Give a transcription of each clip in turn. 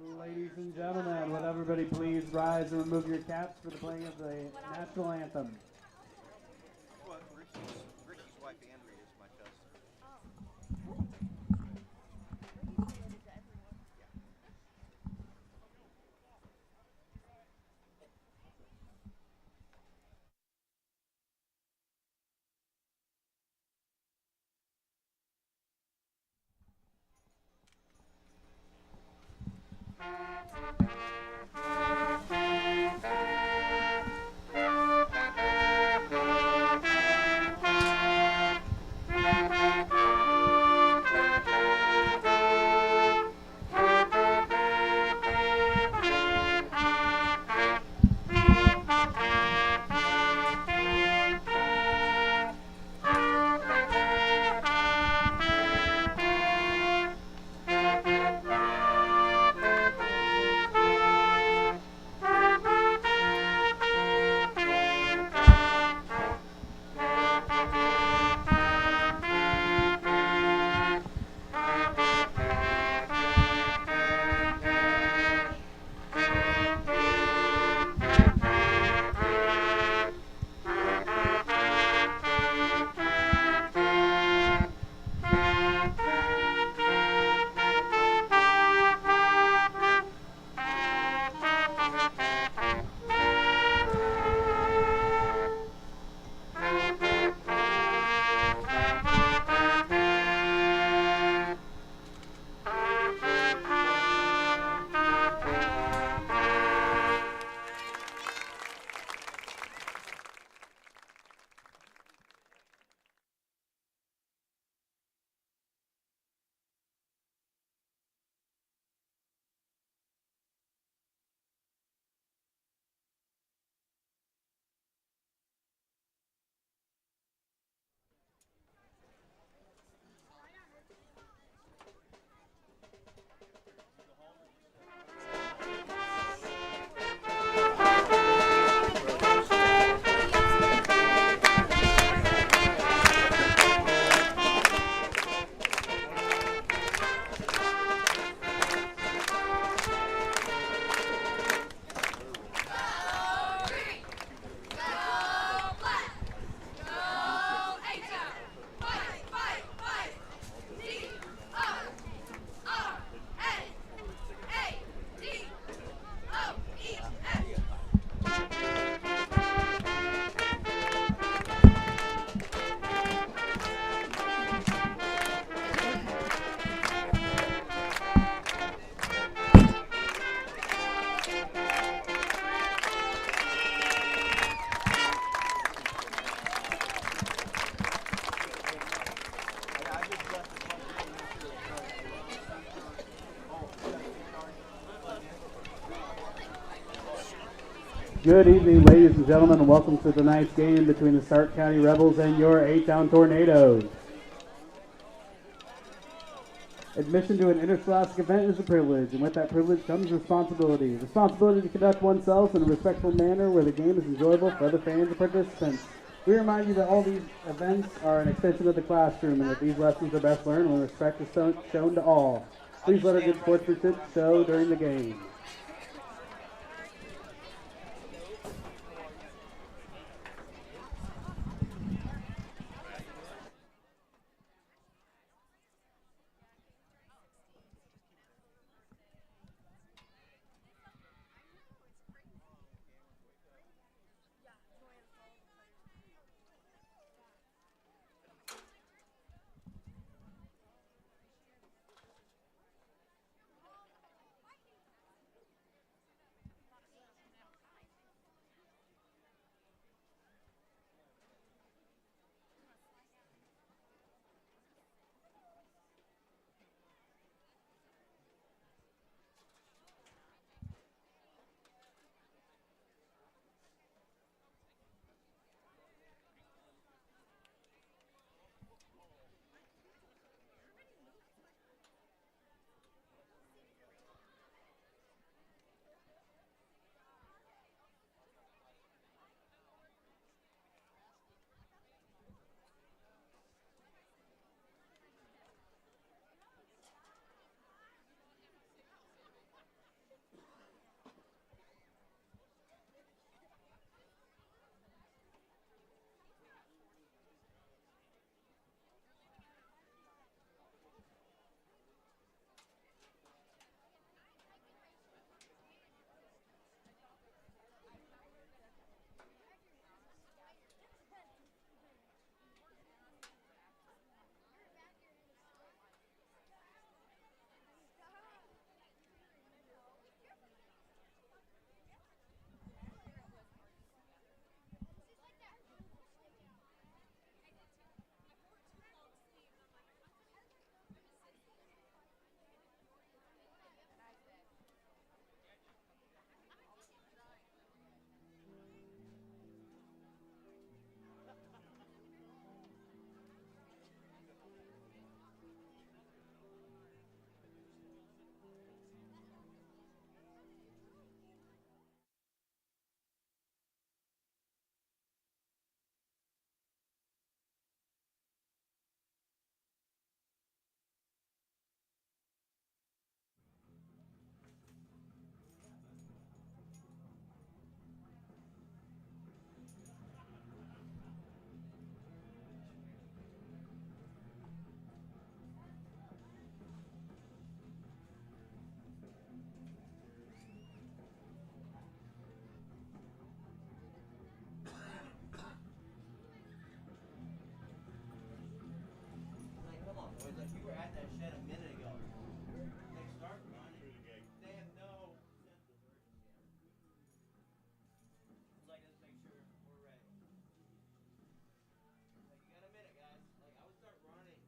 Ladies and gentlemen, will everybody please rise and remove your caps for the playing of the national anthem. Well, Ricky's wife Andrea is my cousin. Good evening, ladies and gentlemen, and welcome to tonight's game between the Stark County Rebels and your H-Town Tornadoes. Admission to an interscholastic event is a privilege, and with that privilege comes responsibility. Responsibility to conduct oneself in a respectful manner where the game is enjoyable for other fans and participants. We remind you that all these events are an extension of the classroom, and that these lessons are best learned when respect is shown to all. Please let our good sportsmanship show during the game. was like, you were at that shed a minute ago. They start running. They have no sense of urgency. It's like, let's make sure we're ready. Like, you got a minute, guys. Like, I would start running.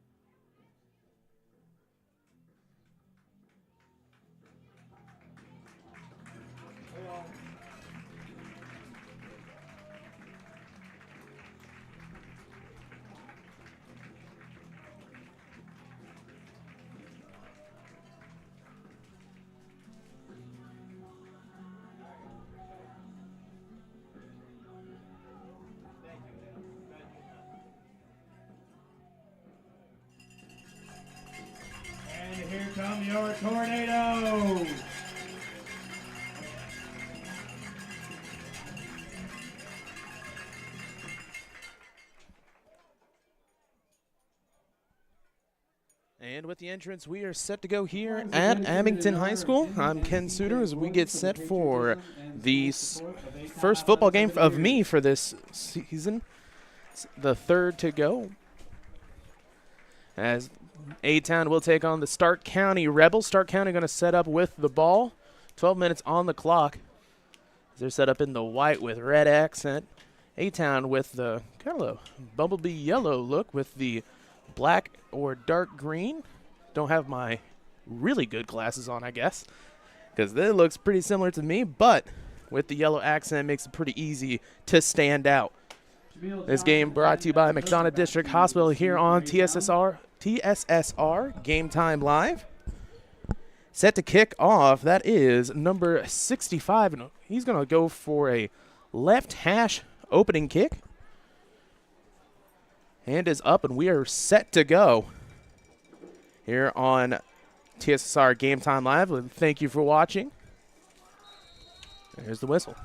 And here come your tornadoes. And with the entrance, we are set to go here at Abington High School. I'm Ken Suter as we get set for the first football game of me for this season. It's the third to go. As A-Town will take on the Stark County Rebels. Stark County going to set up with the ball. 12 minutes on the clock. They're set up in the white with red accent. A-Town with the kind of bumblebee yellow look with the black or dark green. Don't have my really good glasses on, I guess, because it looks pretty similar to me, but with the yellow accent, it makes it pretty easy to stand out. This game brought to you by McDonough District Hospital here on TSSR Game Time Live. Set to kick off, that is number 65, and he's going to go for a left hash opening kick. Hand is up, and we are set to go here on TSSR Game Time Live. Thank you for watching. There's the whistle.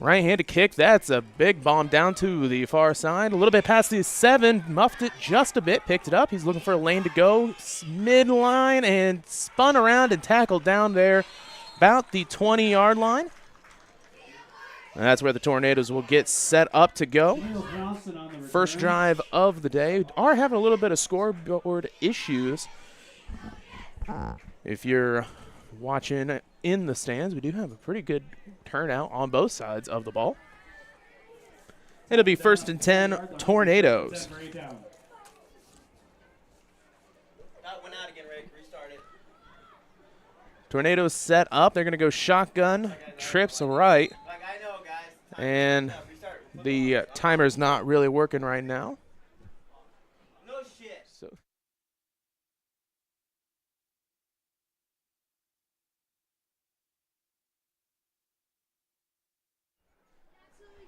Right-handed kick. That's a big bomb down to the far side. A little bit past the 7. Muffed it just a bit. Picked it up. He's looking for a lane to go. Midline and spun around and tackled down there about the 20-yard line. And that's where the Tornadoes will get set up to go. First drive of the day. Are having a little bit of scoreboard issues. If you're watching in the stands, we do have a pretty good turnout on both sides of the ball. It'll be 1st and 10, Tornadoes. Tornadoes set up. They're going to go shotgun, trips right. And the timer's not really working right now. No shit. So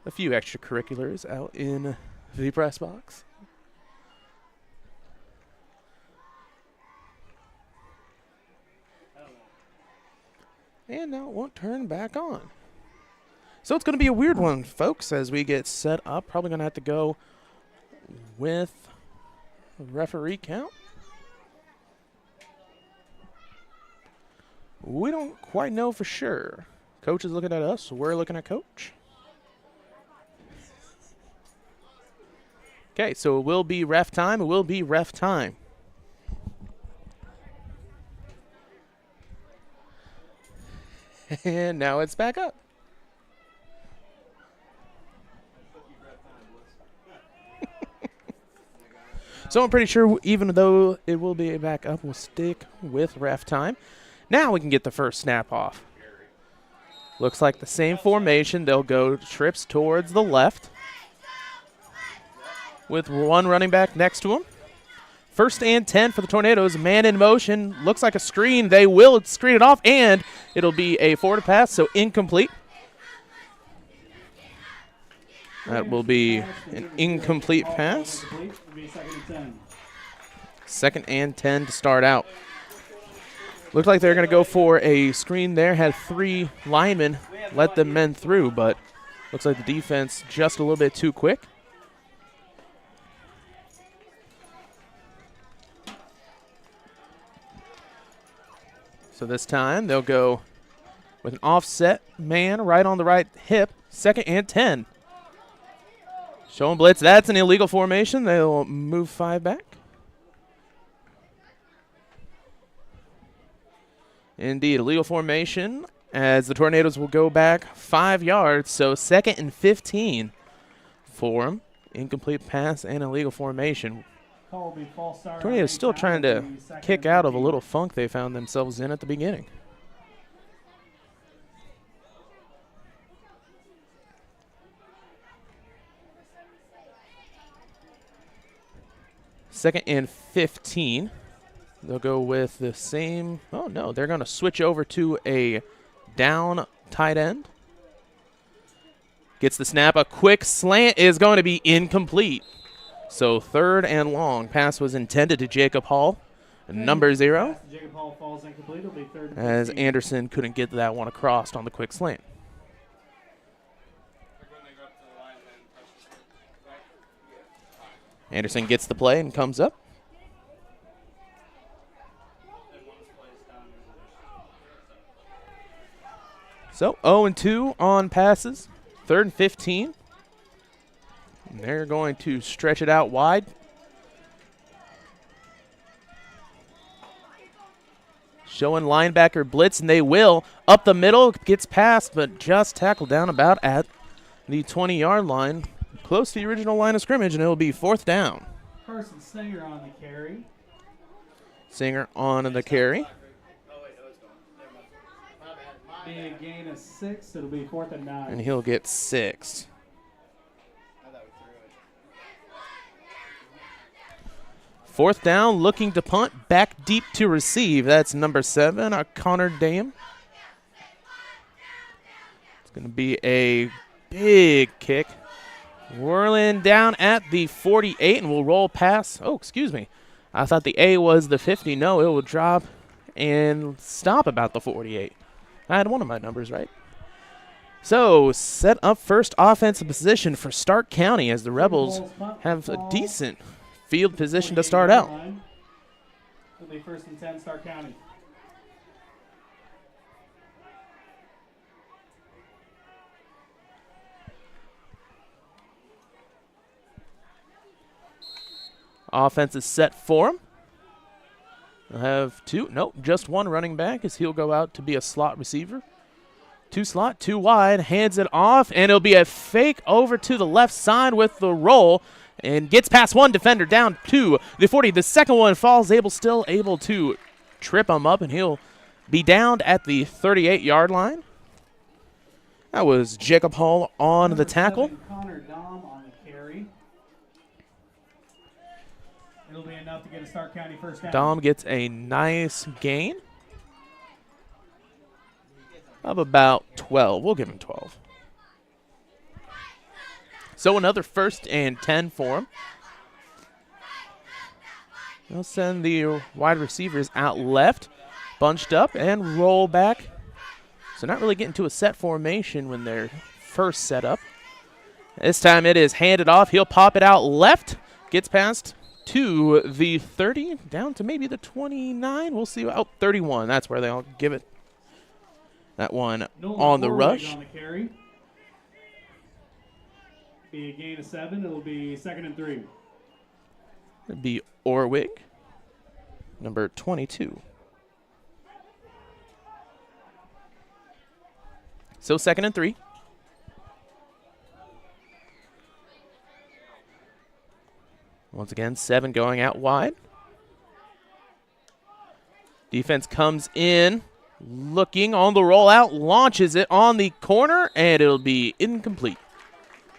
a few extracurriculars out in the press box. And now it won't turn back on. So it's going to be a weird one, folks, as we get set up. Probably going to have to go with a referee count. We don't quite know for sure. Coach is looking at us, so we're looking at Coach. Okay, so it will be ref time. It will be ref time. And now it's back up. So I'm pretty sure even though it will be back up, we'll stick with ref time. Now we can get the first snap off. Looks like the same formation. They'll go trips towards the left with one running back next to him. 1st and 10 for the Tornadoes. Man in motion. Looks like a screen. They will screen it off, and it'll be a forward pass, so incomplete. That will be an incomplete pass. 2nd and 10 to start out. Looked like they're going to go for a screen there. Had 3 linemen let them men through, but looks like the defense just a little bit too quick. So this time they'll go with an offset man right on the right hip. 2nd and 10. Showing blitz. That's an illegal formation. They'll move 5 back. Indeed, illegal formation as the Tornadoes will go back 5 yards. So 2nd and 15 for them. Incomplete pass and illegal formation. Call will be false start. Tornadoes still trying to kick out of a little funk they found themselves in at the beginning. Second and 15. They'll go with the same. Oh, no, they're going to switch over to a down tight end. Gets the snap. A quick slant is going to be incomplete. So 3rd and long. Pass was intended to Jacob Hall, number 0. Jacob Hall falls incomplete. It'll be 3rd and 15. As Anderson couldn't get that one across on the quick slant. Anderson gets the play and comes up. So 0-2 on passes. 3rd and 15. And they're going to stretch it out wide. Showing linebacker blitz, and they will. Up the middle, gets past, but just tackled down about at the 20-yard line. Close to the original line of scrimmage, and it will be 4th down. Carson Singer on the carry. Singer on the carry. Be a gain of 6. It'll be 4th and 9. And he'll get 6. Fourth down, looking to punt, back deep to receive. That's number 7, Connor Dame. It's going to be a big kick. Whirling down at the 48, and we'll roll past. Oh, excuse me. I thought the A was the 50. No, it will drop and stop about the 48. I had one of my numbers right. So, set up first offensive position for Stark County as the Rebels have a decent field position to start out. It'll be 1st and 10, Stark County. Offense is set for him. They'll have just one running back as he'll go out to be a slot receiver. 2 slot, 2 wide, hands it off, and it'll be a fake over to the left side with the roll, and gets past one defender down to the 40. The second one falls, still able to trip him up, and he'll be downed at the 38-yard line. That was Jacob Hall on the tackle. Connor Dom on the carry. It'll be enough to get a Stark County first down. Dom gets a nice gain of about 12. We'll give him 12. So another 1st and 10 for him. They'll send the wide receivers out left, bunched up, and roll back. So not really getting to a set formation when they're first set up. This time it is handed off. He'll pop it out left, gets past to the 30, down to maybe the 29. We'll see. 31. That's where they'll give it. That one on the rush. On the carry. Be a gain of 7. It'll be 2nd and 3. It'd be Orwig, number 22. So 2nd and 3. Once again, 7 going out wide. Defense comes in, looking on the rollout, launches it on the corner, and it'll be incomplete.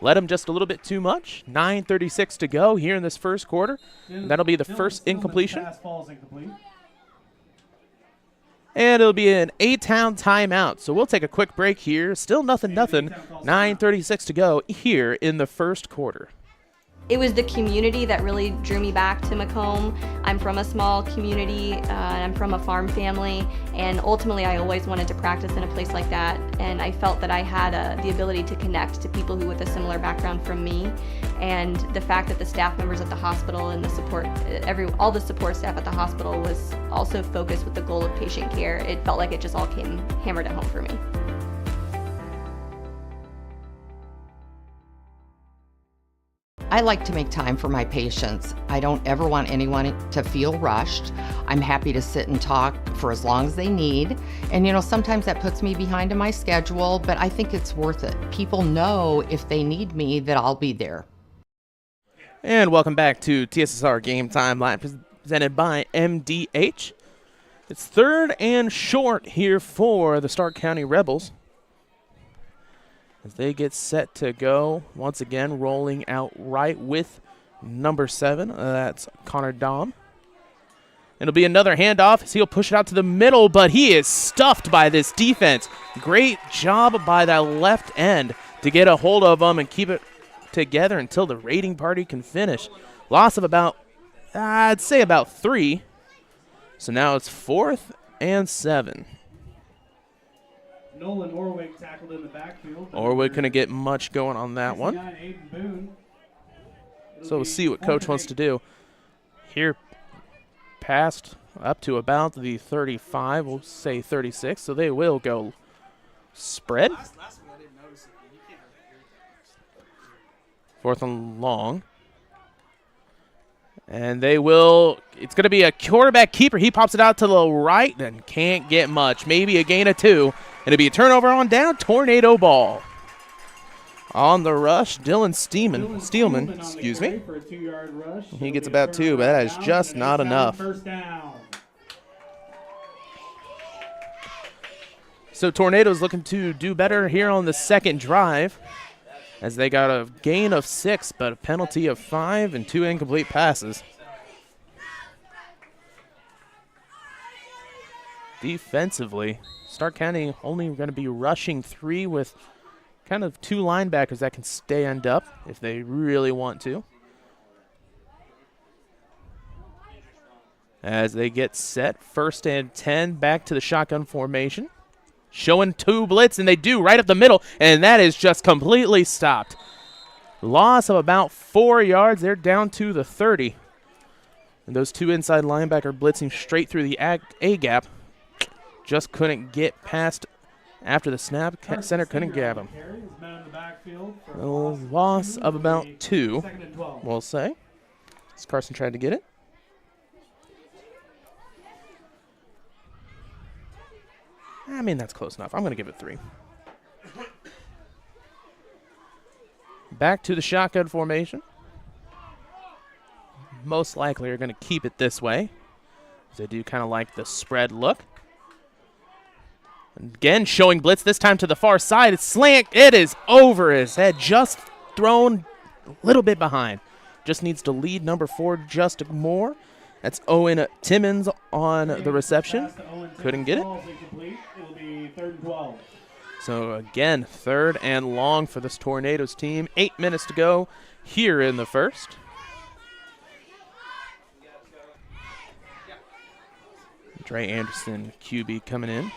Led him just a little bit too much. 9:36 to go here in this first quarter. That'll be the first incompletion. Pass falls incomplete. And it'll be an A-Town timeout. So we'll take a quick break here. Still nothing. 9:36 to go here in the first quarter. It was the community that really drew me back to Macomb. I'm from a small community, and I'm from a farm family, and ultimately I always wanted to practice in a place like that, and I felt that I had the ability to connect to people who with a similar background from me, and the fact that the staff members at the hospital and the support, all the support staff at the hospital was also focused with the goal of patient care. It felt like it just all came hammered at home for me. I like to make time for my patients. I don't ever want anyone to feel rushed. I'm happy to sit and talk for as long as they need. And you know, sometimes that puts me behind in my schedule, but I think it's worth it. People know if they need me that I'll be there. And welcome back to TSSR Game Time, live presented by MDH. It's 3rd and short here for the Stark County Rebels, as they get set to go. Once again, rolling out right with number 7. That's Connor Dahm. It'll be another handoff as he'll push it out to the middle, but he is stuffed by this defense. Great job by that left end to get a hold of him and keep it together until the raiding party can finish. Loss of about, I'd say about 3. So now it's 4th and 7. Nolan Orwig tackled in the backfield. Orwig couldn't get much going on that one. Aiden Boone. So we'll see what coach wants to do. Here, passed up to about the 35, we'll say 36, so they will go spread. 4th and long. And they will, it's going to be a quarterback keeper. He pops it out to the right and can't get much. Maybe a gain of 2. It'll be a turnover on down, tornado ball. On the rush, Dylan Steelman, excuse me. For a 2-yard rush. He gets about 2, but that is just not enough. First down. So Tornadoes looking to do better here on the second drive, as they got a gain of 6, but a penalty of 5 and 2 incomplete passes. Defensively, Stark County only going to be rushing 3 with kind of 2 linebackers that can stand up if they really want to. As they get set, 1st and 10, back to the shotgun formation. Showing 2 blitz, and they do right up the middle, and that is just completely stopped. Loss of about 4 yards. They're down to the 30. And those 2 inside linebacker blitzing straight through the A gap. Just couldn't get past after the snap. Center couldn't grab him. A loss of about 2, we'll say. As Carson tried to get it. I mean, that's close enough. I'm going to give it 3. Back to the shotgun formation. Most likely are going to keep it this way. They do kind of like the spread look. Again, showing blitz, this time to the far side. It's slant. It is over his head. Just thrown a little bit behind. Just needs to lead number 4 just more. That's Owen Timmons on the reception. Couldn't get it. It'll be 3rd and 12. So again, 3rd and long for this Tornadoes team. 8 minutes to go here in the first. Dre Anderson, QB, coming in.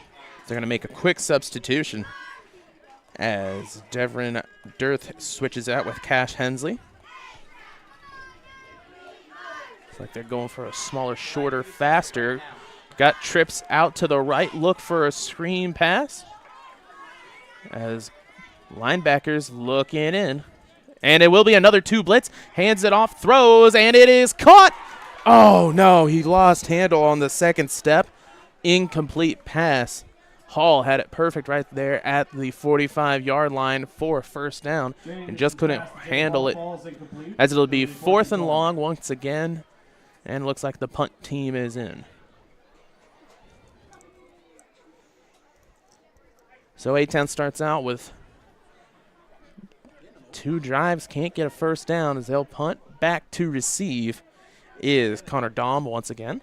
They're going to make a quick substitution as Devin Dirth switches out with Cash Hensley. Looks like they're going for a smaller, shorter, faster. Got trips out to the right. Look for a screen pass as linebackers looking in. And it will be another 2 blitz. Hands it off, throws, and it is caught. Oh, no, he lost handle on the second step. Incomplete pass. Hall had it perfect right there at the 45-yard line for a 1st down and just couldn't handle it, as it'll be 4th and long once again, and looks like the punt team is in. So A-Town starts out with 2 drives, can't get a 1st down as they'll punt. Back to receive is Connor Dahm once again.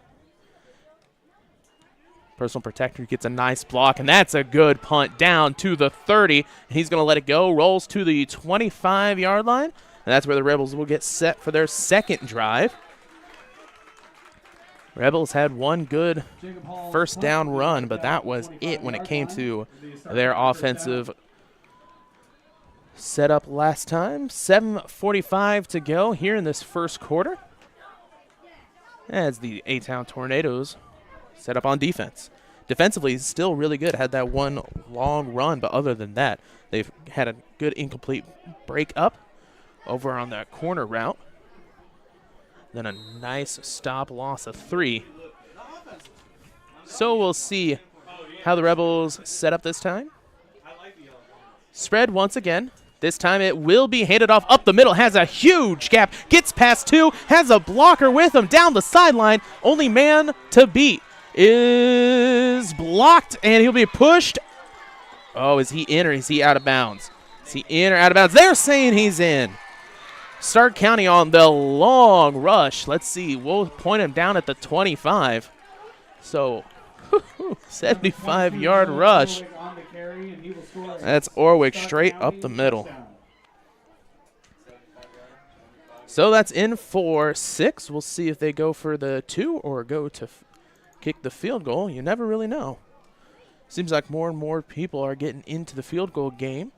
Personal protector gets a nice block, and that's a good punt down to the 30. He's going to let it go, rolls to the 25-yard line, and that's where the Rebels will get set for their 2nd drive. Rebels had 1 good 1st down run, but that was it when it came to their offensive setup last time. 7:45 to go here in this first quarter, as the A-Town Tornadoes set up on defense. Defensively, still really good. Had that 1 long run, but other than that, they've had a good incomplete break up over on that corner route. Then a nice stop loss of 3. So we'll see how the Rebels set up this time. Spread once again. This time it will be handed off up the middle. Has a huge gap. Gets past 2. Has a blocker with him down the sideline. Only man to beat is blocked, and he'll be pushed. Oh, is he in or is he out of bounds? Is he in or out of bounds? They're saying he's in. Stark County on the long rush. Let's see. We'll point him down at the 25. So, 75-yard rush. That's Orwick straight up the middle. So that's in for 6. We'll see if they go for the 2 or go to kick the field goal. You never really know. Seems like more and more people are getting into the field goal game.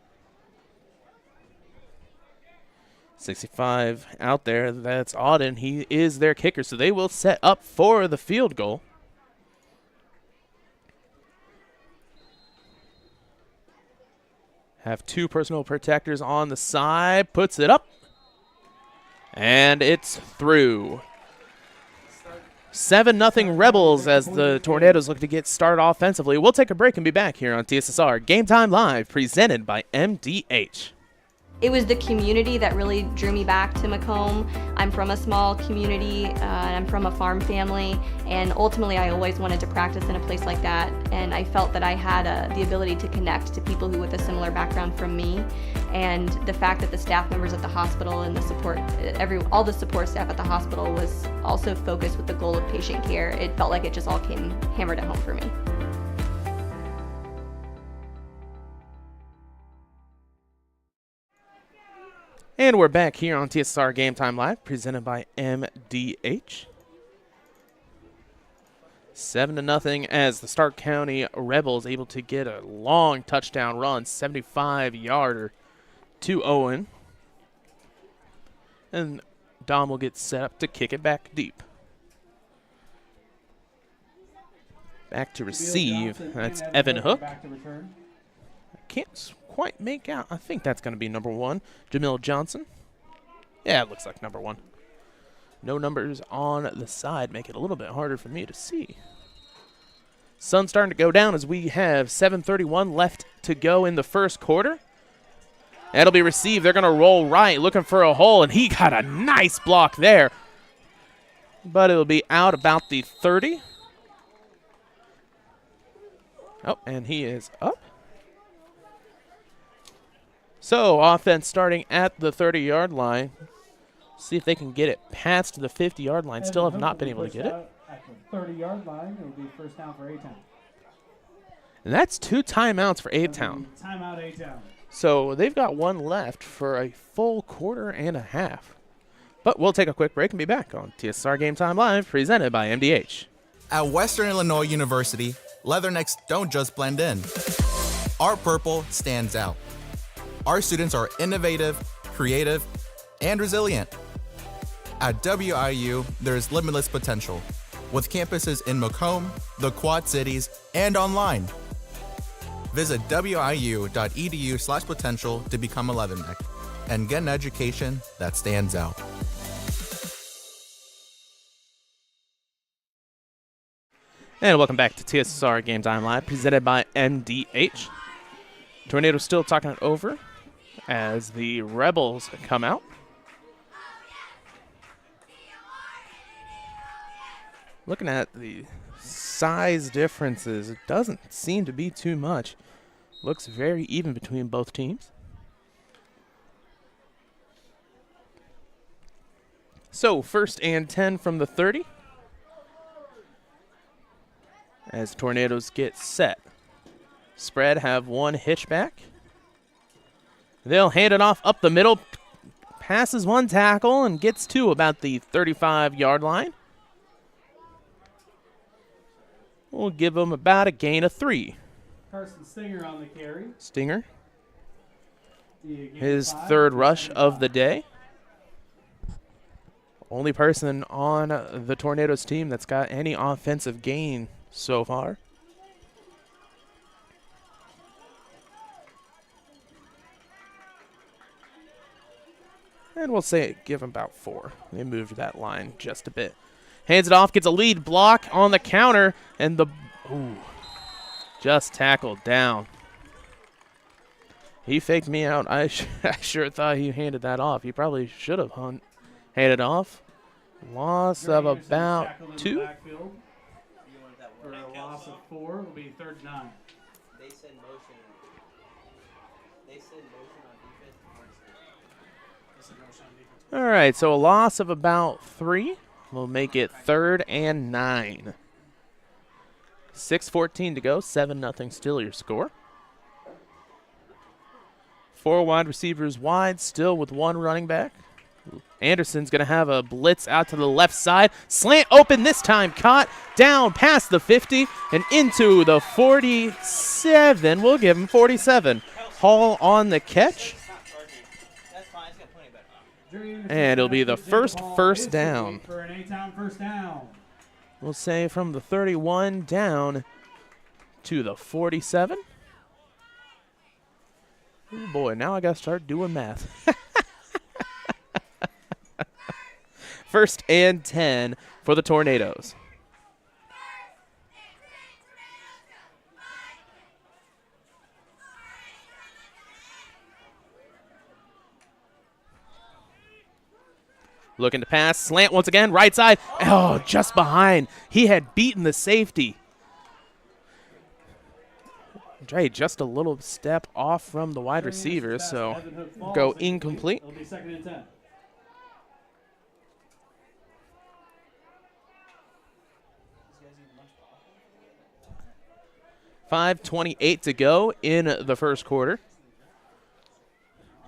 65 out there. That's Auden. He is their kicker, so they will set up for the field goal. Have 2 personal protectors on the side. Puts it up. And it's through. 7-0 Rebels as the Tornadoes look to get started offensively. We'll take a break and be back here on TSSR Game Time Live, presented by MDH. It was the community that really drew me back to Macomb. I'm from a small community, and I'm from a farm family, and ultimately I always wanted to practice in a place like that, and I felt that I had the ability to connect to people who with a similar background from me, and the fact that the staff members at the hospital and the support, all the support staff at the hospital was also focused with the goal of patient care. It felt like it just all came hammered at home for me. And we're back here on TSSR Game Time Live, presented by MDH. 7-0 as the Stark County Rebels able to get a long touchdown run, 75-yarder to Owen. And Dom will get set up to kick it back deep. Back to receive. That's Evan Hook. Can't quite make out. I think that's going to be number 1, Jamil Johnson. Yeah, it looks like number 1. No numbers on the side make it a little bit harder for me to see. Sun's starting to go down as we have 7:31 left to go in the first quarter. That'll be received. They're going to roll right, looking for a hole, and he got a nice block there. But it'll be out about the 30. Oh, and he is up. So, offense starting at the 30-yard line. See if they can get it past the 50-yard line. Still have not been able to get it. At the 30-yard line, it will be first down for A-Town. And that's 2 timeouts for A-Town. Timeout A-Town. So, they've got 1 left for a full quarter and a half. But we'll take a quick break and be back on TSSR Game Time Live, presented by MDH. At Western Illinois University, Leathernecks don't just blend in. Our purple stands out. Our students are innovative, creative, and resilient. At WIU, there is limitless potential, with campuses in Macomb, the Quad Cities, and online. Visit wiu.edu/potential to become a Leatherneck and get an education that stands out. And welcome back to TSSR Game Time Live, presented by MDH. Tornado still talking it over as the Rebels come out. Looking at the size differences, it doesn't seem to be too much. Looks very even between both teams. So, 1st and 10 from the 30. As Tornadoes get set. Spread, have 1 hitchback. They'll hand it off up the middle. Passes 1 tackle and gets to about the 35-yard line. We'll give them about a gain of 3. Carson Stinger on the carry. Stinger. His 3rd rush of the day. Only person on the Tornadoes team that's got any offensive gain so far. And we'll say give him about 4. They moved that line just a bit. Hands it off, gets a lead block on the counter, and the just tackled down. He faked me out. I sure thought he handed that off. He probably should have handed off. Loss of about 2. For a loss of 4, it'll be 3rd and 9. They said motion. They said motion on defense. All right, so a loss of about 3. We'll make it 3rd and 9. 6:14 to go. 7-0 still your score. 4 wide receivers wide, still with 1 running back. Anderson's going to have a blitz out to the left side. Slant open this time. Caught down past the 50 and into the 47. We'll give him 47. Hall on the catch. That's fine. It's got plenty better. And it'll be the first down. For an A-Town first down. We'll say from the 31 down to the 47. Oh boy, now I got to start doing math. 1st and 10 for the Tornadoes. Looking to pass, slant once again, right side. Oh, just behind. He had beaten the safety. Dre just a little step off from the wide receiver, so go incomplete. It'll be 2nd and 10. .5:28 to go in the first quarter.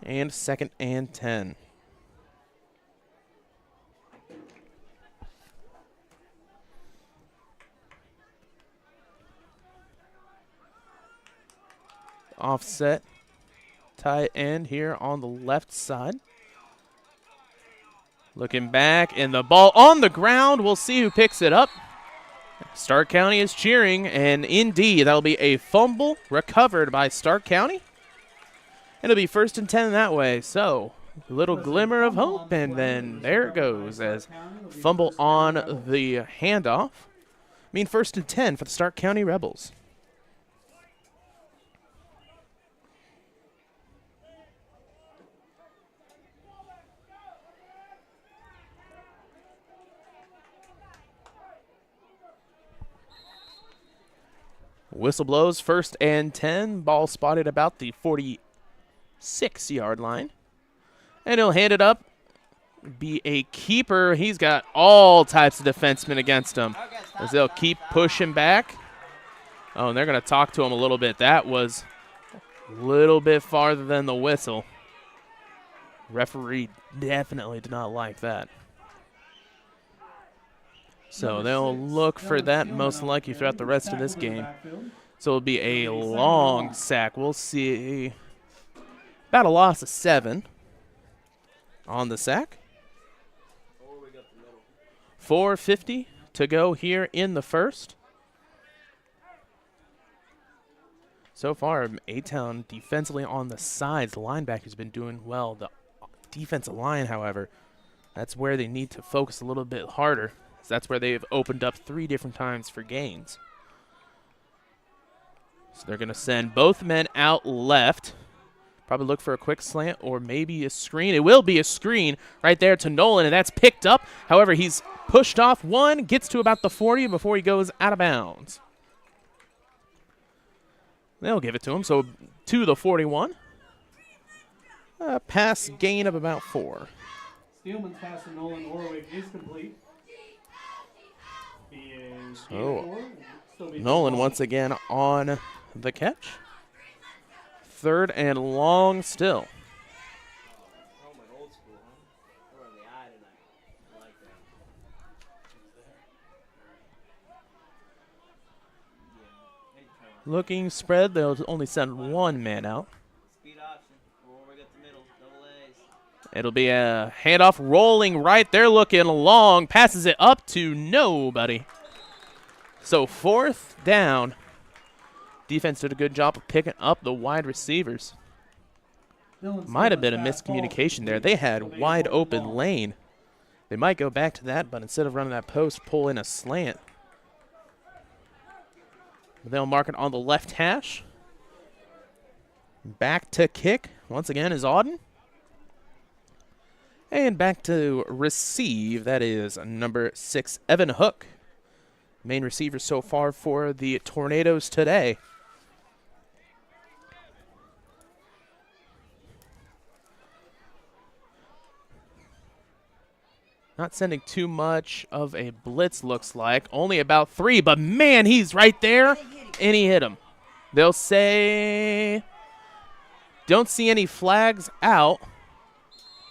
And 2nd and 10. Offset tight end here on the left side. Looking back, and the ball on the ground. We'll see who picks it up. Stark County is cheering, and indeed, that'll be a fumble recovered by Stark County. It'll be 1st and 10 that way, so a little glimmer of hope, and then there it goes as fumble on the handoff. I mean, 1st and 10 for the Stark County Rebels. Whistle blows, 1st and 10. Ball spotted about the 46-yard line. And he'll hand it up. Be a keeper. He's got all types of defensemen against him as they'll keep pushing back. Oh, and they're going to talk to him a little bit. That was a little bit farther than the whistle. Referee definitely did not like that. So they'll look for that most likely throughout the rest of this game. So it'll be a long sack. We'll see about a loss of 7 on the sack. 4:50 to go here in the first. So far, A-Town defensively on the sides. The linebackers been doing well. The defensive line, however, that's where they need to focus a little bit harder. That's where they've opened up 3 different times for gains. So they're going to send both men out left. Probably look for a quick slant or maybe a screen. It will be a screen right there to Nolan, and that's picked up. However, he's pushed off one, gets to about the 40 before he goes out of bounds. They'll give it to him, so to the 41. A pass gain of about 4. Steelman's pass to Nolan Orwig is complete. Nolan once again on the catch. 3rd and long still. Oh, my old school, huh? We're on the eye tonight. I like that. Looking spread, they'll only send 1 man out. Speed option. Orwig up the middle. Double A's. It'll be a handoff rolling right there, looking long. Passes it up to nobody. So 4th down. Defense did a good job of picking up the wide receivers. Might have been a miscommunication there. They had wide open lane. They might go back to that, but instead of running that post, pull in a slant. They'll mark it on the left hash. Back to kick. Once again is Auden. And back to receive. That is number 6, Evan Hook. Main receiver so far for the Tornadoes today. Not sending too much of a blitz, looks like. Only about 3, but man, he's right there, and he hit him. They'll say, don't see any flags out.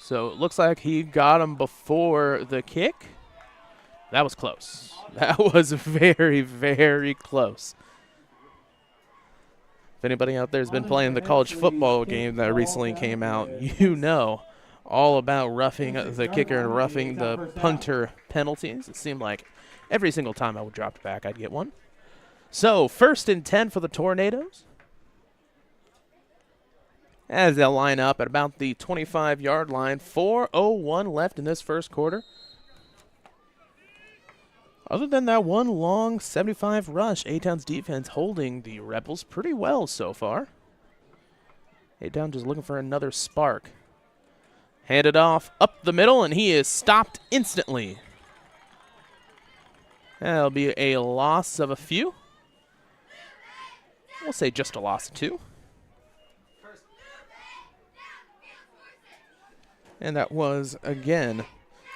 So it looks like he got him before the kick. That was close. That was very, very close. If anybody out there has been playing the college football game that recently came out, you know all about roughing the kicker and roughing the punter penalties. It seemed like every single time I would drop back, I'd get one. So 1st and 10 for the Tornadoes, as they'll line up at about the 25-yard line. 4:01 left in this first quarter. Other than that one long 75 rush, A-Town's defense holding the Rebels pretty well so far. A-Town just looking for another spark. Handed off up the middle, and he is stopped instantly. That'll be a loss of a few. We'll say just a loss of 2. And that was, again,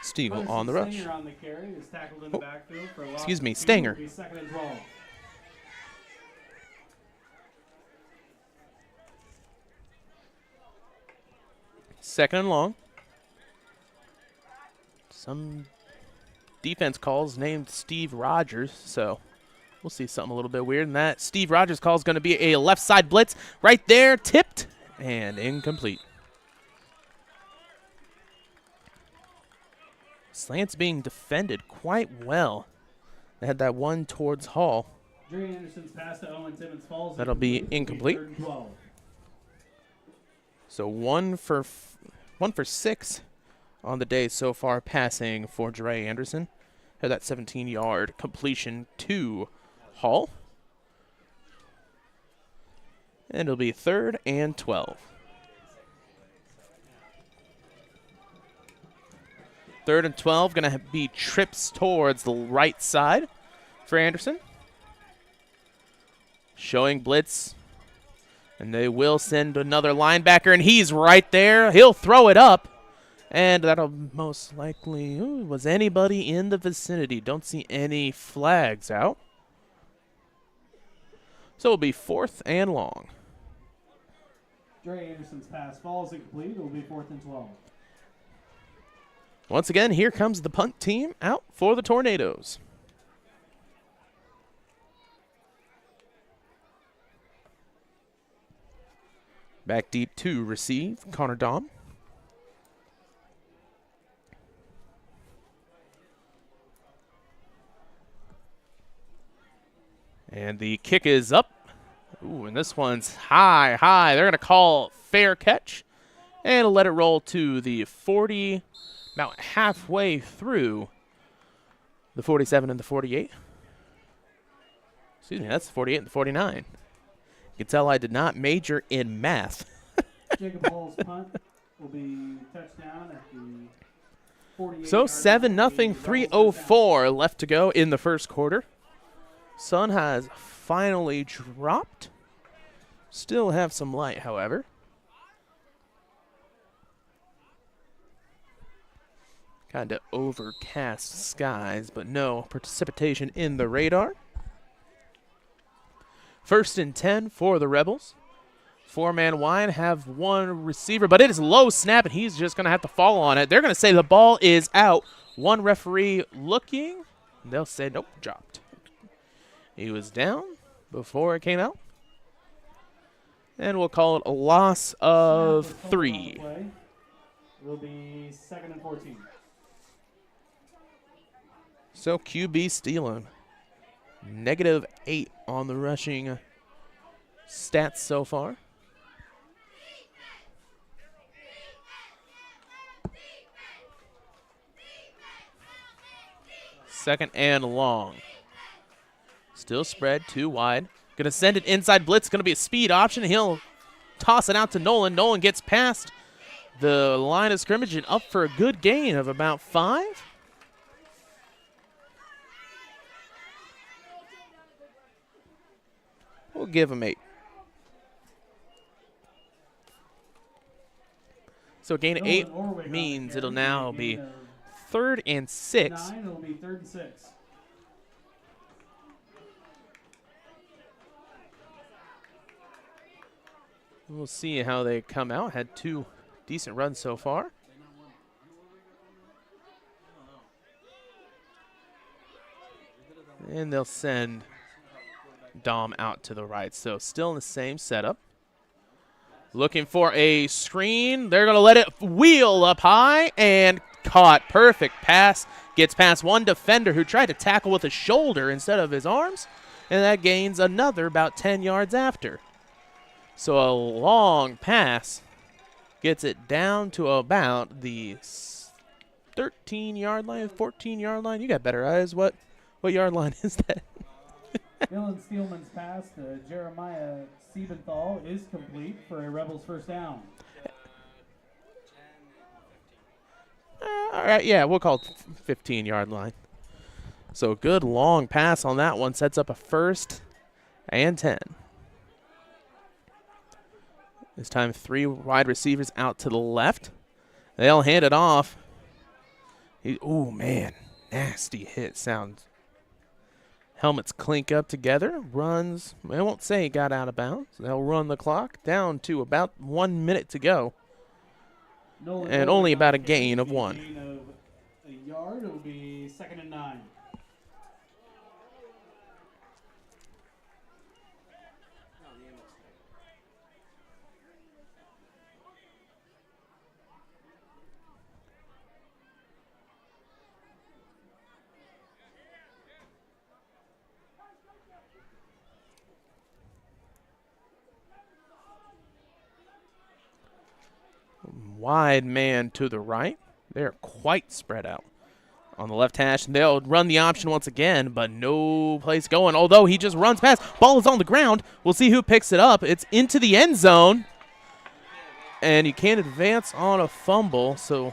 Stiegel on the rush. Stanger on the carry is tackled in the backfield for a loss Excuse me, of 2. Stanger. It'll be 2nd and 12. Second and long. Some defense calls named Steve Rogers, so we'll see something a little bit weird. And that Steve Rogers call is going to be a left side blitz right there, tipped and incomplete. Slant's being defended quite well. They had that one towards Hall. Jerry Anderson's pass to Owen Timmons falls. That'll be incomplete. 3rd and 12. So one for 6 on the day so far, passing for Dre Anderson. Had that 17-yard completion to Hall. And it'll be 3rd and 12. 3rd and 12, going to be trips towards the right side for Anderson. Showing blitz. And they will send another linebacker, and he's right there. He'll throw it up. And that'll most likely, was anybody in the vicinity? Don't see any flags out. So it'll be 4th and long. Dre Anderson's pass falls incomplete. It will be 4th and 12. Once again, here comes the punt team out for the Tornadoes. Back deep to receive, Connor Dahm. And the kick is up. Ooh, and this one's high. They're going to call fair catch and let it roll to the 40, about halfway through the 47 and the 48. Excuse me, that's the 48 and the 49. You can tell I did not major in math. Jacob Hall's punt will be touchdown at the 48. So 7-0, 3:04 left to go in the first quarter. Sun has finally dropped. Still have some light, however. Kind of overcast skies, but no precipitation in the radar. 1st and 10 for the Rebels. 4-man wide, have one receiver, but it is low snap, and he's just going to have to fall on it. They're going to say the ball is out. One referee looking. They'll say, nope, dropped. He was down before it came out. And we'll call it a loss of 3. It will be 2nd and 14. So QB stealing. -8 on the rushing stats so far. Second and long. Still spread, 2 wide. Gonna send it inside blitz. Gonna be a speed option. He'll toss it out to Nolan. Nolan gets past the line of scrimmage and up for a good gain of about 5. We'll give him 8. So a gain of 8 means it'll now be 3rd and 6. 9, it'll be 3rd and 6. We'll see how they come out. Had 2 decent runs so far. And they'll send Dom out to the right. So still in the same setup. Looking for a screen. They're going to let it wheel up high and caught. Perfect pass. Gets past one defender who tried to tackle with his shoulder instead of his arms. And that gains another about 10 yards after. So a long pass gets it down to about the 13-yard line, 14-yard line. You got better eyes. What yard line is that? Dylan Steelman's pass to Jeremiah Siebenthal is complete for a Rebels first down. All right, yeah, we'll call it 15-yard line. So good long pass on that one. Sets up a 1st and 10. This time 3 wide receivers out to the left. They'll hand it off. Oh, man, nasty hit sounds. Helmets clink up together. Runs. I won't say he got out of bounds. They'll run the clock down to about 1 minute to go. And only about a gain of 1. Gain of a yard. It will be 2nd and 9. Wide man to the right. They're quite spread out. On the left hash, they'll run the option once again, but no place going. Although he just runs past. Ball is on the ground. We'll see who picks it up. It's into the end zone. And you can't advance on a fumble, so.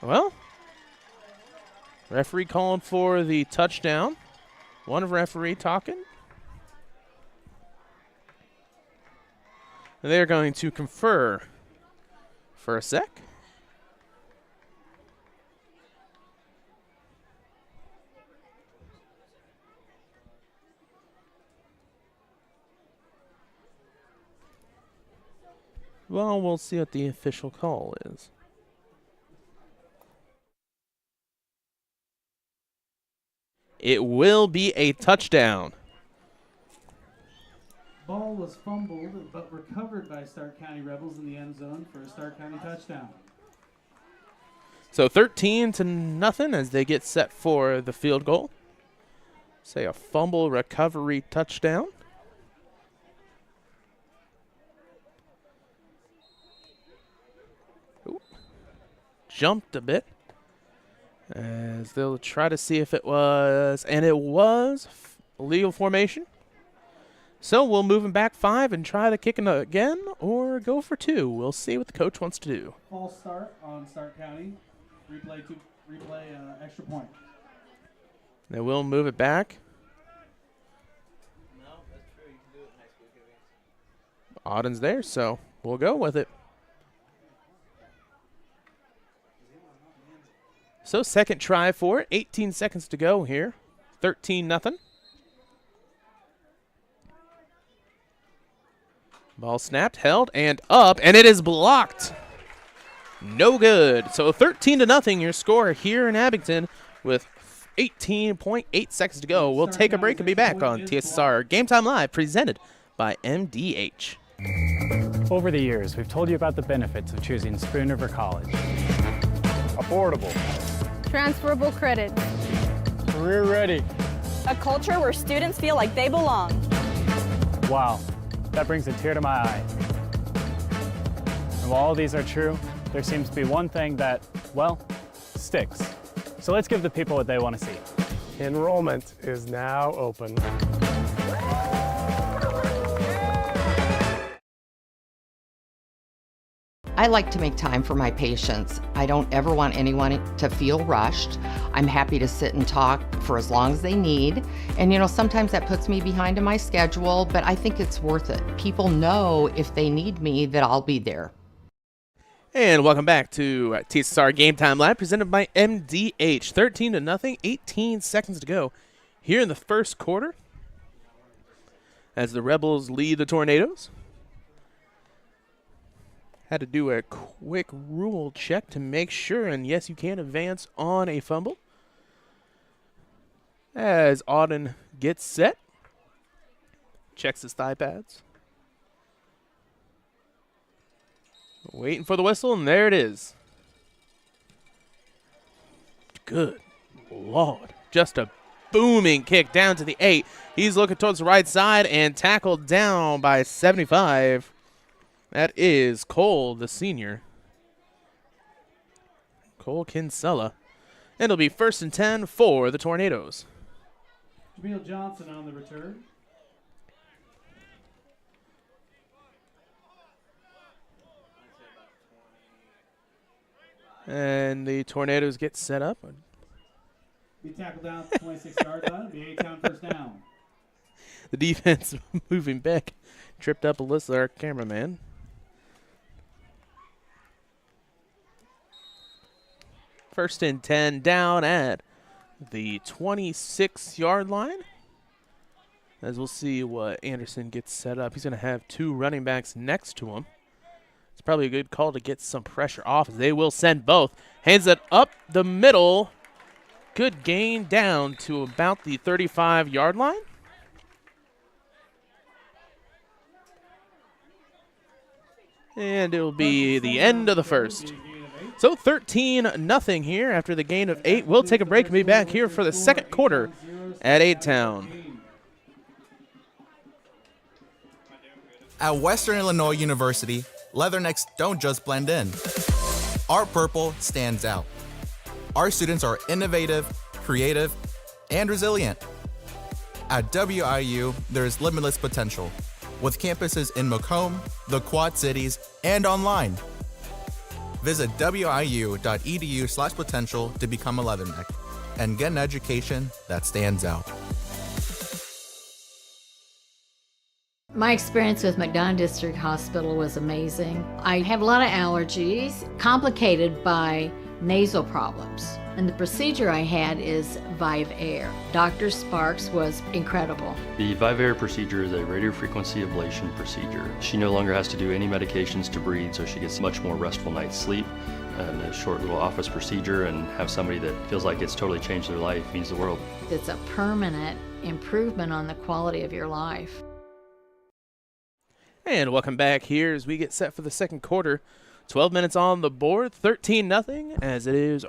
Well, referee calling for the touchdown. One referee talking. They're going to confer for a sec. Well, we'll see what the official call is. It will be a touchdown. Ball was fumbled, but recovered by Stark County Rebels in the end zone for a Stark County touchdown. So 13-0 as they get set for the field goal. Say a fumble recovery touchdown. Ooh. Jumped a bit as they'll try to see if it was, and it was legal formation. So we'll move him back 5 and try the kicking again or go for 2. We'll see what the coach wants to do. False start on Stark County. Replay extra point. They will move it back. No, that's true. You can do it in high school games. Auden's there, so we'll go with it. So second try for it. 18 seconds to go here. 13-0. Ball snapped, held, and up, and it is blocked. No good. So 13-0 your score here in Abington with 18.8 seconds to go. We'll take a break and be back on TSSR Game Time Live presented by MDH. Over the years, we've told you about the benefits of choosing Spoon River College. Affordable. Transferable credit. Career ready. A culture where students feel like they belong. Wow, that brings a tear to my eye. And while all these are true, there seems to be one thing that, well, sticks. So let's give the people what they want to see. Enrollment is now open. I like to make time for my patients. I don't ever want anyone to feel rushed. I'm happy to sit and talk for as long as they need. And sometimes that puts me behind in my schedule, but I think it's worth it. People know if they need me that I'll be there. And welcome back to TSSR Game Time Live, presented by MDH. 13-0, 18 seconds to go here in the first quarter as the Rebels lead the Tornadoes. Had to do a quick rule check to make sure, and yes, you can advance on a fumble. As Auden gets set, checks his thigh pads. Waiting for the whistle, and there it is. Good Lord. Just a booming kick down to the 8. He's looking towards the right side and tackled down by 75. That is Cole, the senior. Cole Kinsella. And it'll be 1st and 10 for the Tornadoes. Jameel Johnson on the return. And the Tornadoes get set up. Be tackled down to 26-yard line. Be A-Town first down. The defense moving back. Tripped up Alyssa, our cameraman. First and 10 down at the 26-yard line. As we'll see what Anderson gets set up. He's going to have 2 running backs next to him. It's probably a good call to get some pressure off, as they will send both. Hands it up the middle. Good gain down to about the 35-yard line. And it'll be the end of the first. So 13-0 here after the gain of 8. We'll take a break and be back here for the second quarter at A-Town. At Western Illinois University, Leathernecks don't just blend in. Our purple stands out. Our students are innovative, creative, and resilient. At WIU, there is limitless potential, with campuses in Macomb, the Quad Cities, and online. Visit wiu.edu/potential to become a Leatherneck and get an education that stands out. My experience with McDonough District Hospital was amazing. I have a lot of allergies, complicated by nasal problems. And the procedure I had is Vive Air. Dr. Sparks was incredible. The Vive Air procedure is a radiofrequency ablation procedure. She no longer has to do any medications to breathe, so she gets a much more restful night's sleep. And a short little office procedure, and have somebody that feels like it's totally changed their life means the world. It's a permanent improvement on the quality of your life. And welcome back here as we get set for the second quarter. 12 minutes on the board, 13-0, as it is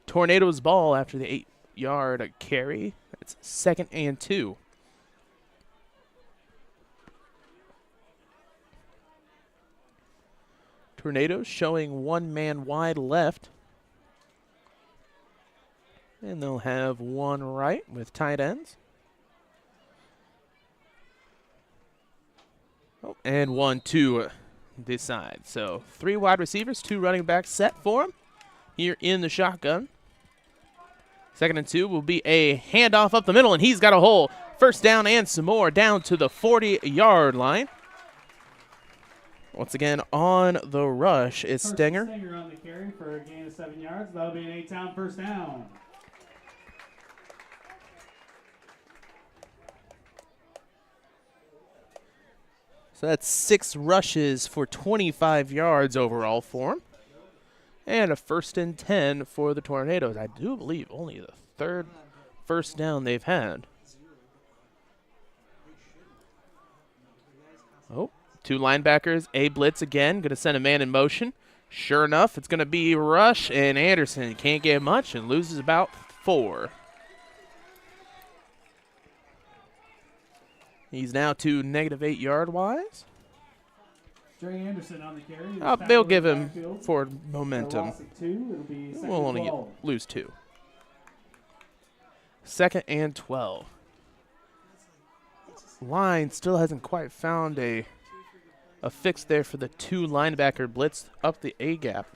Tornadoes ball after the 8-yard carry. It's 2nd and 2. Tornadoes showing 1 man wide left. And they'll have 1 right with tight ends. Oh, and 1 to this side. So 3 wide receivers, 2 running backs set for him here in the shotgun. 2nd and 2 will be a handoff up the middle, and he's got a hole. 1st down and some more down to the 40-yard line. Once again, on the rush is Stenger. Stenger on the carry for a gain of 7 yards. That'll be an A-Town first down. So that's 6 rushes for 25 yards overall for him. And a 1st and 10 for the Tornadoes. I do believe only the 3rd first down they've had. Oh, 2 linebackers, a blitz again. Going to send a man in motion. Sure enough, it's going to be rush, and Anderson can't get much and loses about 4. He's now to -8 yard wise. Dre Anderson on the carry. They'll give him forward momentum. Loss of 2. It'll be We'll only lose 2. 2nd and 12. Line still hasn't quite found a fix there for the 2 linebacker blitz up the A gap.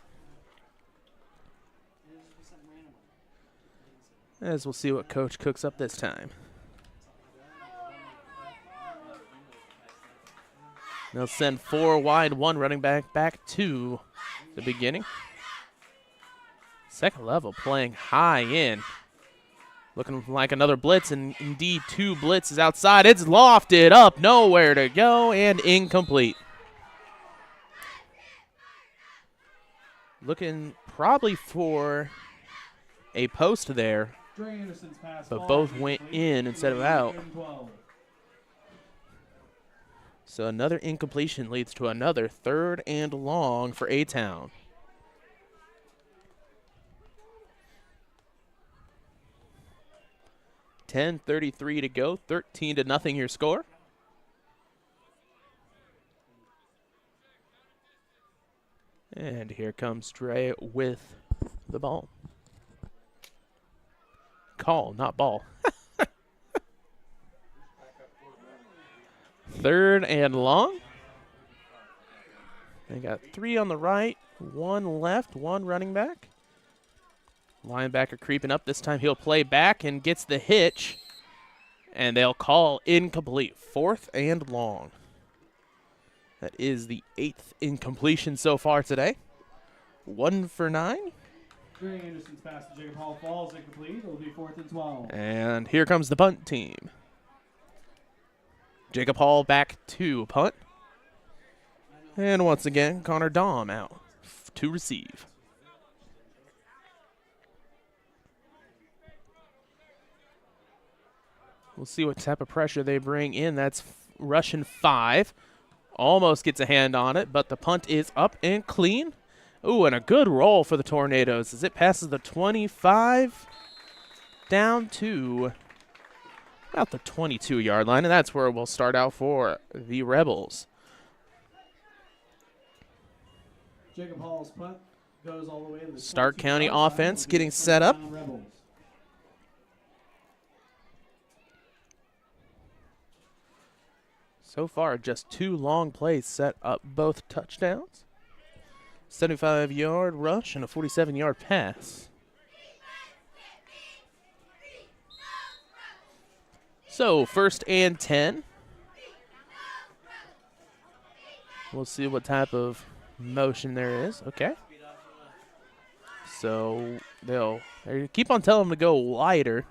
As we'll see what Coach cooks up this time. They'll send 4 wide, 1 running back to the beginning. Second level playing high in. Looking like another blitz, and indeed 2 blitzes outside. It's lofted up, nowhere to go, and incomplete. Looking probably for a post there, but both went in instead of out. So another incompletion leads to another 3rd and long for A-Town. .33 to go, 13-0 your score. And here comes Dre with the ball. Call, not ball. 3rd and long. They got 3 on the right, 1 left, 1 running back. Linebacker creeping up. This time he'll play back and gets the hitch. And they'll call incomplete. 4th and long. That is the 8th incompletion so far today. 1 for 9. Dre Anderson's pass to Jacob Hall falls incomplete. It'll be 4th and 12. And here comes the punt team. Jacob Hall back to punt. And once again, Connor Dahm out to receive. We'll see what type of pressure they bring in. That's Russian 5. Almost gets a hand on it, but the punt is up and clean. Ooh, and a good roll for the Tornadoes as it passes the 25 down to about the 22-yard line, and that's where we'll start out for the Rebels. Jacob Hall's punt goes all the way to the Stark County offense getting set up. So far, just 2 long plays set up both touchdowns. 75-yard rush and a 47-yard pass. So 1st and 10. We'll see what type of motion there is. Okay. So they'll keep on telling them to go wider.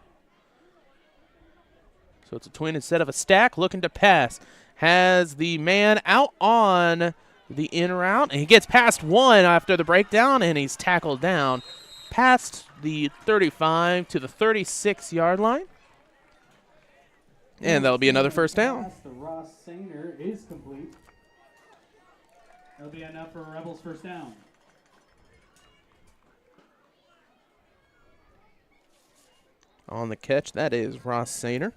So it's a twin instead of a stack, looking to pass. Has the man out on the in route, and he gets past 1 after the breakdown, and he's tackled down past the 35 to the 36-yard line. And that'll be another 1st down. Pass to Ross Sainer is complete. That'll be enough for Rebels' 1st down. On the catch, that is Ross Sainer.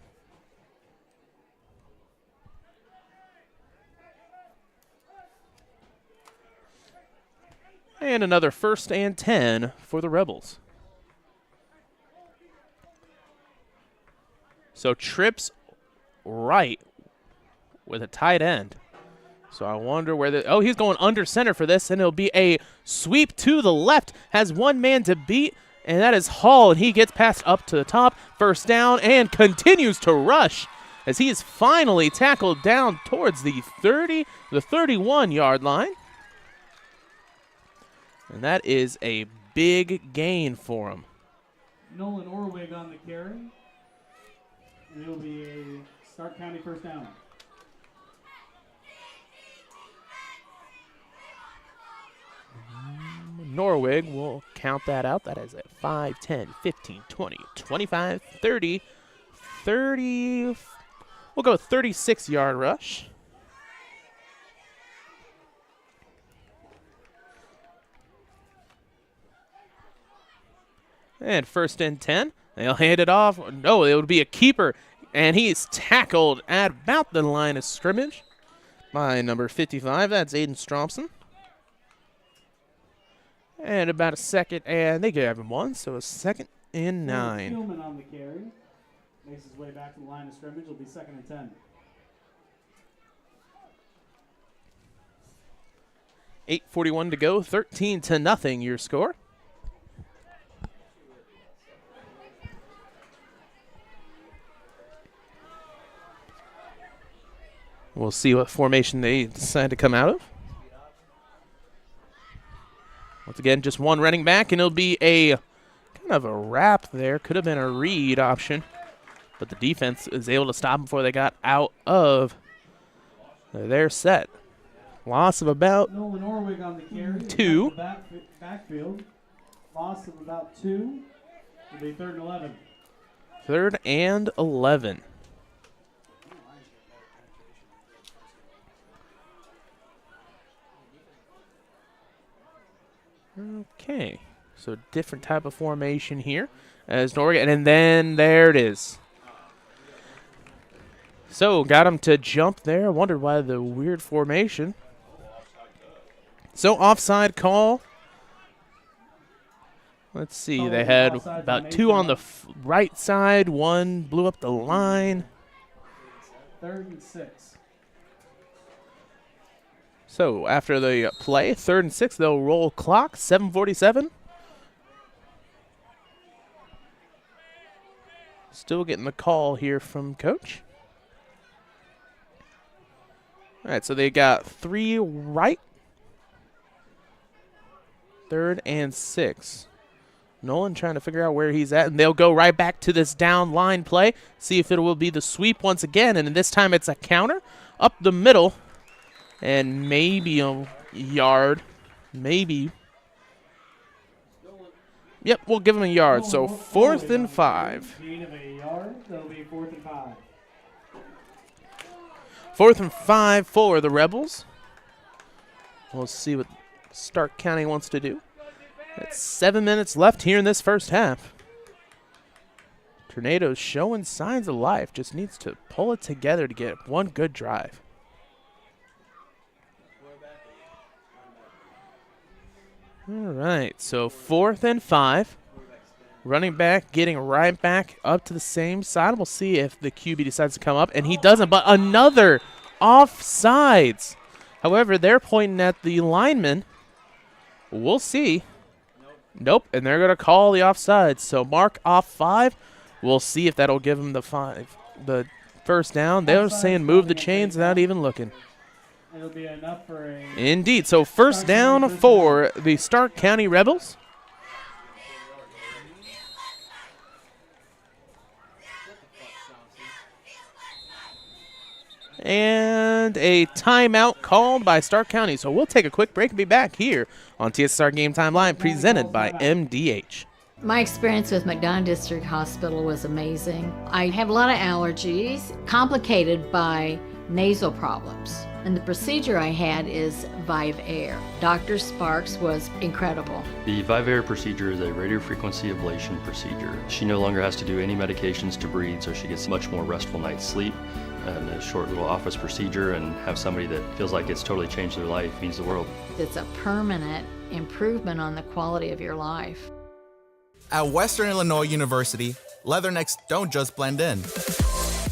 And another 1st and 10 for the Rebels. So trips right with a tight end. So I wonder where he's going under center for this, and it'll be a sweep to the left. Has 1 man to beat, and that is Hall, and he gets passed up to the top. 1st down, and continues to rush as he is finally tackled down towards the 31-yard line. And that is a big gain for him. Nolan Orwig on the carry. And it'll be a Stark County 1st down. Norwig will count that out. That is at 5, 10, 15, 20, 25, 30, 30. We'll go 36-yard rush. And 1st and 10. They'll hand it off. No, it would be a keeper. And he's tackled at about the line of scrimmage by number 55. That's Aiden Stromson. And about a 2nd, and they gave him 1, so a 2nd and 9. Stillman on the carry. Makes his way back to the line of scrimmage. It'll be 2nd and 10. 8:41 to go, 13-0 your score. We'll see what formation they decide to come out of. Once again, just one running back, and it'll be a kind of a wrap there. Could have been a read option, but the defense is able to stop them before they got out of their set. Loss of about Nolan Orwig on the carry. 2. Backfield. Loss of about 2. It'll be 3rd and 11. 3rd and 11. Okay, so different type of formation here as Norway, and then there it is. So got him to jump there. I wondered why the weird formation. So offside call. Let's see, they had about 2 on the right side. 1 blew up the line. 3rd and 6. So after the play, 3rd and 6, they'll roll clock, 7:47. Still getting the call here from coach. All right, so they got 3 right. 3rd and 6. Nolan trying to figure out where he's at, and they'll go right back to this down line play, see if it will be the sweep once again, and this time it's a counter up the middle. And maybe a yard. Maybe. Yep, we'll give him a yard. So 4th and 5. Gain of a yard. That'll be 4th and 5. 4th and 5 for the Rebels. We'll see what Stark County wants to do. That's 7 minutes left here in this first half. Tornadoes showing signs of life. Just needs to pull it together to get one good drive. All right, so 4th and 5. Running back getting right back up to the same side. We'll see if the QB decides to come up, and he doesn't, but another offsides. However, they're pointing at the lineman. We'll see. Nope, and they're going to call the offsides. So mark off 5. We'll see if that'll give them the 1st down. They were saying move the chains without even looking. It'll be enough for a... Indeed. So 1st down for the Stark County Rebels. And a timeout called by Stark County. So we'll take a quick break and be back here on TSSR Game Time Live, presented by MDH. My experience with McDonough District Hospital was amazing. I have a lot of allergies, complicated by nasal problems. And the procedure I had is Vive-Air. Dr. Sparks was incredible. The Vive-Air procedure is a radiofrequency ablation procedure. She no longer has to do any medications to breathe, so she gets much more restful night's sleep. And a short little office procedure, and have somebody that feels like it's totally changed their life means the world. It's a permanent improvement on the quality of your life. At Western Illinois University, leathernecks don't just blend in.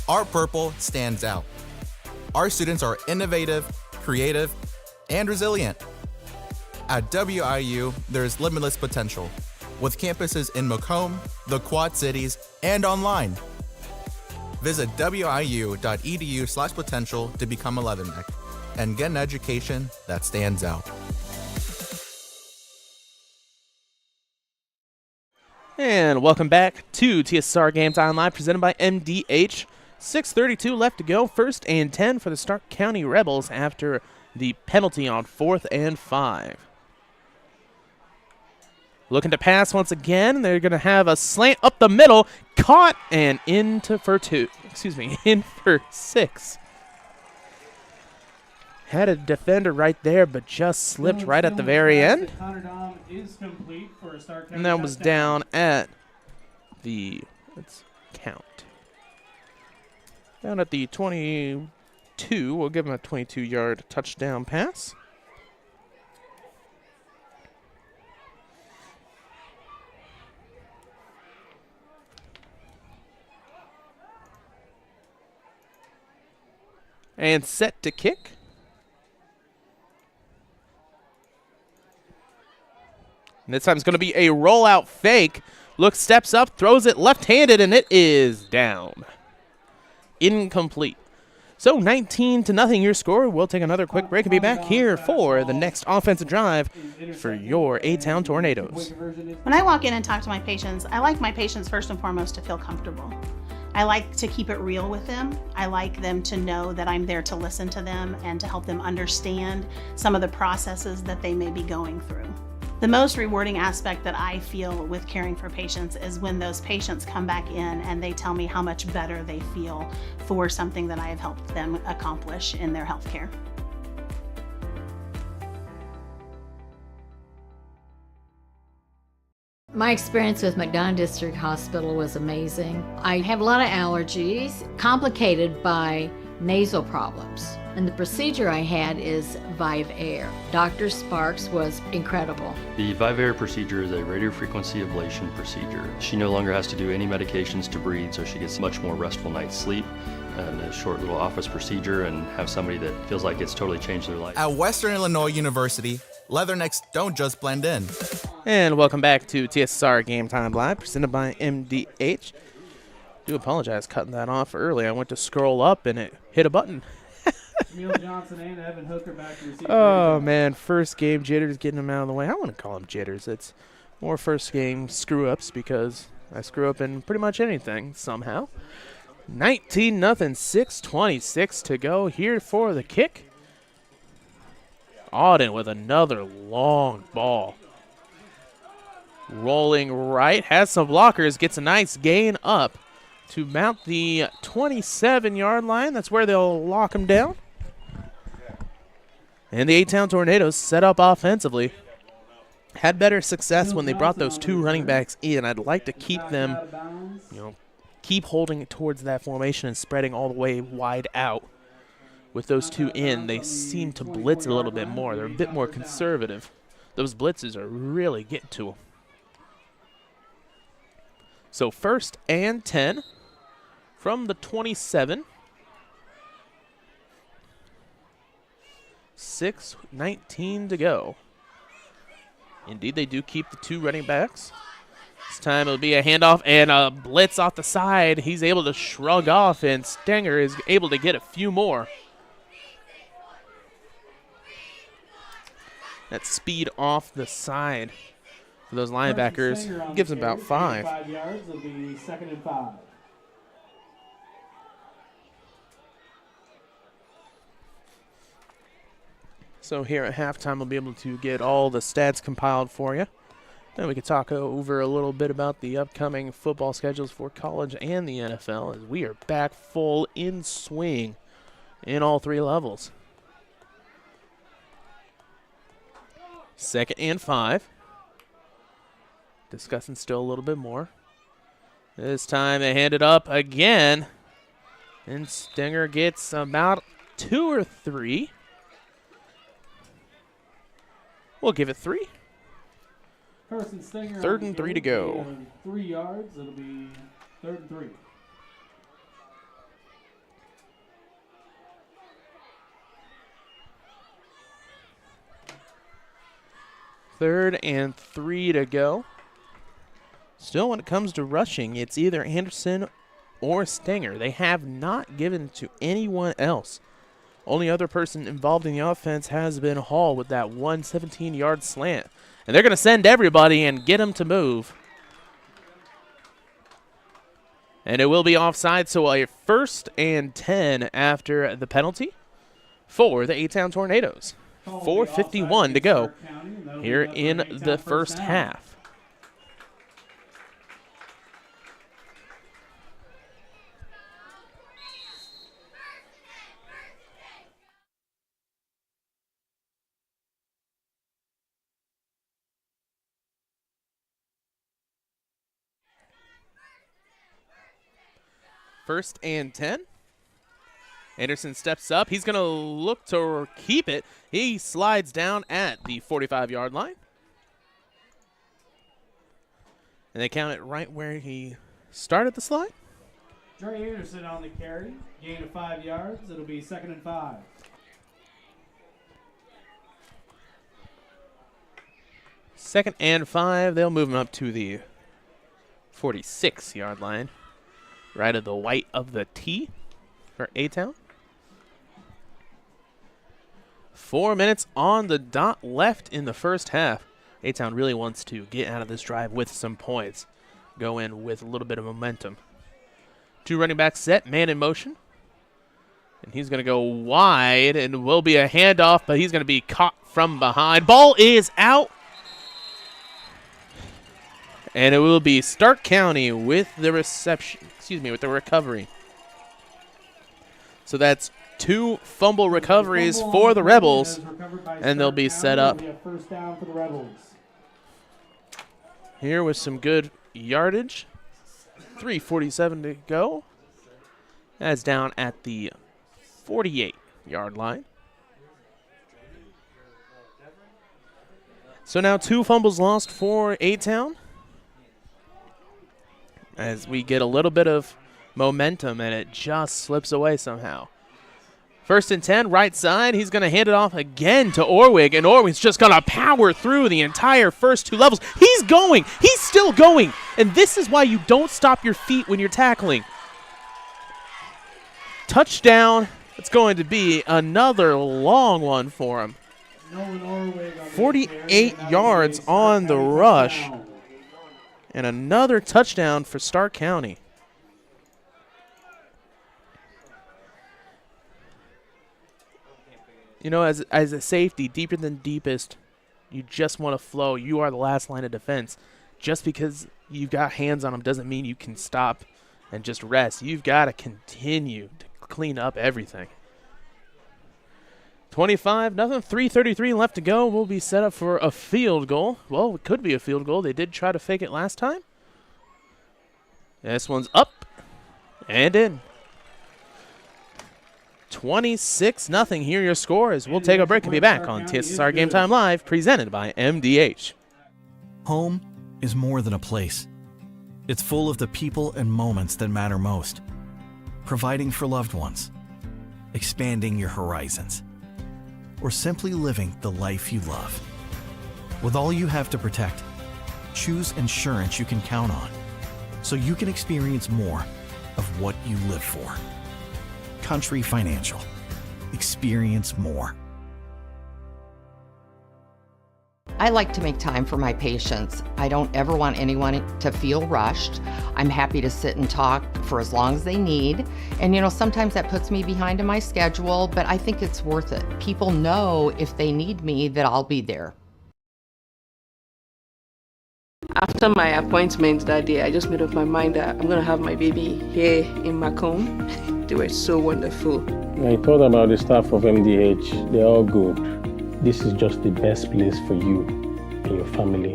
Our purple stands out. Our students are innovative, creative, and resilient. At WIU, there's limitless potential, with campuses in Macomb, the Quad Cities, and online. Visit wiu.edu/potential to become a leatherneck and get an education that stands out. And welcome back to TSSR Game Time Live, presented by MDH. 6:32 left to go. 1st and 10 for the Stark County Rebels after the penalty on 4th and 5. Looking to pass once again. They're going to have a slant up the middle, caught and in for 6. Had a defender right there, but just slipped right at the very end. And that was down at the, let's count. Down at the 22. We'll give him a 22-yard touchdown pass. And set to kick. And this time it's going to be a rollout fake. Look, steps up, throws it left-handed, and it is down. Incomplete. So 19-0 your score. We'll take another quick break and be back here for the next offensive drive for your A-Town Tornadoes. When I walk in and talk to my patients, I like my patients first and foremost to feel comfortable. I like to keep it real with them. I like them to know that I'm there to listen to them and to help them understand some of the processes that they may be going through. The most rewarding aspect that I feel with caring for patients is when those patients come back in and they tell me how much better they feel for something that I have helped them accomplish in their healthcare. My experience with McDonough District Hospital was amazing. I have a lot of allergies, complicated by nasal problems. And the procedure I had is Vive Air. Dr. Sparks was incredible. The Vive Air procedure is a radiofrequency ablation procedure. She no longer has to do any medications to breathe, so she gets a much more restful night's sleep, and a short little office procedure, and have somebody that feels like it's totally changed their life. At Western Illinois University, leathernecks don't just blend in. And welcome back to TSSR Game Time Live, presented by MDH. Do apologize cutting that off early. I went to scroll up and it hit a button. Neil Johnson and Evan Hooker back to receive. Oh, man. First game jitters, getting them out of the way. I want to call them jitters. It's more first game screw-ups because I screw up in pretty much anything somehow. 19-0, 6:26 to go here for the kick. Auden with another long ball. Rolling right, has some blockers, gets a nice gain up to mount the 27-yard line. That's where they'll lock him down. And the A-Town Tornadoes set up offensively. Had better success when they brought those two running backs in. I'd like to keep them, keep holding it towards that formation and spreading all the way wide out. With those two in, they seem to blitz a little bit more. They're a bit more conservative. Those blitzes are really getting to them. So 1st and 10 from the 27. 6:19 to go. Indeed, they do keep the two running backs. This time it'll be a handoff and a blitz off the side. He's able to shrug off, and Stenger is able to get a few more. That speed off the side for those linebackers gives them about 5. 5 yards. It'll be 2nd and 5. So here at halftime, we'll be able to get all the stats compiled for you. Then we can talk over a little bit about the upcoming football schedules for college and the NFL, as we are back full in swing in all 3 levels. 2nd and 5. Discussing still a little bit more. This time they hand it up again. And Stenger gets about 2 or 3. We'll give it 3. Carson Stenger 3rd and 3 to go. 3 yards. It'll be 3rd and 3. Third and 3 to go. Still, when it comes to rushing, it's either Anderson or Stenger. They have not given to anyone else. Only other person involved in the offense has been Hall with that 117-yard slant. And they're going to send everybody and get them to move. And it will be offside, so a 1st and 10 after the penalty for the A-Town Tornadoes. 4:51 to go here in the first half. First and 10. Anderson steps up. He's going to look to keep it. He slides down at the 45-yard line. And they count it right where he started the slide. Dre Anderson on the carry. Gain of 5 yards. It'll be 2nd and 5. Second and 5. They'll move him up to the 46-yard line. Right of the white of the T for A-Town. 4 minutes on the dot left in the first half. A-Town really wants to get out of this drive with some points. Go in with a little bit of momentum. 2 running backs set, man in motion. And he's going to go wide and will be a handoff, but he's going to be caught from behind. Ball is out. And it will be Stark County with the with the recovery. So that's 2 fumble recoveries for the Rebels, and they'll be set up First down for the Rebels. here with some good yardage. 3:47 to go. That's down at the 48-yard line. So now 2 fumbles lost for A-Town, as we get a little bit of momentum, and it just slips away somehow. 1st and 10, right side. He's going to hand it off again to Orwig, and Orwig's just going to power through the entire first 2 levels. He's going. He's still going. And this is why you don't stop your feet when you're tackling. Touchdown. It's going to be another long one for him. 48 yards on the rush. And another touchdown for Stark County. You know, as a safety, deeper than deepest, you just want to flow. You are the last line of defense. Just because you've got hands on them doesn't mean you can stop and just rest. You've got to continue to clean up everything. 25-0, 3:33 left to go. We'll be set up for a field goal. Well, it could be a field goal. They did try to fake it last time. This one's up and in. 26-0. Here your score is. We'll take a break and be back on TSSR Game Time Live, presented by MDH. Home is more than a place. It's full of the people and moments that matter most. Providing for loved ones, expanding your horizons, or simply living the life you love. With all you have to protect, choose insurance you can count on, so you can experience more of what you live for. Country Financial. Experience more. I like to make time for my patients. I don't ever want anyone to feel rushed. I'm happy to sit and talk for as long as they need. And you know, sometimes that puts me behind in my schedule, but I think it's worth it. People know if they need me that I'll be there. After my appointment that day, I just made up my mind that I'm going to have my baby here in Macomb. They were so wonderful. I thought about the staff of MDH. They're all good. This is just the best place for you and your family.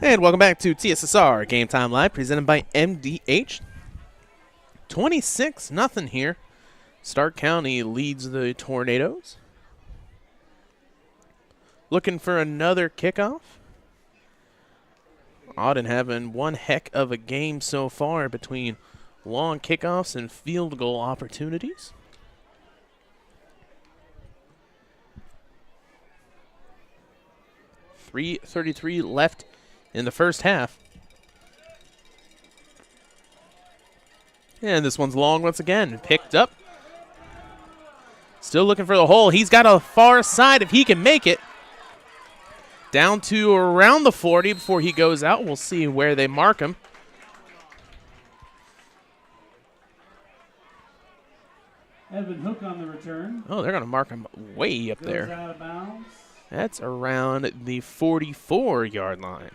And welcome back to TSSR Game Time Live, presented by MDH. 26-0 here. Stark County leads the Tornadoes. Looking for another kickoff. Auden having one heck of a game so far between long kickoffs and field goal opportunities. .333 left in the first half. And this one's long once again. Picked up. Still looking for the hole. He's got a far side if he can make it. Down to around the 40 before he goes out. We'll see where they mark him. Evan Hook on the return. Oh, they're going to mark him way up there. Goes out of bounds. That's around the 44-yard line.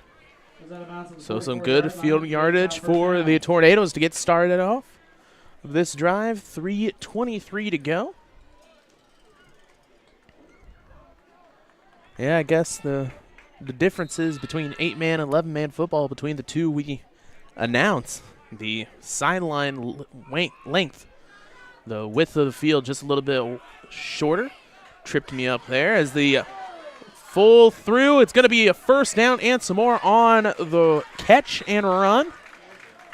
Goes out of bounds at the So some 44-yard good line. field yardage for the Tornadoes to get started off this drive. 3:23 to go. Yeah, I guess the differences between 8-man and 11-man football between the two we announce. The sideline length, the width of the field just a little bit shorter. Tripped me up there as the full through. It's going to be a first down and some more on the catch and run.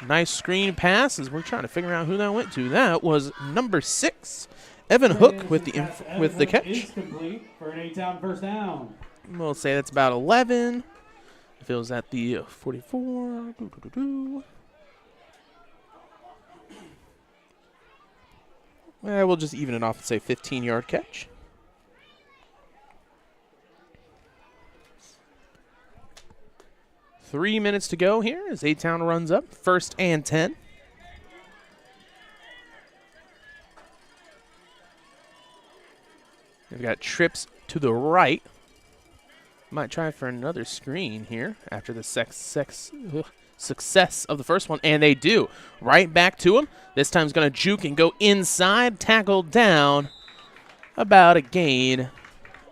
Nice screen pass as we're trying to figure out who that went to. That was number 6, Evan Hook with the catch. Is complete for an A-Town first down. We'll say that's about 11. If it was at the 44. We'll just even it off and say 15-yard catch. Three minutes to go here as A-Town runs up. 1st and 10. They've got trips to the right. Might try for another screen here after the success of the first one, and they do. Right back to him. This time he's going to juke and go inside, tackled down, about a gain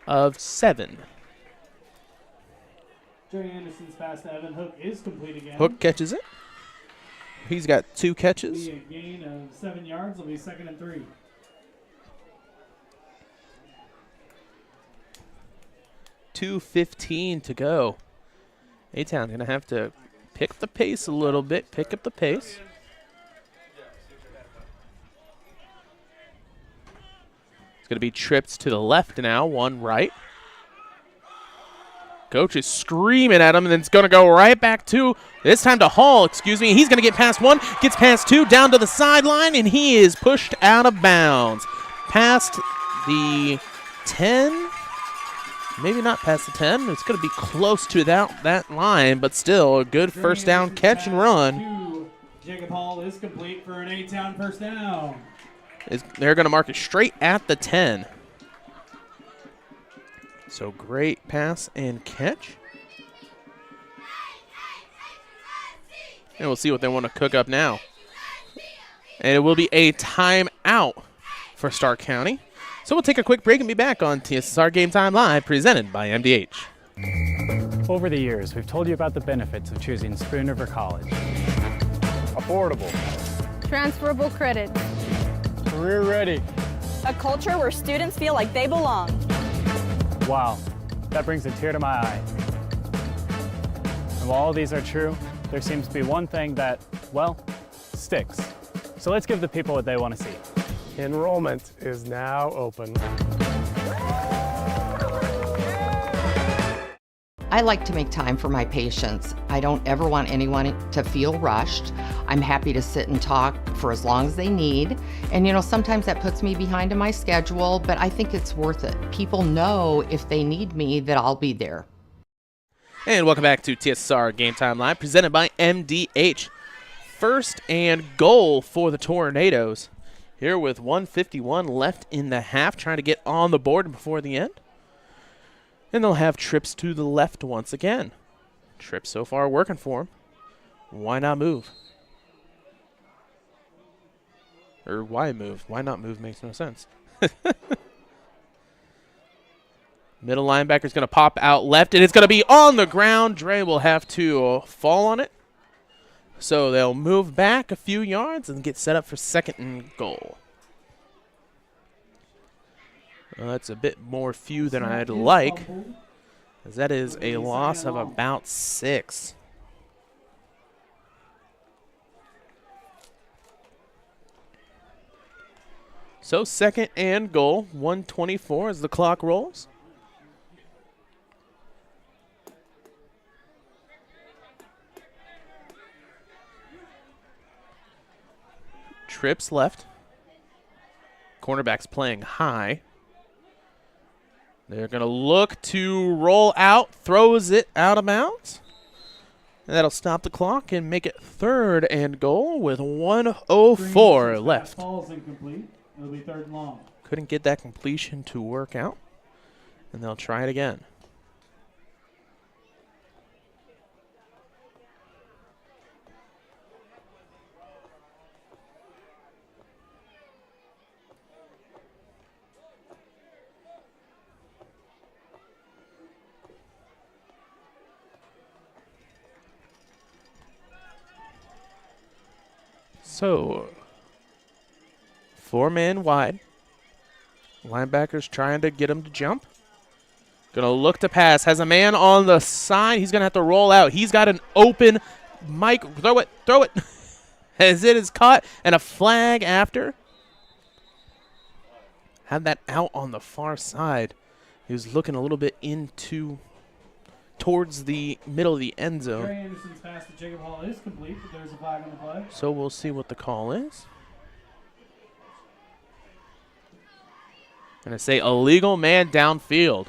of 7. Jerry Anderson's pass to Evan Hook is complete again. Hook catches it. He's got 2 catches. Be a gain of 7 yards. Will be 2nd and 3. .2:15 to go. A-Town going to have to pick the pace a little bit, pick up the pace. It's going to be trips to the left now, 1 right. Coach is screaming at him, and then it's going to go right back to, this time to Hall, excuse me. He's going to get past 1, gets past 2, down to the sideline, and he is pushed out of bounds. Past the 10. Maybe not past the 10. It's going to be close to that line, but still a good first down catch and run. Jacob Hall is complete for an A-Town first down. They're going to mark it straight at the 10. So great pass and catch. And we'll see what they want to cook up now. And it will be a timeout for Stark County. So we'll take a quick break and be back on TSSR Game Time Live, presented by MDH. Over the years, we've told you about the benefits of choosing Spoon River College. Affordable. Transferable credit. Career ready. A culture where students feel like they belong. Wow, that brings a tear to my eye. And while all these are true, there seems to be one thing that, well, sticks. So let's give the people what they want to see. Enrollment is now open. I like to make time for my patients. I don't ever want anyone to feel rushed. I'm happy to sit and talk for as long as they need. And you know, sometimes that puts me behind in my schedule, but I think it's worth it. People know if they need me that I'll be there. And welcome back to TSSR Game Time Live, presented by MDH. 1st and goal for the Tornadoes. Here with 1:51 left in the half, trying to get on the board before the end. And they'll have trips to the left once again. Trips so far working for them. Why not move? Or why move? Why not move makes no sense. Middle linebacker's going to pop out left, and it's going to be on the ground. Dre will have to fall on it. So they'll move back a few yards and get set up for 2nd and goal. Well, that's a bit more few than I'd like, as that is a loss of about 6. So 2nd and goal, 1:24 as the clock rolls. Trips left. Cornerback's playing high. They're going to look to roll out, throws it out of bounds. And that'll stop the clock and make it 3rd and goal with 1:04 left. Ball's incomplete. It'll be 3rd and long. Couldn't get that completion to work out, and they'll try it again. So, 4-man wide. Linebacker's trying to get him to jump. Gonna look to pass. Has a man on the side. He's gonna have to roll out. He's got an open Mike. Throw it. Throw it. as it is caught, and a flag after. Had that out on the far side. He was looking a little bit towards the middle of the end zone. Trey Anderson's pass to Jacob Hall is complete, but there's a flag on the play. So we'll see what the call is. Gonna say illegal man downfield.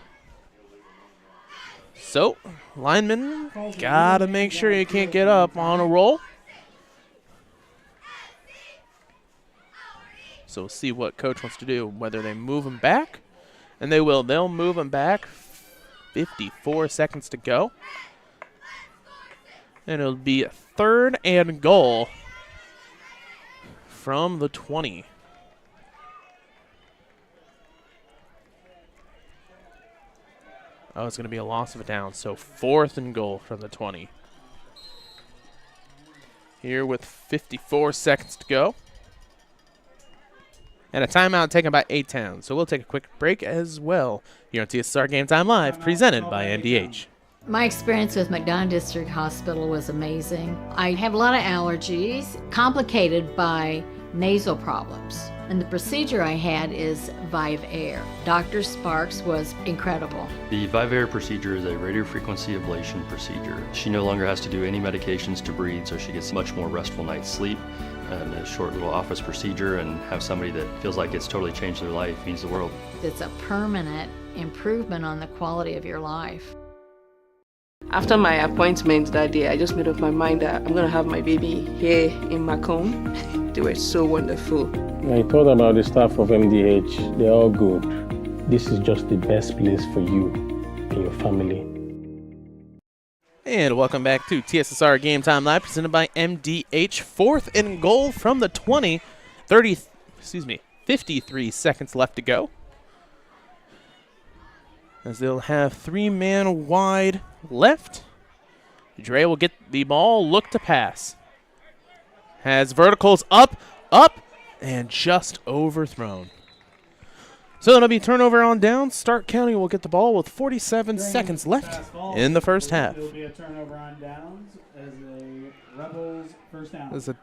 So, lineman, gotta make sure you can't get up on a roll. So we'll see what coach wants to do, whether they move him back. And they will. They'll move him back. 54 seconds to go. And it'll be 3rd and goal from the 20. Oh, it's going to be a loss of a down. So 4th and goal from the 20. Here with 54 seconds to go. And a timeout taken by A-Town. So we'll take a quick break as well here on TSSR Game Time Live, presented by MDH. My experience with McDonough District Hospital was amazing. I have a lot of allergies, complicated by nasal problems. And the procedure I had is Vive Air. Dr. Sparks was incredible. The Vive Air procedure is a radiofrequency ablation procedure. She no longer has to do any medications to breathe, so she gets much more restful night's sleep. And a short little office procedure, and have somebody that feels like it's totally changed their life means the world. It's a permanent improvement on the quality of your life. After my appointment that day, I just made up my mind that I'm going to have my baby here in Macomb. They were so wonderful. I thought about the staff of MDH. They're all good. This is just the best place for you and your family. And welcome back to TSSR Game Time Live, presented by MDH. 4th and goal from the 20. 53 seconds left to go. As they'll have 3-man wide left. Dre will get the ball, look to pass. Has verticals up, and just overthrown. So it'll be turnover on down. Stark County will get the ball with 47 seconds left in the first half. It'll be a turnover on downs as a Rebels first down.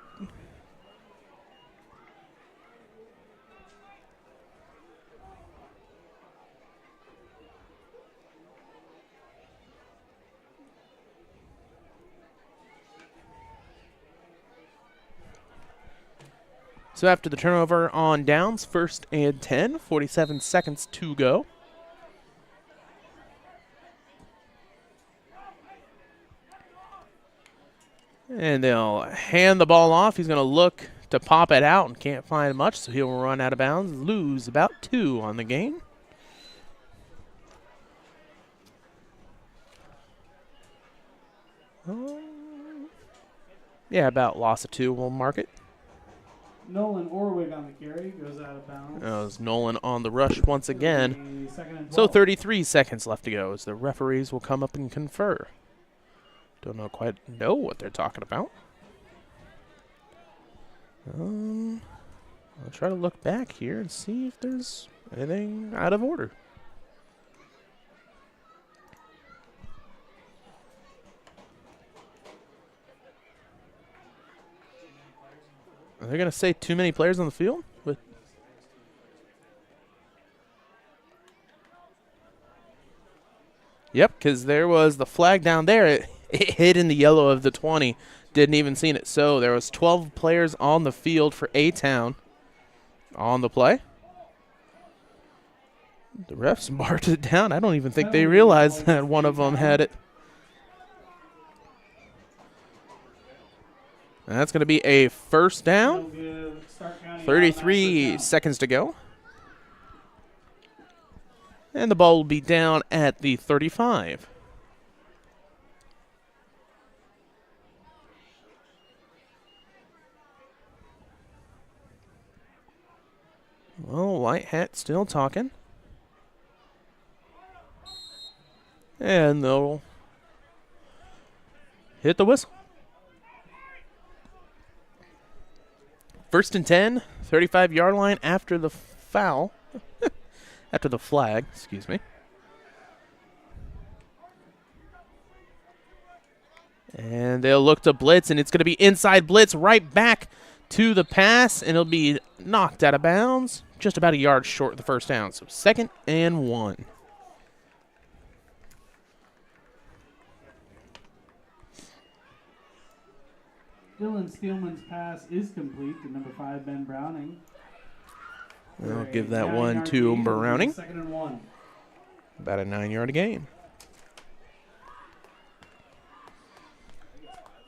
So after the turnover on downs, 1st and 10, 47 seconds to go. And they'll hand the ball off. He's going to look to pop it out and can't find much, so he'll run out of bounds, lose about 2 on the game. Yeah, about loss of 2, we'll mark it. Nolan Orwig on the carry, goes out of bounds. That was Nolan on the rush once again. So 33 seconds left to go as the referees will come up and confer. Don't quite know what they're talking about. I'll try to look back here and see if there's anything out of order. Are they going to say too many players on the field? Yep, because there was the flag down there. It hit in the yellow of the 20. Didn't even see it. So there was 12 players on the field for A-Town on the play. The refs marked it down. I don't even think they realized that one of them had it. And that's going to be a first down. 33 seconds to go. And the ball will be down at the 35. Well, White Hat still talking. And they'll hit the whistle. 1st and 10, 35-yard line after the foul. After the flag, excuse me. And they'll look to blitz, and it's going to be inside blitz right back to the pass, and it'll be knocked out of bounds, just about a yard short of the first down. So 2nd and 1. Dylan Steelman's pass is complete to number 5, Ben Browning. We'll give that one to Browning. 2nd and 1. About a 9-yard gain.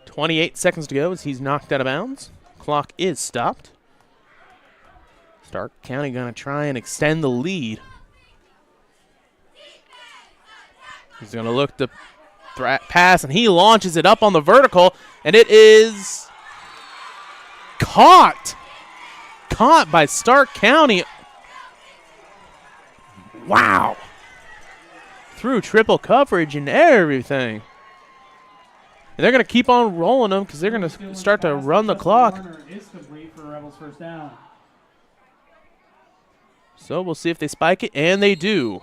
28 seconds to go as he's knocked out of bounds. Clock is stopped. Stark County going to try and extend the lead. He's going to look to pass, and he launches it up on the vertical, and it is caught. Caught by Stark County. Wow. Through triple coverage and everything. And they're going to keep on rolling them because they're going to start to run the clock. Is complete for Rebels first down. So we'll see if they spike it, and they do.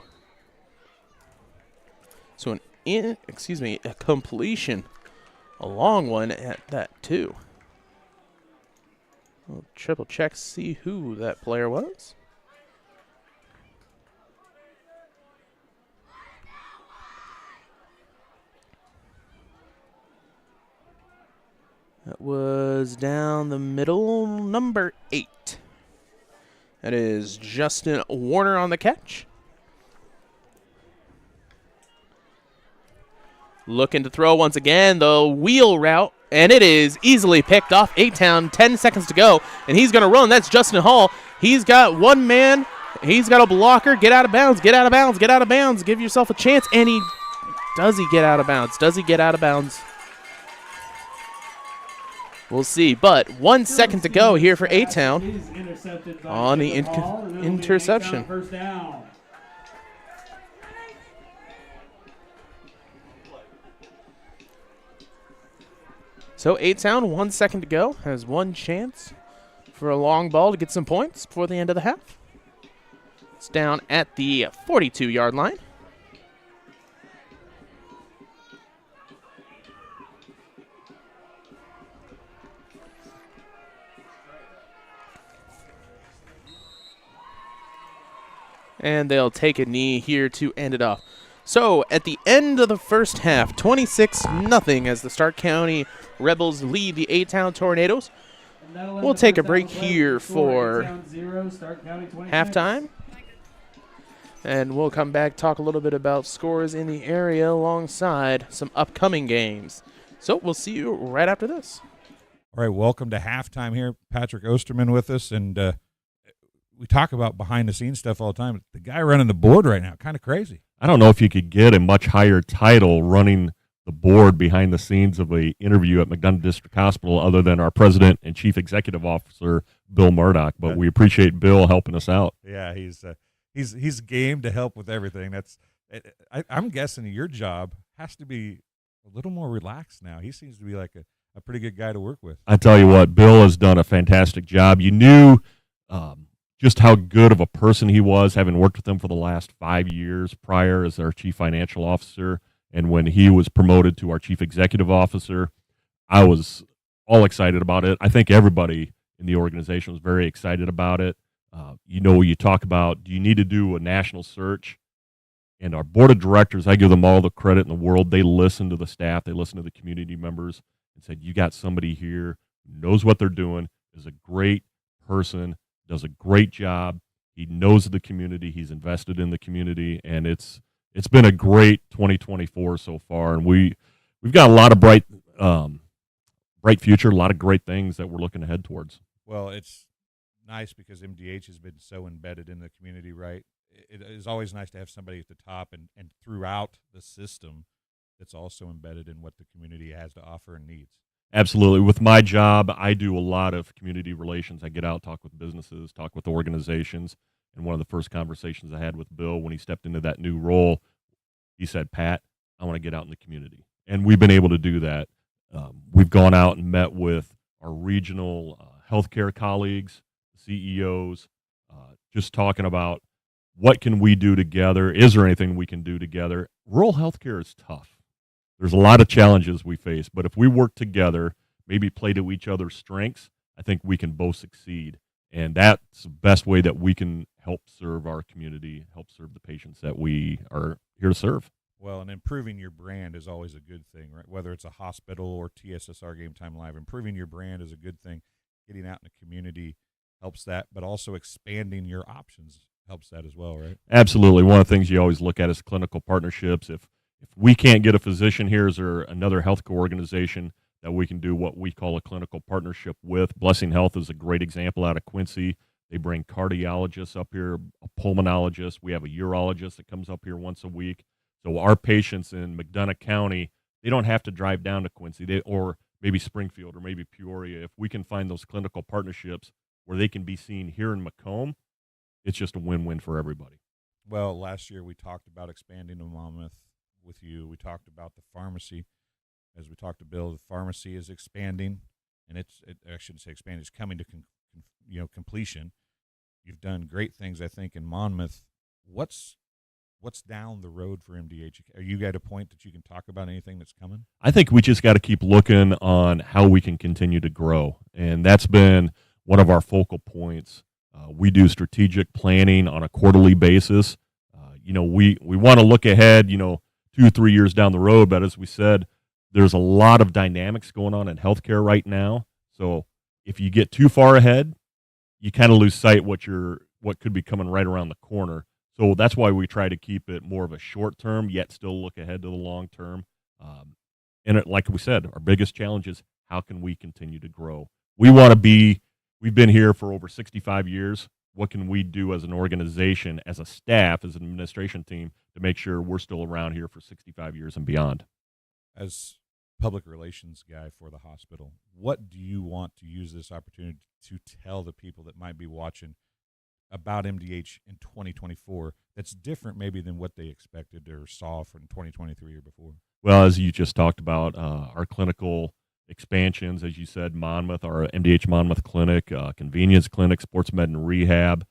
So a completion. A long one at that, too. We'll triple check, see who that player was. That was down the middle, number 8. That is Justin Warner on the catch. Looking to throw once again, the wheel route, and it is easily picked off. 8-Town, 10 seconds to go, and he's going to run. That's Justin Hall. He's got one man. He's got a blocker. Get out of bounds, get out of bounds, get out of bounds. Give yourself a chance, and does he get out of bounds? Does he get out of bounds? We'll see, but 1 second to go here for 8-Town on the interception. First down. So 8-Town, 1 second to go, has one chance for a long ball to get some points before the end of the half. It's down at the 42-yard line. And they'll take a knee here to end it off. So at the end of the first half, 26-0 as the Stark County Rebels lead the 8-Town Tornadoes. We'll take a break here for halftime. And we'll come back, talk a little bit about scores in the area alongside some upcoming games. So we'll see you right after this. All right, welcome to halftime here. Patrick Osterman with us, and we talk about behind-the-scenes stuff all the time. The guy running the board right now, kind of crazy. I don't know if you could get a much higher title running the board behind the scenes of an interview at McDonough District Hospital other than our president and chief executive officer, Bill Murdoch. But we appreciate Bill helping us out. Yeah, he's game to help with everything. I'm guessing your job has to be a little more relaxed now. He seems to be like a pretty good guy to work with. I tell you what, Bill has done a fantastic job. You knew just how good of a person he was, having worked with him for the last 5 years prior as our chief financial officer. And when he was promoted to our chief executive officer, I was all excited about it. I think everybody in the organization was very excited about it. You talk about, do you need to do a national search? And our board of directors, I give them all the credit in the world. They listen to the staff. They listen to the community members and said, you got somebody here who knows what they're doing, is a great person, does a great job. He knows the community. He's invested in the community, and it's been a great 2024 so far. And we've got a lot of bright future, a lot of great things that we're looking ahead towards. Well, it's nice because MDH has been so embedded in the community, right? It is always nice to have somebody at the top and throughout the system that's also embedded in what the community has to offer and needs. Absolutely. With my job, I do a lot of community relations. I get out, talk with businesses, talk with organizations. And one of the first conversations I had with Bill when he stepped into that new role, he said, Pat, I want to get out in the community. And we've been able to do that. We've gone out and met with our regional healthcare colleagues, CEOs, just talking about what can we do together? Is there anything we can do together? Rural healthcare is tough. there's a lot of challenges we face, but if we work together, maybe play to each other's strengths, I think we can both succeed. And that's the best way that we can help serve our community, help serve the patients that we are here to serve. Well, and improving your brand is always a good thing, right? Whether it's a hospital or TSSR Game Time Live, improving your brand is a good thing. Getting out in the community helps that, but also expanding your options helps that as well, right? Absolutely. One of the things you always look at is clinical partnerships. If we can't get a physician here, is there another healthcare organization that we can do what we call a clinical partnership with? Blessing Health is a great example out of Quincy. They bring cardiologists up here, a pulmonologist. We have a urologist that comes up here once a week. So our patients in McDonough County, they don't have to drive down to Quincy or maybe Springfield or maybe Peoria. If we can find those clinical partnerships where they can be seen here in Macomb, it's just a win-win for everybody. Well, last year we talked about expanding to Monmouth with you. We talked about the pharmacy. As we talked to Bill, the pharmacy is expanding, and I shouldn't say expanding, it's coming to completion. You've done great things, I think, in Monmouth. What's down the road for MDH? Are you at a point that you can talk about anything that's coming? I think we just got to keep looking on how we can continue to grow, and that's been one of our focal points. We do strategic planning on a quarterly basis. We want to look ahead, 2-3 years down the road, but as we said, there's a lot of dynamics going on in healthcare right now. So if you get too far ahead, you kind of lose sight what could be coming right around the corner. So that's why we try to keep it more of a short term, yet still look ahead to the long term. Like we said, our biggest challenge is how can we continue to grow? We've been here for over 65 years. What can we do as an organization, as a staff, as an administration team to make sure we're still around here for 65 years and beyond? As public relations guy for the hospital, what do you want to use this opportunity to tell the people that might be watching about MDH in 2024 that's different maybe than what they expected or saw from 2023 or before? Well, as you just talked about, our clinical expansions, as you said, Monmouth, our MDH Monmouth Clinic, convenience clinic, sports med and rehab.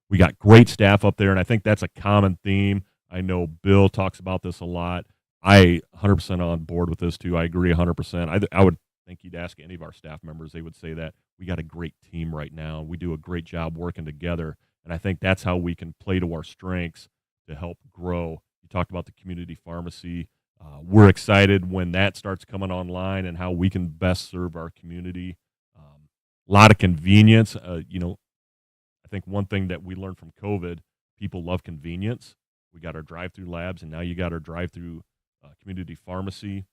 We got great staff up there, and I think that's a common theme. I know Bill talks about this a lot. I 100% on board with this too. I agree 100%. I would think you'd ask any of our staff members, they would say that we got a great team right now. We do a great job working together, and I think that's how we can play to our strengths to help grow. You talked about the community pharmacy. We're excited when that starts coming online and how we can best serve our community. A lot of convenience. I think one thing that we learned from COVID, people love convenience. We got our drive-through labs, and now you got our drive-through community pharmacy.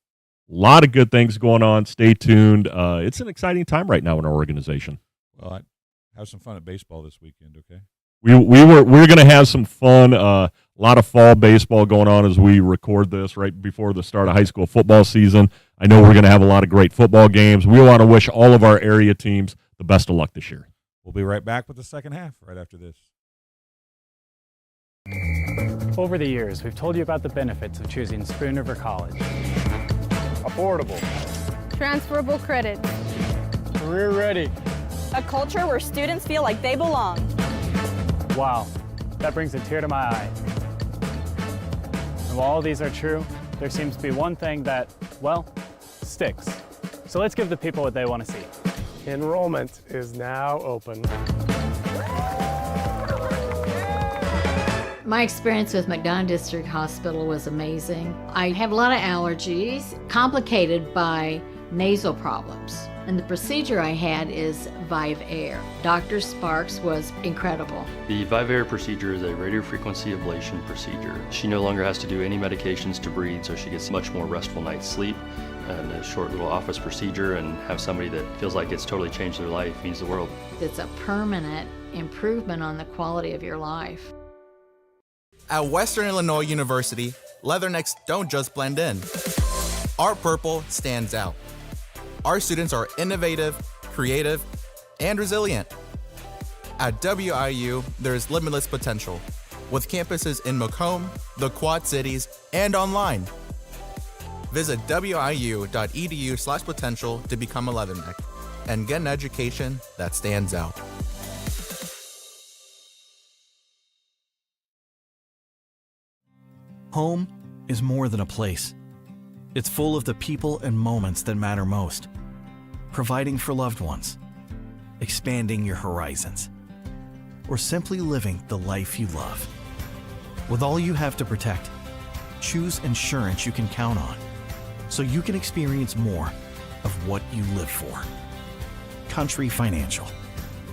A lot of good things going on. Stay tuned. It's an exciting time right now in our organization. Well, have some fun at baseball this weekend, okay? We're going to have some fun. A lot of fall baseball going on as we record this right before the start of high school football season. I know we're going to have a lot of great football games. We want to wish all of our area teams the best of luck this year. We'll be right back with the second half right after this. Over the years, we've told you about the benefits of choosing Spoon River College. Affordable. Transferable credit. Career ready. A culture where students feel like they belong. Wow, that brings a tear to my eye. And while all these are true, there seems to be one thing that, sticks. So let's give the people what they want to see. Enrollment is now open. My experience with McDonough District Hospital was amazing. I have a lot of allergies, complicated by nasal problems. And the procedure I had is Vive-Air. Dr. Sparks was incredible. The Vive-Air procedure is a radiofrequency ablation procedure. She no longer has to do any medications to breathe, so she gets much more restful night's sleep. And a short little office procedure, and have somebody that feels like it's totally changed their life means the world. It's a permanent improvement on the quality of your life. At Western Illinois University, leathernecks don't just blend in. Our purple stands out. Our students are innovative, creative, and resilient. At WIU, there is limitless potential, with campuses in Macomb, the Quad Cities, and online. Visit wiu.edu/potential to become a leatherneck and get an education that stands out. Home is more than a place. It's full of the people and moments that matter most. Providing for loved ones, expanding your horizons, or simply living the life you love. With all you have to protect, choose insurance you can count on, so you can experience more of what you live for. Country Financial.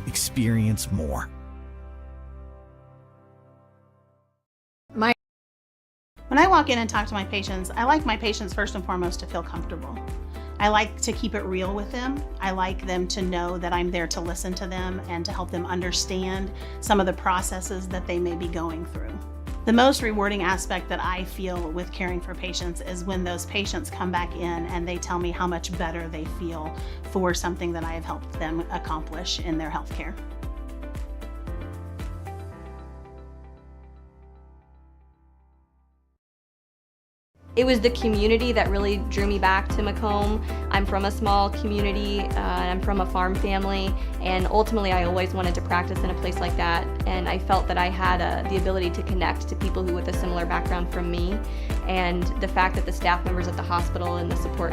Experience more. When I walk in and talk to my patients, I like my patients first and foremost to feel comfortable. I like to keep it real with them. I like them to know that I'm there to listen to them and to help them understand some of the processes that they may be going through. The most rewarding aspect that I feel with caring for patients is when those patients come back in and they tell me how much better they feel for something that I have helped them accomplish in their healthcare. It was the community that really drew me back to Macomb. I'm from a small community, I'm from a farm family, and ultimately I always wanted to practice in a place like that, and I felt that I had the ability to connect to people who with a similar background from me, and the fact that the staff members at the hospital and the support,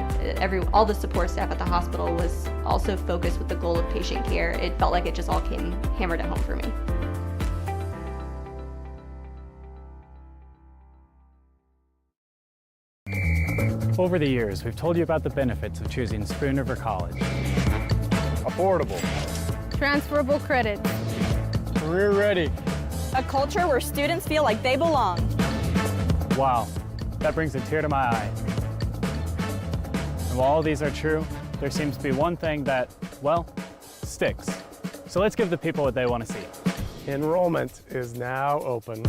all the support staff at the hospital was also focused with the goal of patient care. It felt like it just all came hammered at home for me. Over the years, we've told you about the benefits of choosing Spoon River College. Affordable. Transferable credit. Career ready. A culture where students feel like they belong. Wow, that brings a tear to my eye. And while all these are true, there seems to be one thing that, well, sticks. So let's give the people what they want to see. Enrollment is now open.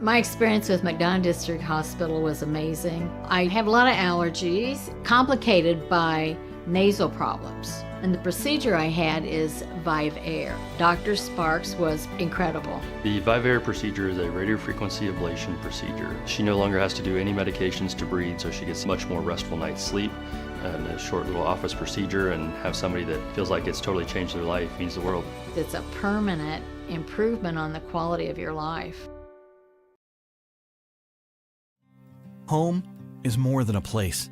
My experience with McDonough District Hospital was amazing. I have a lot of allergies, complicated by nasal problems. And the procedure I had is Vive Air. Dr. Sparks was incredible. The Vive Air procedure is a radiofrequency ablation procedure. She no longer has to do any medications to breathe, so she gets much more restful night's sleep. And a short little office procedure, and have somebody that feels like it's totally changed their life means the world. It's a permanent improvement on the quality of your life. Home is more than a place.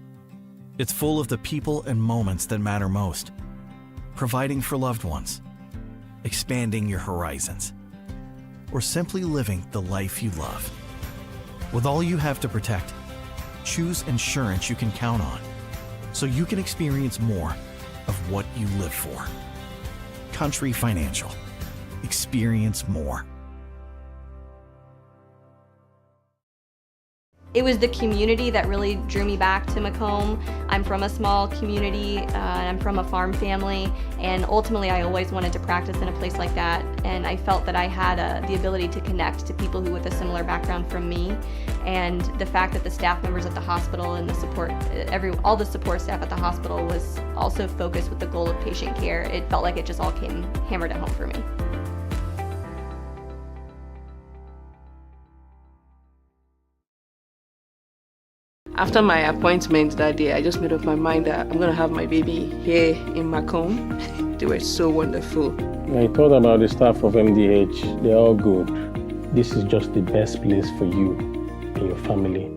It's full of the people and moments that matter most. Providing for loved ones, expanding your horizons, or simply living the life you love. With all you have to protect, choose insurance you can count on, so you can experience more of what you live for. Country Financial. Experience more. It was the community that really drew me back to Macomb. I'm from a small community, I'm from a farm family, and ultimately I always wanted to practice in a place like that, and I felt that I had the ability to connect to people who with a similar background from me, and the fact that the staff members at the hospital and the support, all the support staff at the hospital was also focused with the goal of patient care. It felt like it just all came hammered at home for me. After my appointment that day, I just made up my mind that I'm going to have my baby here in Macomb. They were so wonderful. I thought about the staff of MDH. They're all good. This is just the best place for you and your family.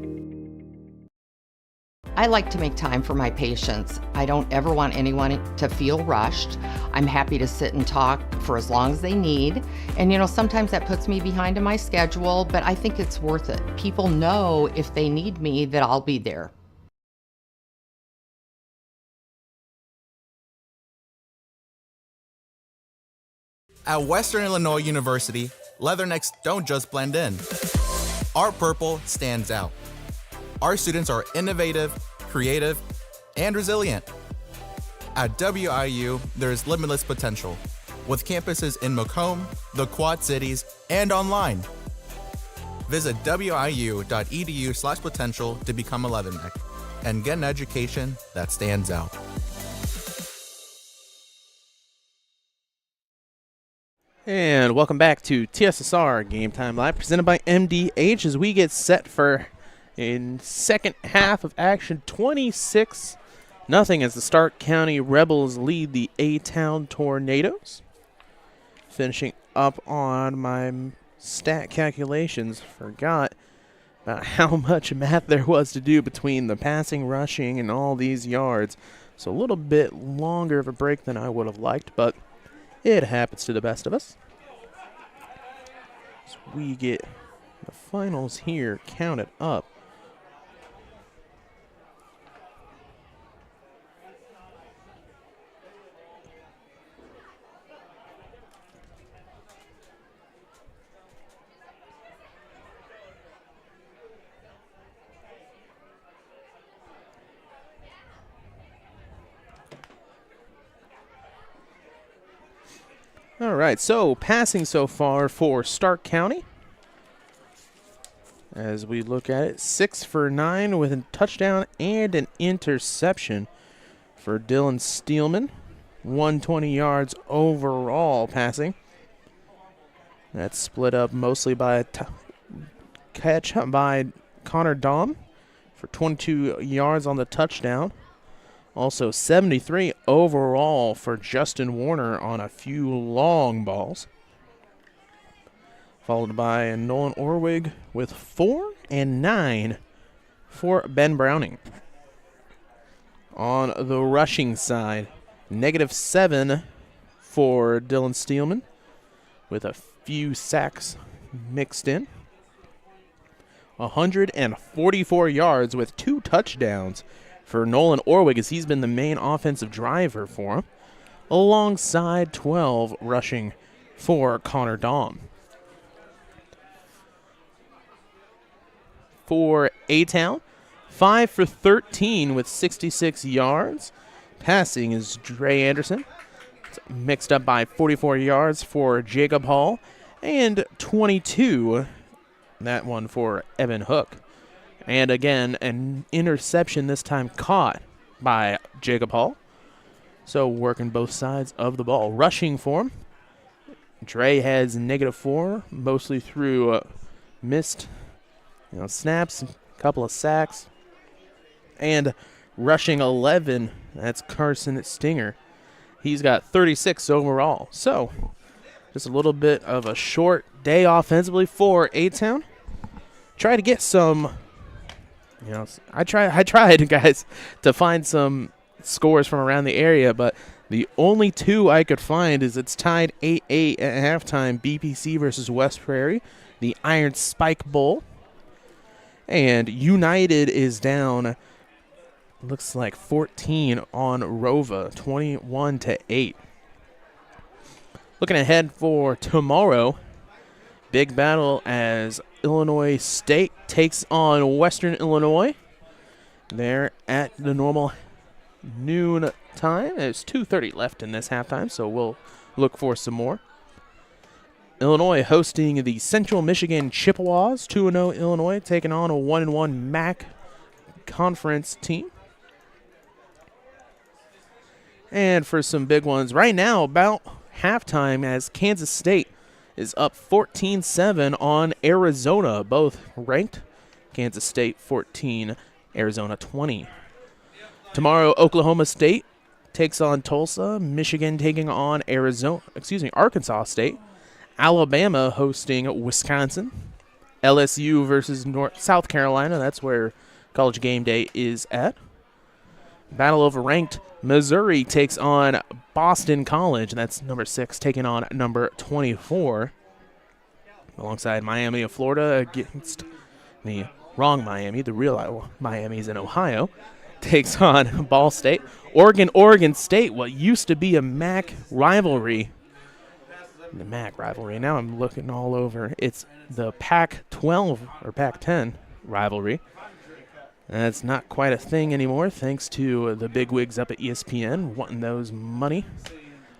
I like to make time for my patients. I don't ever want anyone to feel rushed. I'm happy to sit and talk for as long as they need. And sometimes that puts me behind in my schedule, but I think it's worth it. People know if they need me that I'll be there. At Western Illinois University, leathernecks don't just blend in. Our purple stands out. Our students are innovative, creative, and resilient. At WIU, there is limitless potential, with campuses in Macomb, the Quad Cities, and online. Visit wiu.edu/potential to become a leatherneck and get an education that stands out. And welcome back to TSSR Game Time Live, presented by MDH, as we get set for in second half of action. 26-0 as the Stark County Rebels lead the A-Town Tornadoes. Finishing up on my stat calculations. Forgot about how much math there was to do between the passing, rushing, and all these yards. So a little bit longer of a break than I would have liked, but it happens to the best of us. So we get the finals here counted up. All right, so passing so far for Stark County. As we look at it, 6 for 9 with a touchdown and an interception for Dylan Steelman. 120 yards overall passing. That's split up mostly by a catch by Connor Dahm for 22 yards on the touchdown. Also 73 overall for Justin Warner on a few long balls. Followed by Nolan Orwig with 4 and 9 for Ben Browning. On the rushing side, -7 for Dylan Steelman with a few sacks mixed in. 144 yards with 2 touchdowns for Nolan Orwig, as he's been the main offensive driver for him, alongside 12 rushing for Connor Dahm. For A-Town, 5 for 13 with 66 yards. Passing is Dre Anderson. It's mixed up by 44 yards for Jacob Hall, and 22, that one for Evan Hook. And again, an interception this time caught by Jacob Hall. So working both sides of the ball. Rushing for him, Dre has -4, mostly through missed snaps, a couple of sacks. And rushing 11, that's Carson Stinger. He's got 36 overall. So just a little bit of a short day offensively for A-Town. Try to get some... I tried, guys, to find some scores from around the area, but the only two I could find is it's tied 8-8 at halftime, BPC versus West Prairie, the Iron Spike Bowl. And United is down, looks like 14 on Rova, 21-8. Looking ahead for tomorrow, big battle as Illinois State takes on Western Illinois. They're at the normal noon time. There's 2:30 left in this halftime, so we'll look for some more. Illinois hosting the Central Michigan Chippewas. 2-0 Illinois taking on a 1-1 MAC conference team. And for some big ones, right now about halftime as Kansas State is up 14-7 on Arizona, both ranked. Kansas State 14, Arizona 20. Tomorrow, Oklahoma State takes on Tulsa, Michigan taking on Arkansas State, Alabama hosting Wisconsin, LSU versus South Carolina, that's where College Game Day is at. Battle over ranked, Missouri takes on Boston College. That's number 6 taking on number 24. Alongside Miami of Florida against the wrong Miami, the real Miami's in Ohio, takes on Ball State. Oregon State, what used to be a MAC rivalry. The MAC rivalry. Now I'm looking all over. It's the Pac-12 or Pac-10 rivalry. That's not quite a thing anymore, thanks to the bigwigs up at ESPN wanting those money.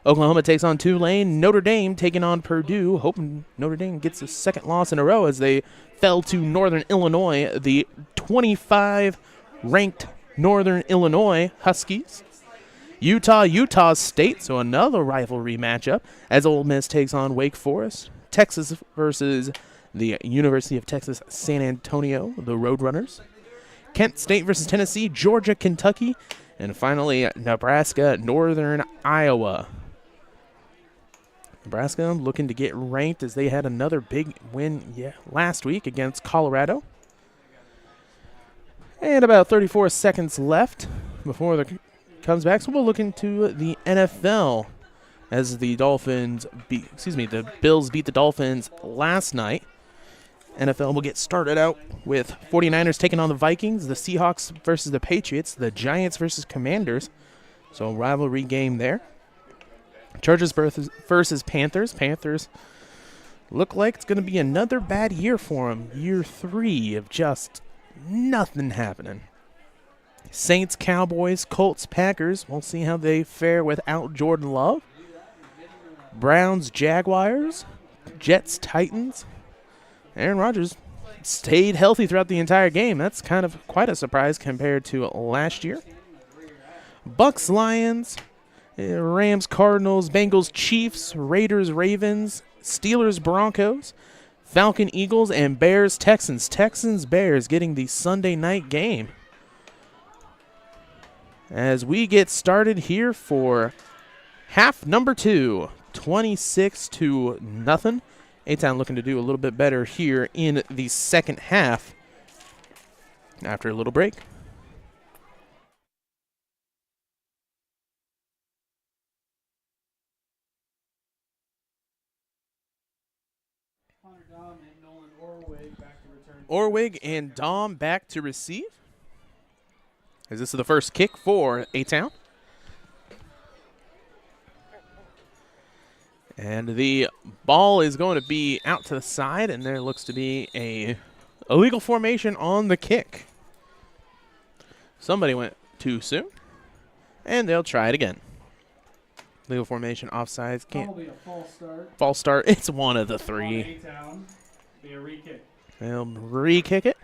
Oklahoma takes on Tulane. Notre Dame taking on Purdue, hoping Notre Dame gets a second loss in a row as they fell to Northern Illinois, the 25-ranked Northern Illinois Huskies. Utah State, so another rivalry matchup as Ole Miss takes on Wake Forest. Texas versus the University of Texas San Antonio, the Roadrunners. Kent State versus Tennessee, Georgia, Kentucky, and finally Nebraska, Northern Iowa. Nebraska looking to get ranked as they had another big win last week against Colorado. And about 34 seconds left before the comes back. So we'll look into the NFL as the the Bills beat the Dolphins last night. NFL will get started out with 49ers taking on the Vikings, the Seahawks versus the Patriots, the Giants versus Commanders. So a rivalry game there. Chargers versus Panthers. Panthers look like it's going to be another bad year for them. Year 3 of just nothing happening. Saints, Cowboys, Colts, Packers. We'll see how they fare without Jordan Love. Browns, Jaguars, Jets, Titans. Aaron Rodgers stayed healthy throughout the entire game. That's kind of quite a surprise compared to last year. Bucks, Lions, Rams, Cardinals, Bengals, Chiefs, Raiders, Ravens, Steelers, Broncos, Falcon, Eagles, and Bears, Texans. Texans, Bears getting the Sunday night game. As we get started here for half number 2, 26-0. A-Town looking to do a little bit better here in the second half after a little break. Orwig and Dom back to receive. As this is the first kick for A-Town. And the ball is going to be out to the side, and there looks to be a illegal formation on the kick. Somebody went too soon, and they'll try it again. Legal formation, offsides. Can't. Be a false start. False start. It's one of the 3. A-Town, be a re-kick. They'll re-kick it.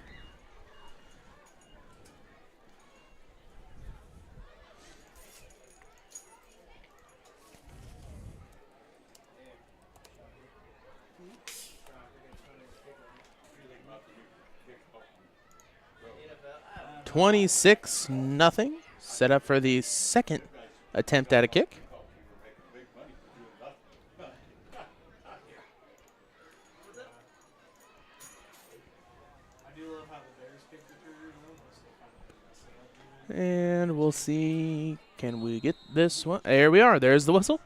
$26-0. Set up for the second attempt at a kick. And we'll see, can we get this one? There we are. There's the whistle.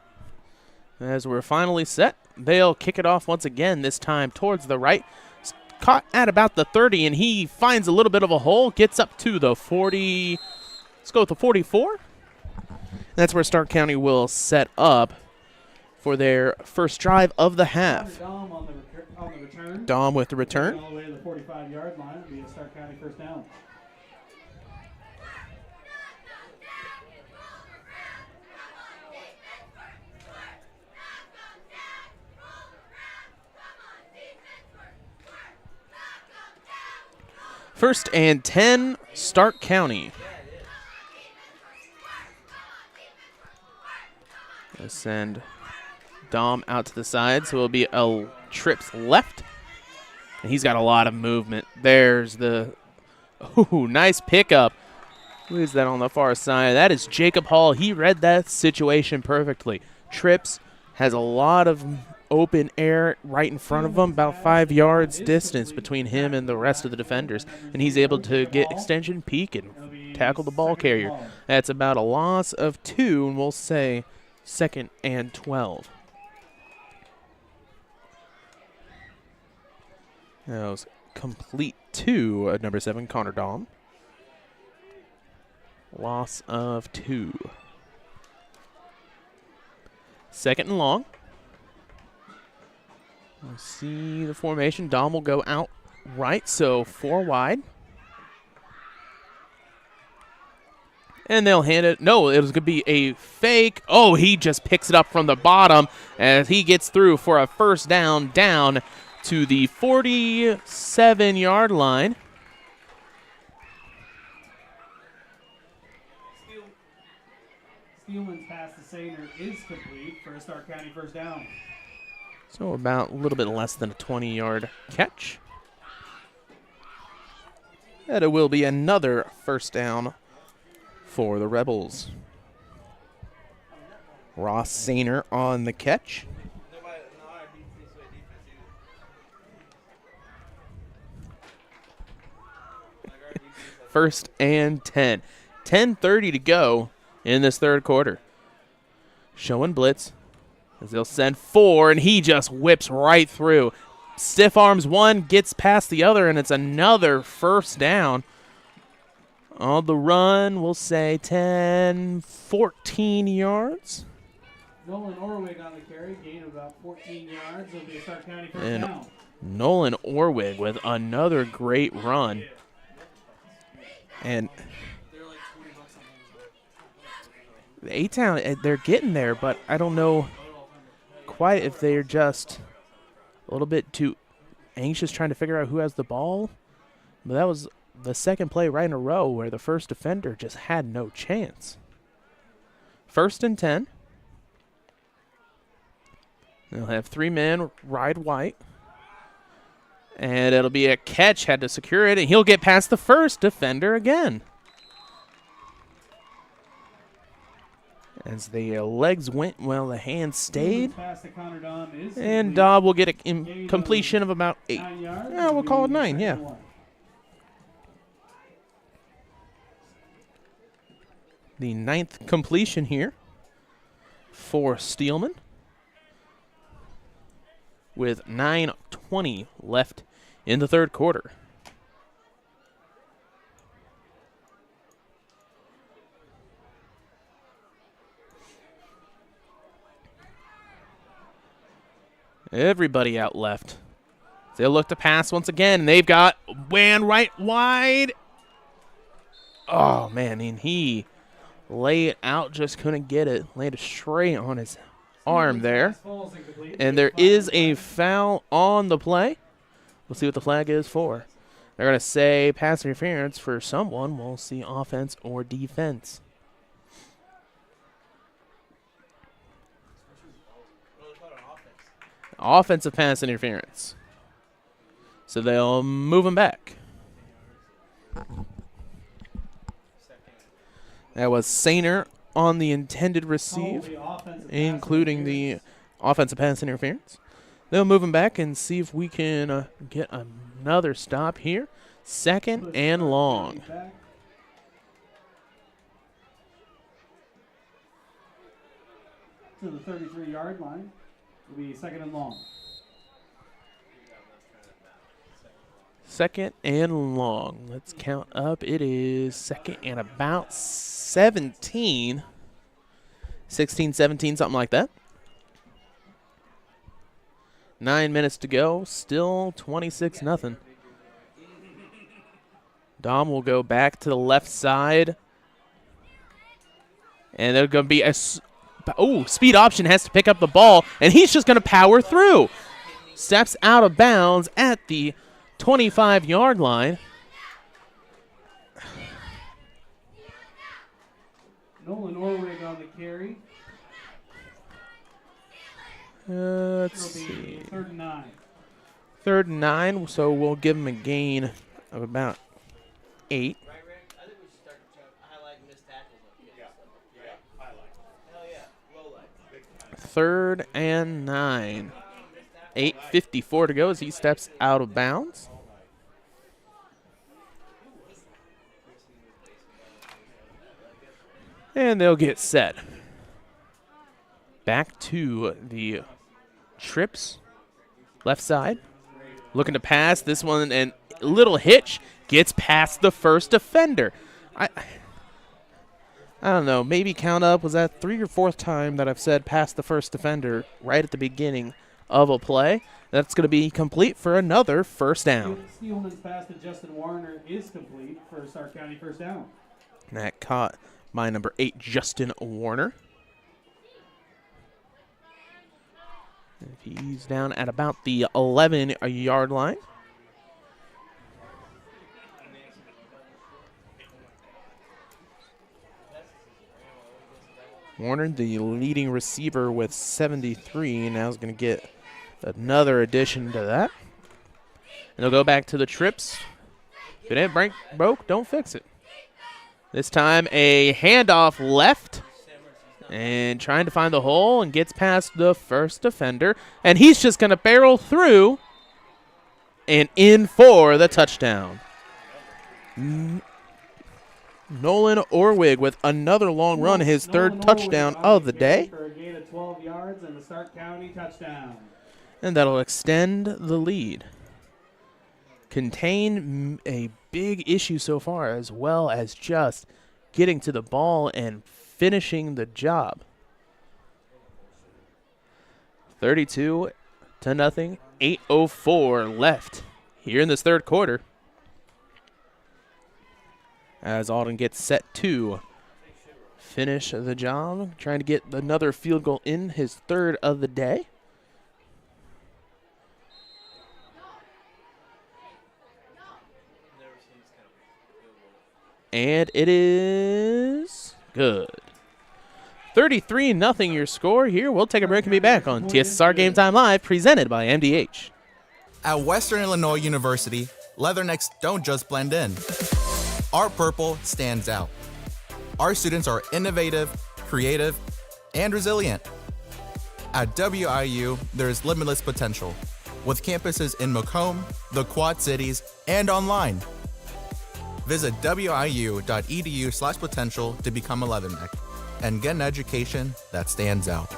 As we're finally set, they'll kick it off once again, this time towards the right. Caught at about the 30, and he finds a little bit of a hole, gets up to the 40. Let's go with the 44. That's where Stark County will set up for their first drive of the half. Dom on the return. Dom with the return. All the way to the 45-yard line. It'll be a Stark County first down. First and 10, Stark County. We'll send Dom out to the side, so it'll be a trips left. And he's got a lot of movement. There's the nice pickup. Who is that on the far side? That is Jacob Hall. He read that situation perfectly. Trips has a lot of open air right in front of him, about 5 yards distance between him and the rest of the defenders, and he's able to get extension, peek, and tackle the ball carrier. That's about a loss of 2, and we'll say 2nd and 12. That was complete to number 7, Connor Dom. Loss of 2. 2nd and long. We'll see the formation. Dom will go out right, so 4 wide. And they'll hand it. No, it was going to be a fake. Oh, he just picks it up from the bottom as he gets through for a first down to the 47-yard line. Steelman's pass to Sainer is complete for a Stark County first down. So about a little bit less than a 20-yard catch. And it will be another first down for the Rebels. Ross Sainer on the catch. 1st and 10. 10:30 to go in this third quarter. Showing blitz as they'll send 4, and he just whips right through. Stiff arms one, gets past the other, and it's another first down. On the run, we'll say 10, 14 yards. Nolan Orwig on the carry, gain of about 14 yards. It'll be a Stark County first And down. Nolan Orwig with another great run. And the A-Town, they're getting there, but I don't know quite if they're just a little bit too anxious trying to figure out who has the ball. But that was the second play right in a row where the first defender just had no chance. 1st and 10. They'll have 3 men ride white. And it'll be a catch, had to secure it, and he'll get past the first defender again. As the legs went, well, the hands stayed. And Dobb will get a completion of about 8. Yeah, we'll call it 9, yeah. The 9th completion here for Steelman, with 9:20 left in the third quarter. Everybody out left. They'll look to pass once again. They've got Wan right wide. Oh, man, and he laid it out, just couldn't get it. Laid it straight on his arm there. And there is a foul on the play. We'll see what the flag is for. They're going to say pass interference for someone. We'll see offense or defense. Offensive pass interference. So they'll move him back. That was Sainer on the intended receive, including the offensive pass interference. They'll move him back and see if we can get another stop here. 2nd and long. To the 33-yard line. It'll be 2nd and long. 2nd and long. Let's count up. It is 2nd and about 17. 16, 17, something like that. 9 minutes to go. Still 26-0. Dom will go back to the left side. And there's going to be a speed option, has to pick up the ball, and he's just going to power through. Steps out of bounds at the 25-yard line. Nolan Orwig on the carry. Let's see. 3rd and 9. 3rd and 9, so we'll give him a gain of about 8. 3rd and 9. 8:54 to go as he steps out of bounds. And they'll get set. Back to the trips. Left side. Looking to pass. This one, and little hitch. Gets past the first defender. I don't know. Maybe count up. Was that 3rd or 4th time that I've said past the first defender right at the beginning of a play? That's going to be complete for another first down. Steelman's pass to Justin Warner is complete for a Stark County first down. And that caught by number 8, Justin Warner. He's down at about the 11-yard line. Warner, the leading receiver with 73, now is going to get another addition to that. And they'll go back to the trips. If it ain't broke, don't fix it. This time a handoff left. And trying to find the hole and gets past the first defender. And he's just going to barrel through and in for the touchdown. Nolan Orwig with another long run, his third touchdown of the day. For a gain of 12 yards and the Stark County touchdown. And that'll extend the lead. Contain a big issue so far, as well as just getting to the ball and finishing the job. 32-0, 8:04 left here in this third quarter. As Alden gets set to finish the job, trying to get another field goal in, his third of the day. And it is good. 33-0 your score here. We'll take a break and be back on TSSR Game Time Live, presented by MDH. At Western Illinois University, leathernecks don't just blend in. Our purple stands out. Our students are innovative, creative, and resilient. At WIU, there is limitless potential, with campuses in Macomb, the Quad Cities, and online. Visit wiu.edu/potential to become a leatherneck and get an education that stands out.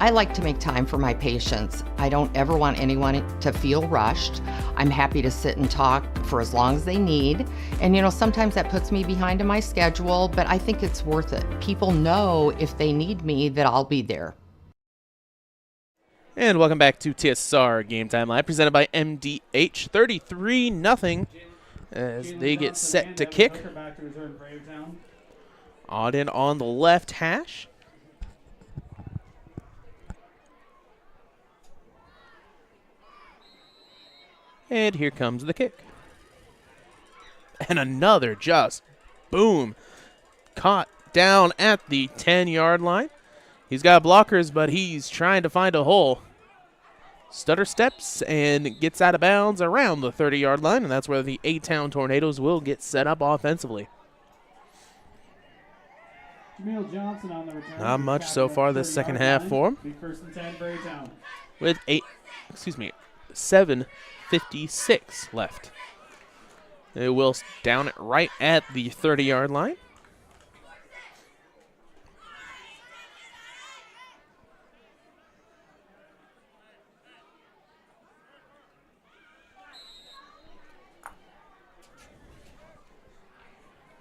I like to make time for my patients. I don't ever want anyone to feel rushed. I'm happy to sit and talk for as long as they need. And sometimes that puts me behind in my schedule, but I think it's worth it. People know if they need me that I'll be there. And welcome back to TSSR Game Time Live, presented by MDH. 33-0 as they get set to kick. Auden on the left hash. And here comes the kick. And another just boom. Caught down at the 10-yard line. He's got blockers, but he's trying to find a hole. Stutter steps and gets out of bounds around the 30-yard line, and that's where the A-Town Tornadoes will get set up offensively. Jameel Johnson on the return. Not much so far this second half for him. Be first and 10 for A-Town. With 7:56 left. It will down it right at the 30-yard line.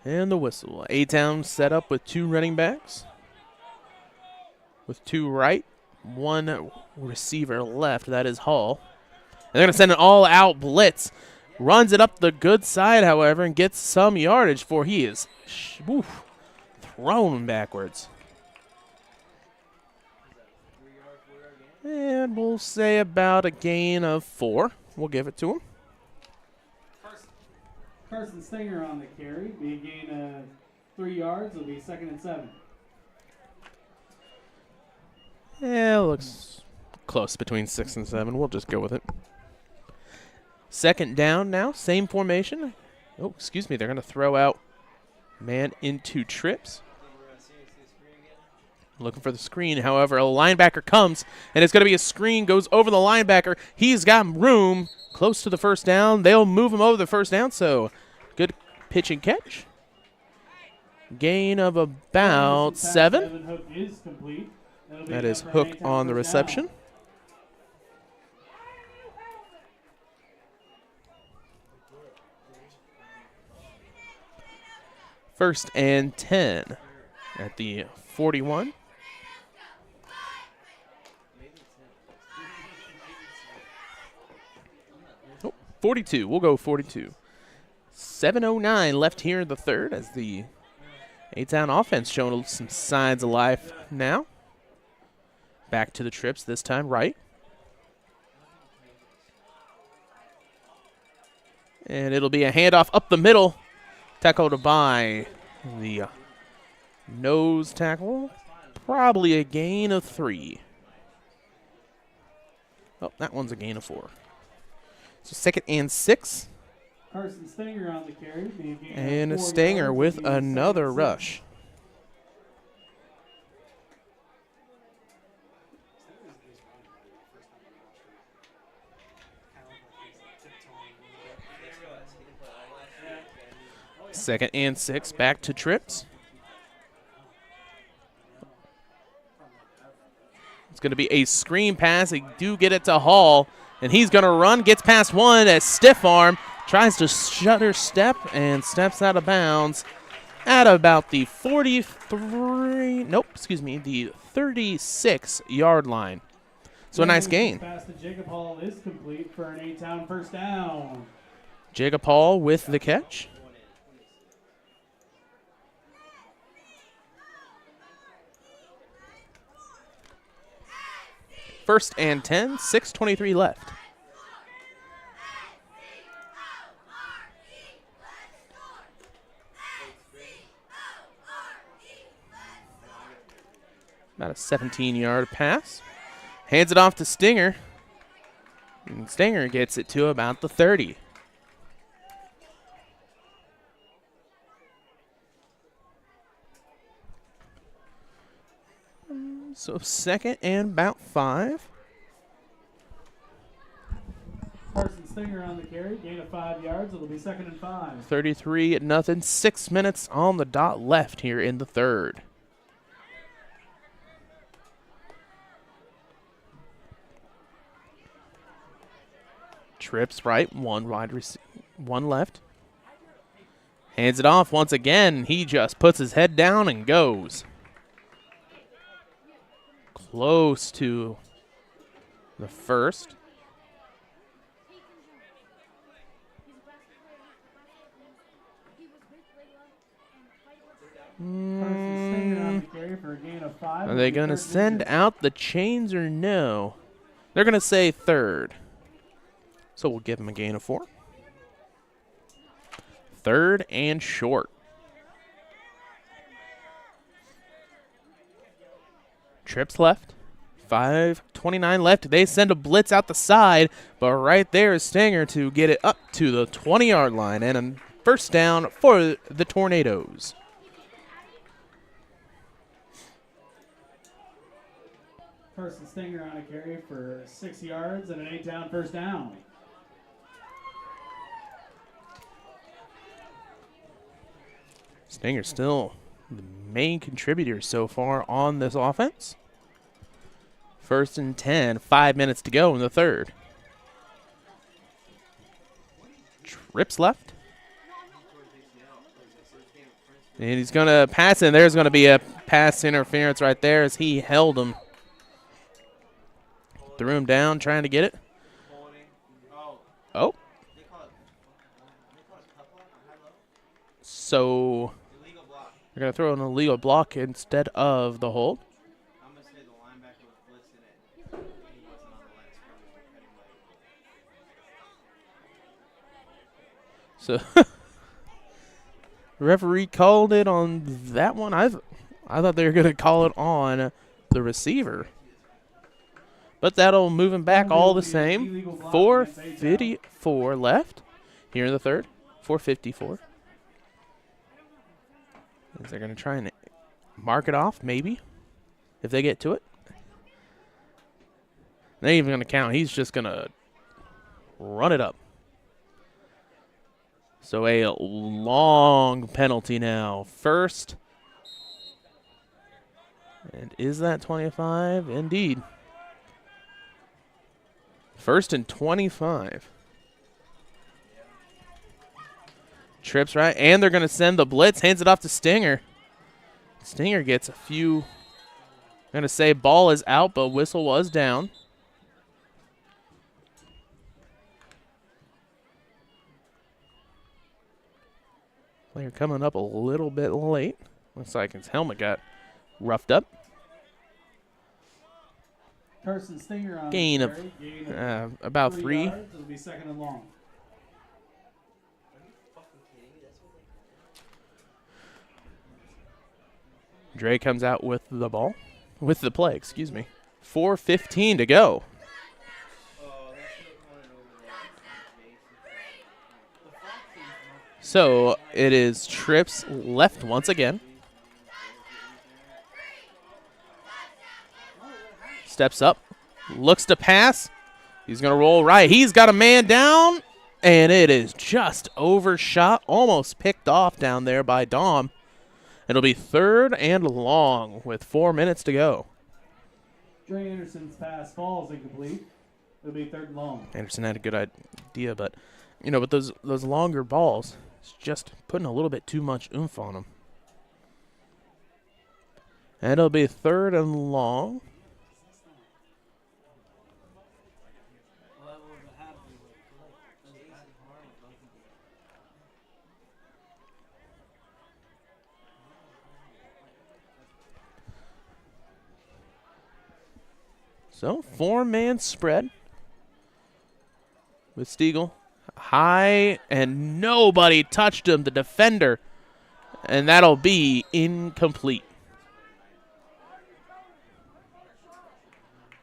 And the whistle. A-Town set up with two running backs. With two right, one receiver left. That is Hall. And they're going to send an all-out blitz. Runs it up the good side, however, and gets some yardage for he is thrown backwards. And we'll say about a gain of 4. We'll give it to him. Carson Stinger on the carry. Be a gain of 3 yards. It'll be 2nd and 7. Yeah, it looks close between 6 and 7. We'll just go with it. Second down now. Same formation. Oh, excuse me. They're going to throw out man into trips. Looking for the screen. However, a linebacker comes, and it's going to be a screen. Goes over the linebacker. He's got room close to the first down. They'll move him over the first down, so good pitch and catch. Gain of about 7. Hook is complete. That is Hook on the reception. First and 10 at the 41. 42. We'll go 42. 7:09 left here in the third as the A-Town offense showing some signs of life now. Back to the trips, this time right. And it'll be a handoff up the middle. Tackled by the nose tackle. Probably a gain of 3. Oh, that one's a gain of 4. So 2nd and 6. Carson Stinger on the carry. And a Stinger with another rush. 2nd and 6, back to Trips. It's going to be a screen pass. They do get it to Hall, and he's going to run, gets past one, a stiff arm, tries to shutter step, and steps out of bounds at about the 36-yard line. So a nice gain. Pass to Jacob Hall is complete for an A-Town first down. Jacob Hall with the catch. First and 10, 6:23 left. About a 17-yard pass. Hands it off to Stinger. And Stinger gets it to about the 30. So 2nd and about 5. Carson Stinger on the carry, gain of 5 yards. It'll be 2nd and 5. 33-0. 6 minutes on the dot left here in the 3rd. Trips right, one left. Hands it off once again. He just puts his head down and goes. Close to the first. Are they going to send out the chains or no? They're going to say 3rd. So we'll give him a gain of 4. 3rd and short. Trips left. 5:29 left. They send a blitz out the side, but right there is Stinger to get it up to the 20-yard line and a first down for the Tornadoes. Carson Stinger on a carry for 6 yards and an 8-down first down. Stinger still the main contributor so far on this offense. 1st and 10, 5 minutes to go in the 3rd. Trips left. And he's going to pass it. There's going to be a pass interference right there as he held him. Threw him down, trying to get it. Oh. So they're going to throw an illegal block instead of the hold. So referee called it on that one. I thought they were going to call it on the receiver. But that'll move him back all the same. 4:54 left here in the 3rd. 4:54. Is they're going to try and mark it off, maybe, if they get to it. They ain't even going to count. He's just going to run it up. So a long penalty now. First. And is that 25? Indeed. 1st and 25. Trips right, and they're going to send the blitz. Hands it off to Stinger. Stinger gets a few. I'm going to say ball is out, but whistle was down. Player coming up a little bit late. Looks like his helmet got roughed up. Carson Stinger on gain of about 3. Yards. It'll be 2nd and long. Dre comes out with the ball, with the play, excuse me. 4:15 to go. So it is Trips left once again. Steps up, looks to pass. He's going to roll right. He's got a man down, And it is just overshot, almost picked off down there by Dom. It'll be 3rd and long with 4 minutes to go. Dre Anderson's pass falls incomplete. It'll be 3rd and long. Anderson had a good idea, but, with those longer balls, it's just putting a little bit too much oomph on them. And it'll be 3rd and long. So, 4-man spread with Stiegel. High, and nobody touched him, the defender. And that'll be incomplete.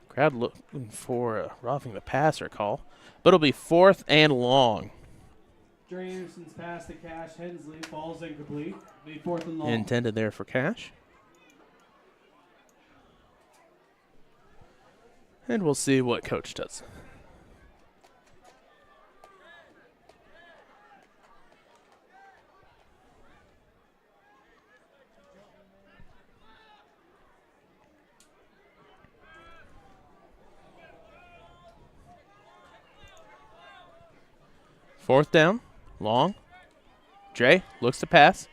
Crowd looking for a roughing the passer call. But it'll be 4th and long. Dre Anderson's pass to Cash Hensley falls incomplete. It'll be 4th and long. Intended there for Cash. And we'll see what coach does. Fourth down, long. Dre looks to pass.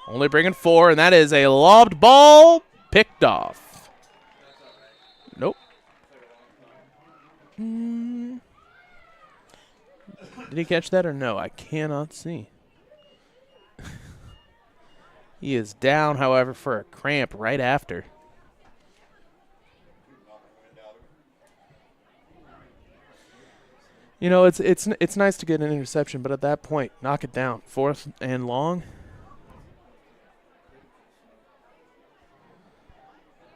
Only bringing 4, and that is a lobbed ball picked off. Nope. Did he catch that or no? I cannot see. He is down, however, for a cramp right after. It's nice to get an interception, but at that point, knock it down. 4th and long.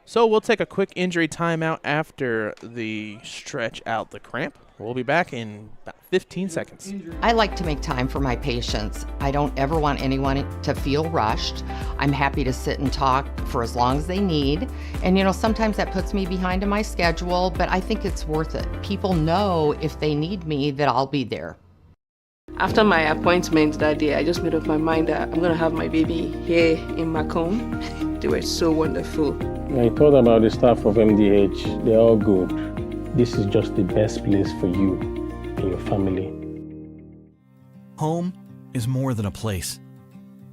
So we'll take a quick injury timeout after the stretch out the cramp. We'll be back in about 15 seconds. I like to make time for my patients. I don't ever want anyone to feel rushed. I'm happy to sit and talk for as long as they need. And sometimes that puts me behind in my schedule, but I think it's worth it. People know if they need me that I'll be there. After my appointment that day, I just made up my mind that I'm going to have my baby here in Macomb. They were so wonderful. I thought about the staff of MDH. They're all good. This is just the best place for you and your family. Home is more than a place.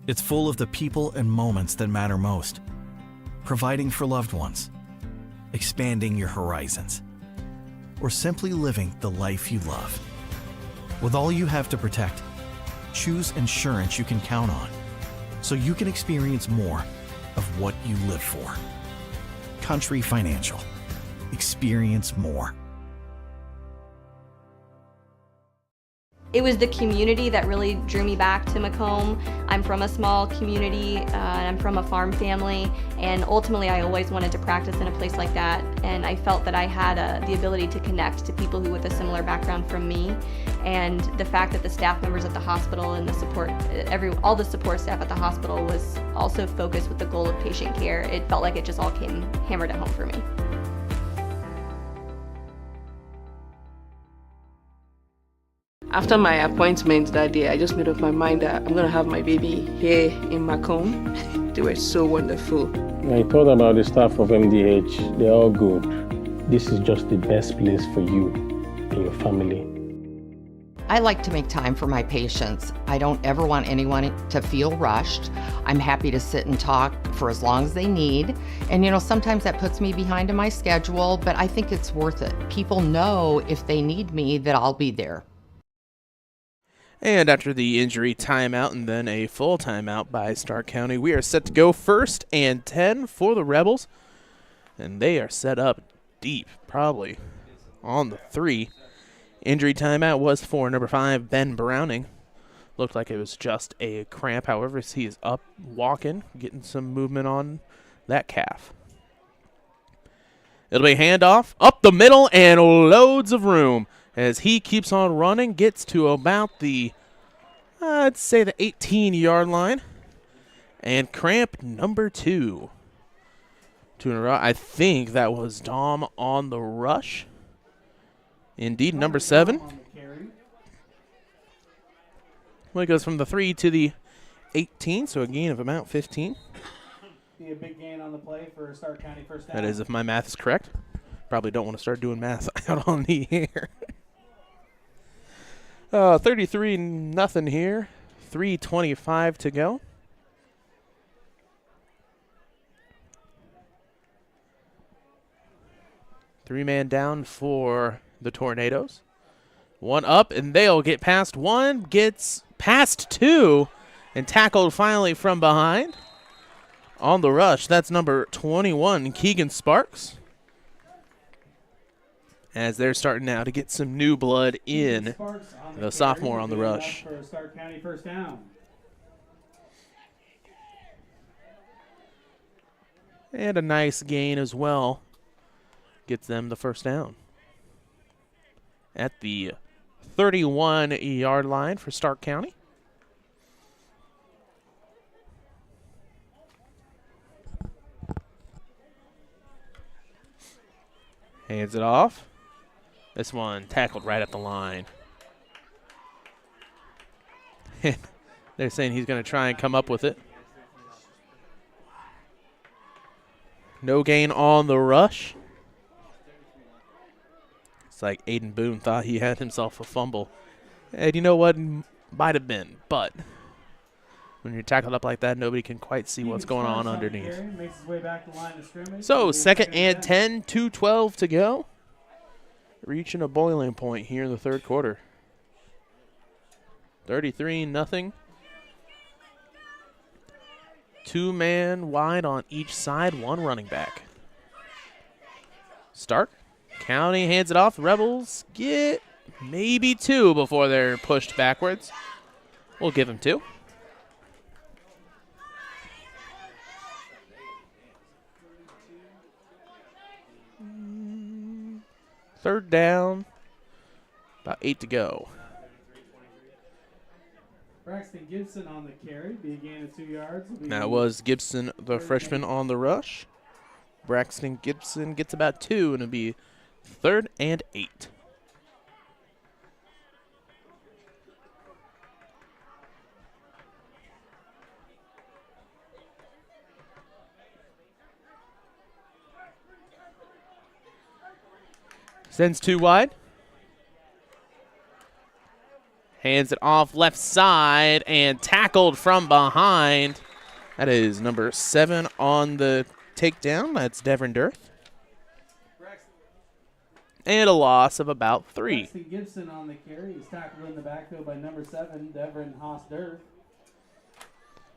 It's full of the people and moments that matter most. Providing for loved ones, expanding your horizons, or simply living the life you love. With all you have to protect, choose insurance you can count on so you can experience more of what you live for. Country Financial. Experience more. It was the community that really drew me back to Macomb. I'm from a small community, and I'm from a farm family, and ultimately I always wanted to practice in a place like that, and I felt that I had the ability to connect to people who with a similar background from me, and the fact that the staff members at the hospital and the support, all the support staff at the hospital was also focused with the goal of patient care. It felt like it just all came hammered at home for me. After my appointment that day, I just made up my mind that I'm going to have my baby here in Macomb. They were so wonderful. I thought about the staff of MDH. They're all good. This is just the best place for you and your family. I like to make time for my patients. I don't ever want anyone to feel rushed. I'm happy to sit and talk for as long as they need. And sometimes that puts me behind in my schedule, but I think it's worth it. People know if they need me that I'll be there. And after the injury timeout and then a full timeout by Stark County, we are set to go 1st and 10 for the Rebels. And they are set up deep, probably on the 3. Injury timeout was for number 5, Ben Browning. Looked like it was just a cramp. However, he is up walking, getting some movement on that calf. It'll be handoff up the middle and loads of room as he keeps on running, gets to about the, I'd say the 18-yard line. And cramp number 2. 2 in a row. I think that was Dom on the rush. Indeed, number 7. Well, it goes from the 3 to the 18, so a gain of about 15. Be a big gain on the play for Stark County first down. That is, if my math is correct. Probably don't want to start doing math out on the air. 33-0 here. 3:25 to go. Three-man down for the Tornadoes. One up, and they'll get past one. Gets past two, and tackled finally from behind. On the rush, that's number 21, Keegan Sparks. As they're starting now to get some new blood in, the sophomore on the rush. For Stark County first down. And a nice gain as well. Gets them the first down. At the 31-yard line for Stark County. Hands it off. This one tackled right at the line. They're saying he's going to try and come up with it. No gain on the rush. It's like Aiden Boone thought he had himself a fumble. And you know what? Might have been, but when you're tackled up like that, nobody can quite see what's going on underneath. Makes his way back to line of scrimmage. So, second and 10, 2:12 to go. Reaching a boiling point here in the third quarter. 33-0. Two-man wide on each side, one running back. Stark County hands it off. Rebels get maybe two before they're pushed backwards. We'll give them two. Third down. About 8 to go. Braxton Gibson on the carry. Be a gain of 2 yards. That was Gibson, the freshman, on the rush. Braxton Gibson gets about 2, and it'll be 3rd and 8. Sends 2 wide. Hands it off left side and tackled from behind. That is number 7 on the takedown. That's Devin Dirth. And a loss of about 3. Braxton Gibson on the carry. He's tackled in the backfield by number 7, Devin Haas Dirth.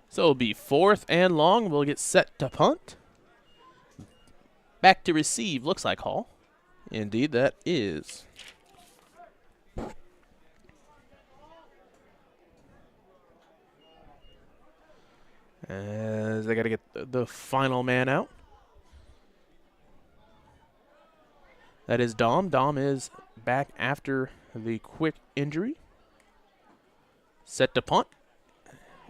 So it'll be 4th and long. We'll get set to punt. Back to receive. Looks like Hall. Indeed, that is. As they got to get the final man out. That is Dom. Dom is back after the quick injury. Set to punt.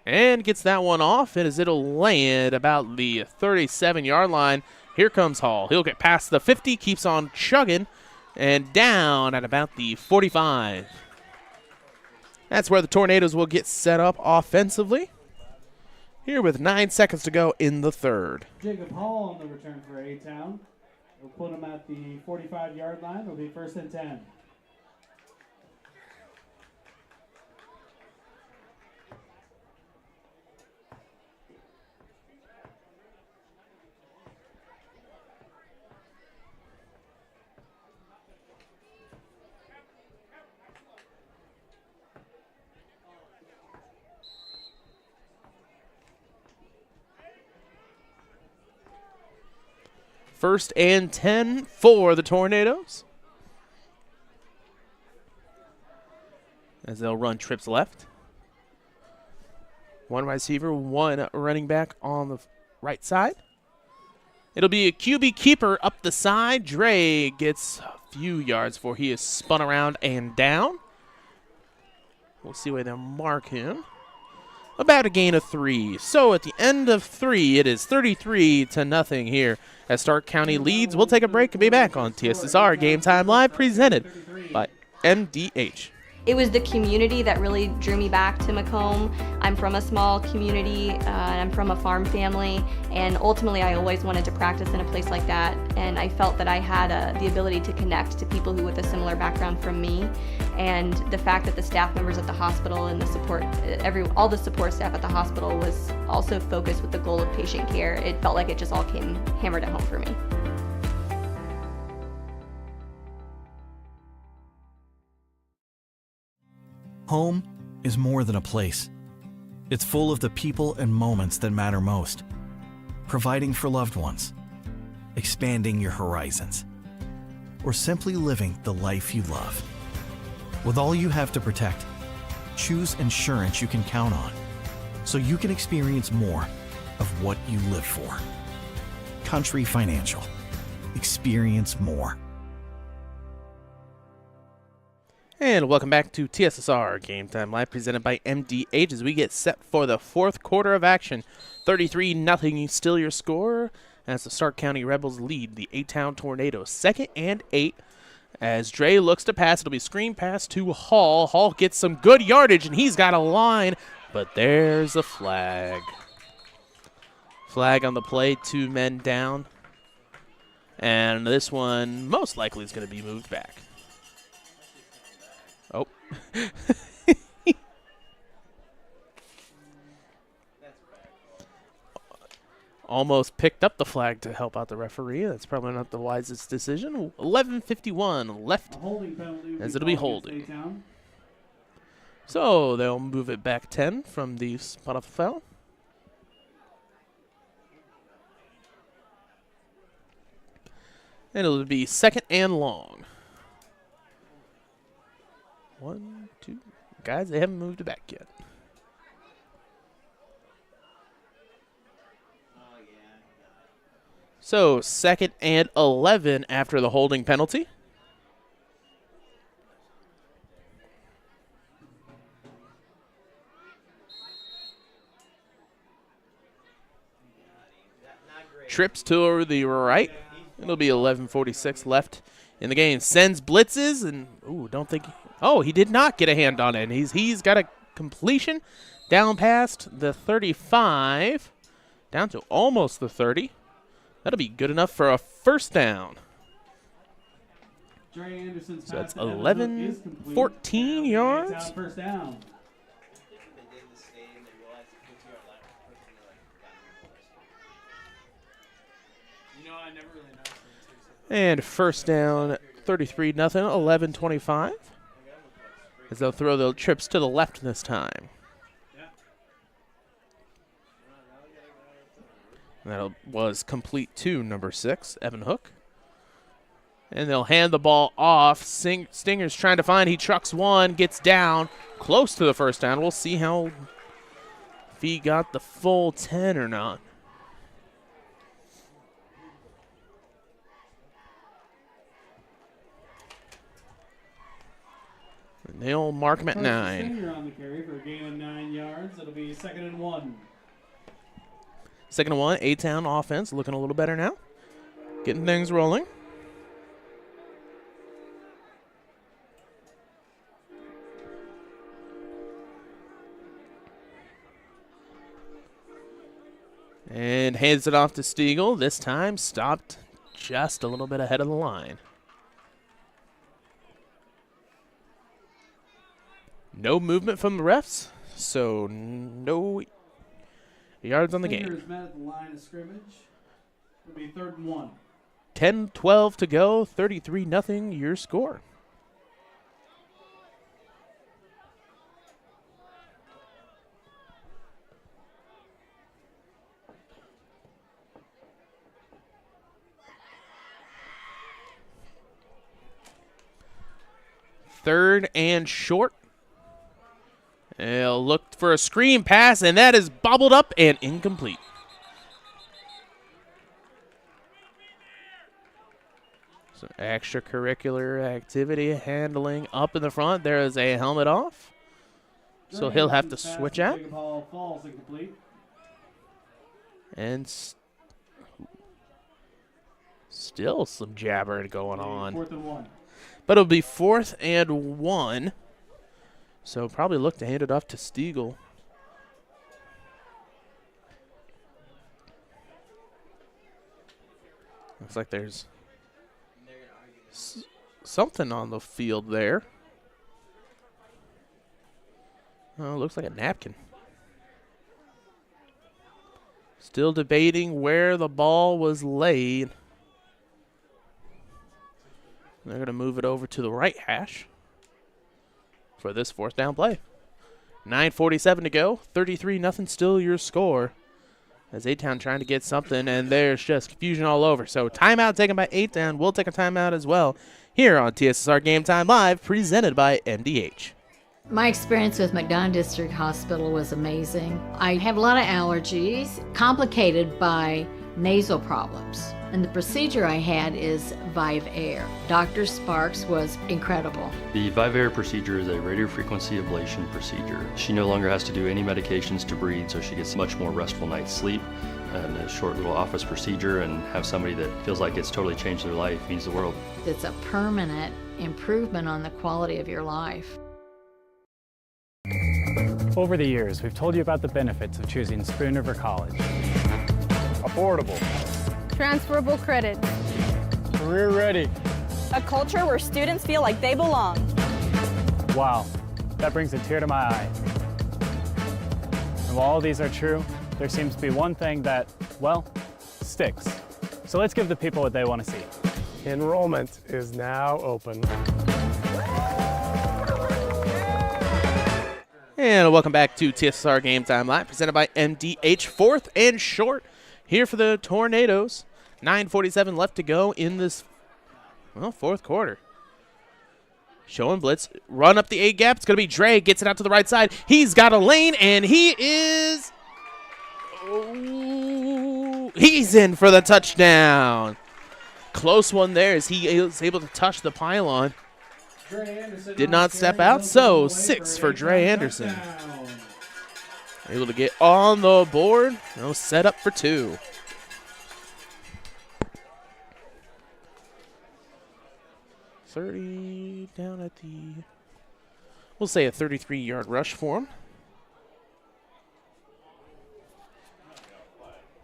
And gets that one off as it'll land about the 37-yard line. Here comes Hall. He'll get past the 50, keeps on chugging, and down at about the 45. That's where the Tornadoes will get set up offensively. Here with 9 seconds to go in the third. Jacob Hall on the return for A-Town. We'll put him at the 45-yard line. It'll be 1st and 10. First and 10 for the Tornadoes. As they'll run trips left. One receiver, one running back on the right side. It'll be a QB keeper up the side. Dre gets a few yards before he is spun around and down. We'll see where they'll mark him. About a gain of 3. So at the end of 3, it is 33-0 here as Stark County leads. We'll take a break and be back on TSSR Game Time Live, presented by MDH. It was the community that really drew me back to Macomb. I'm from a small community, and I'm from a farm family, and ultimately I always wanted to practice in a place like that, and I felt that I had the ability to connect to people who with a similar background from me, and the fact that the staff members at the hospital and the support, all the support staff at the hospital was also focused with the goal of patient care. It felt like it just all came hammered at home for me. Home is more than a place. It's full of the people and moments that matter most. Providing for loved ones, expanding your horizons, or simply living the life you love. With all you have to protect, choose insurance you can count on so you can experience more of what you live for. Country Financial. Experience more. And welcome back to TSSR Game Time Live, presented by MDH as we get set for the fourth quarter of action. 33-0 still your score as the Stark County Rebels lead the A-Town Tornadoes. 2nd and 8 as Dre looks to pass. It'll be screen pass to Hall. Hall gets some good yardage, and he's got a line, but there's a flag. Flag on the play, 2 men down. And this one most likely is going to be moved back. Oh. Almost picked up the flag to help out the referee. That's probably not the wisest decision. 11:51 left as it'll be holding. So they'll move it back 10 from the spot off the foul. And it'll be 2nd and long. 1, 2. Guys, they haven't moved it back yet. So 2nd and 11 after the holding penalty. Trips to the right. It'll be 11:46 left in the game. Sends blitzes and don't think. Oh, he did not get a hand on it. He's got a completion down past the 35, down to almost the 30. That'll be good enough for a first down. Dre Anderson's So that's pass to Evan 11, Hook is complete. 14 yards. A-Town first down. And first down, 33-0, 11:25. As they'll throw the trips to the left this time. That was complete to number 6, Evan Hook. And they'll hand the ball off. Stinger's trying to find. He trucks one, gets down, close to the first down. We'll see if he got the full 10 or not. And they'll mark him at 9. Stinger on the carry for a gain of 9 yards. It'll be 2nd and 1. 2nd and 1, A-Town offense looking a little better now. Getting things rolling. And hands it off to Stiegel. This time stopped just a little bit ahead of the line. No movement from the refs, so no yards on the game. Stinger's met at the line of scrimmage. It'll be 3rd and 1. 10-12 to go, 33-0 your score. Third and short. They'll look for a screen pass, and that is bobbled up and incomplete. Some extracurricular activity handling up in the front. There is a helmet off. So he'll have to switch out. Falls incomplete. And still some jabbering going on. 4th and 1. But it'll be 4th and 1 So probably look to hand it off to Stiegel. Looks like there's something on the field there. Oh, looks like a napkin. Still debating where the ball was laid. They're going to move it over to the right hash for this fourth down play. 9:47 to go. 33-0 still your score. As A-Town trying to get something, and there's just confusion all over. So timeout taken by A-Town. We'll take a timeout as well here on TSSR Game Time Live, presented by MDH. My experience with McDonough District Hospital was amazing. I have a lot of allergies, complicated by nasal problems. And the procedure I had is Vive Air. Dr. Sparks was incredible. The Vive Air procedure is a radiofrequency ablation procedure. She no longer has to do any medications to breathe, so she gets much more restful night's sleep. And a short little office procedure, and have somebody that feels like it's totally changed their life means the world. It's a permanent improvement on the quality of your life. Over the years, we've told you about the benefits of choosing Spoon River College. Affordable. Transferable credit. Career ready. A culture where students feel like they belong. Wow, that brings a tear to my eye. And while all these are true, there seems to be one thing that, well, sticks. So let's give the people what they want to see. Enrollment is now open. And welcome back to TSSR Game Time Live, presented by MDH. Fourth and short here for the Tornadoes. 9:47 left to go in this, well, fourth quarter. Showing blitz, run up the A gap. It's going to be Dre, gets it out to the right side. He's got a lane, and he is, he's in for the touchdown. Close one there as he is able to touch the pylon. Did not step out, so 6 for Dre Anderson. Able to get on the board. No, set up for 2. $30 down at the, we'll say a 33-yard rush for him.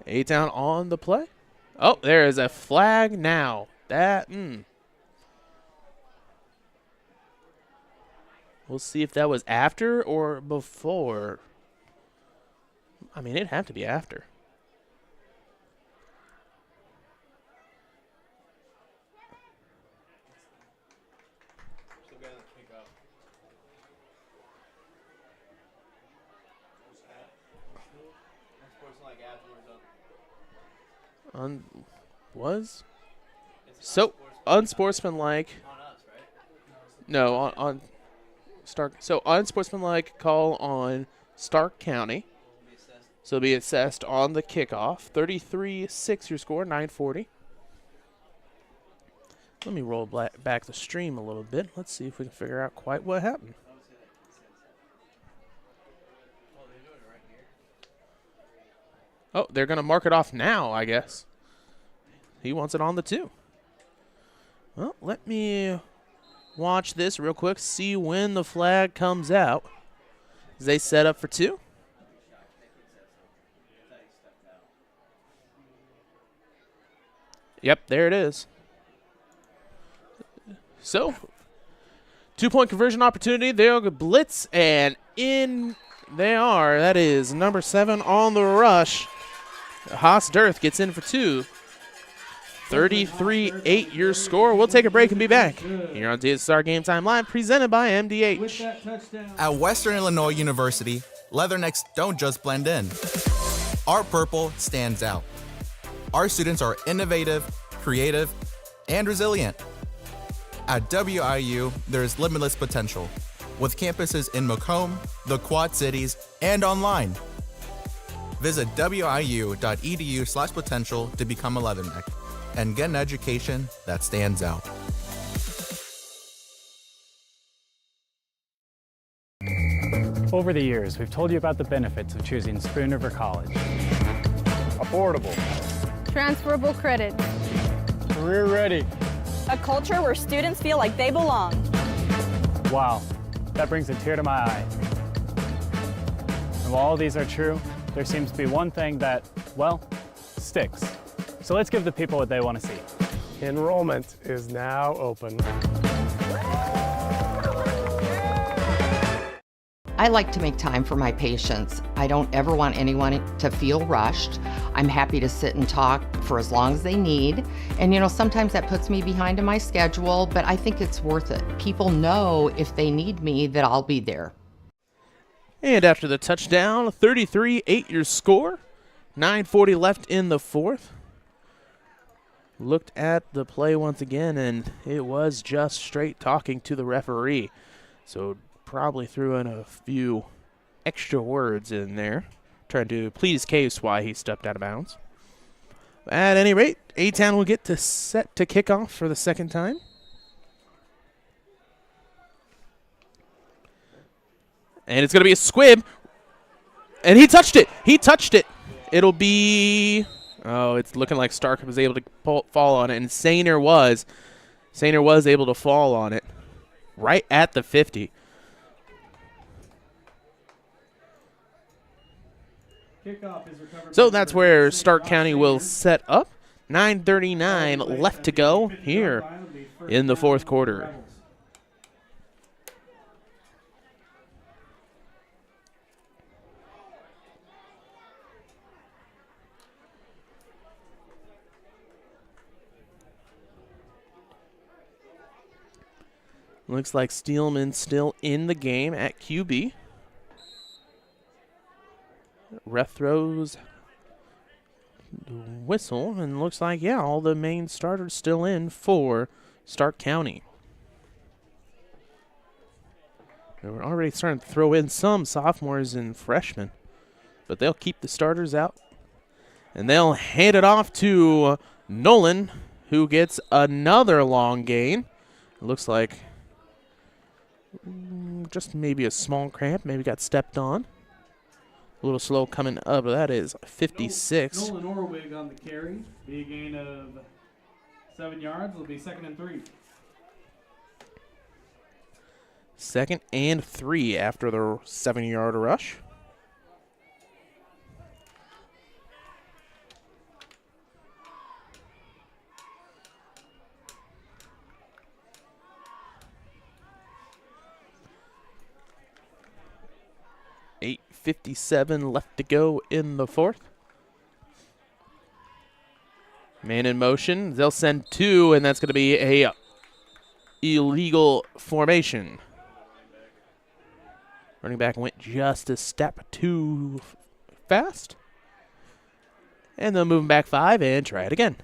A-Town on the play. Oh, there is a flag now. That, We'll see if that was after or before. I mean, it'd have to be after. Was? So, unsportsmanlike. No, on Stark. So, unsportsmanlike call on Stark County. So, it'll be assessed on the kickoff. 33-6 your score, 9:40. Let me roll back the stream a little bit. Let's see if we can figure out quite what happened. Oh, they're going to mark it off now, I guess. He wants it on the 2. Well, let me watch this real quick, see when the flag comes out. As they set up for 2. Yep, there it is. So, 2-point conversion opportunity. They'll go blitz, and in they are. That is number 7 on the rush. Haas Dirth gets in for 2. 33-8 your score. We'll take a break and be back here on TSSR Game Time Live, presented by MDH. At Western Illinois University, leathernecks don't just blend in. Our purple stands out. Our students are innovative, creative, and resilient. At WIU, there is limitless potential, with campuses in Macomb, the Quad Cities, and online. Visit wiu.edu/potential to become a leatherneck and get an education that stands out. Over the years, we've told you about the benefits of choosing Spoon River College. Affordable. Transferable credit. Career ready. A culture where students feel like they belong. Wow, that brings a tear to my eye. And while all these are true, there seems to be one thing that, well, sticks. So let's give the people what they want to see. Enrollment is now open. I like to make time for my patients. I don't ever want anyone to feel rushed. I'm happy to sit and talk for as long as they need. And you know, sometimes that puts me behind in my schedule, but I think it's worth it. People know if they need me that I'll be there. And after the touchdown, 33-8 your score. 9:40 left in the fourth. Looked at the play once again, and it was just straight talking to the referee. So probably threw in a few extra words in there, trying to plead his case why he stepped out of bounds. At any rate, A-Town will get to set to kick off for the second time. And it's going to be a squib. And he touched it. He touched it. It'll be... Oh, it's looking like Stark was able to fall on it. And Sainer was able to fall on it right at the 50. So that's where Stark County will set up. 9:39 left to go here in the fourth quarter. Looks like Steelman still in the game at QB. Ref throws the whistle, and looks like, yeah, all the main starters still in for Stark County. And we're already starting to throw in some sophomores and freshmen, but they'll keep the starters out. And they'll hand it off to Nolan, who gets another long gain. It looks like just maybe a small cramp, maybe got stepped on. A little slow coming up, but that is 56. Nolan Orwig on the carry. Be a gain of 7 yards. It'll be 2nd and 3. 2nd and 3 after the 7-yard rush. .57 left to go in the fourth. Man in motion. They'll send 2, and that's going to be a illegal formation. Running back went just a step too fast. And they'll move him back 5 and try it again.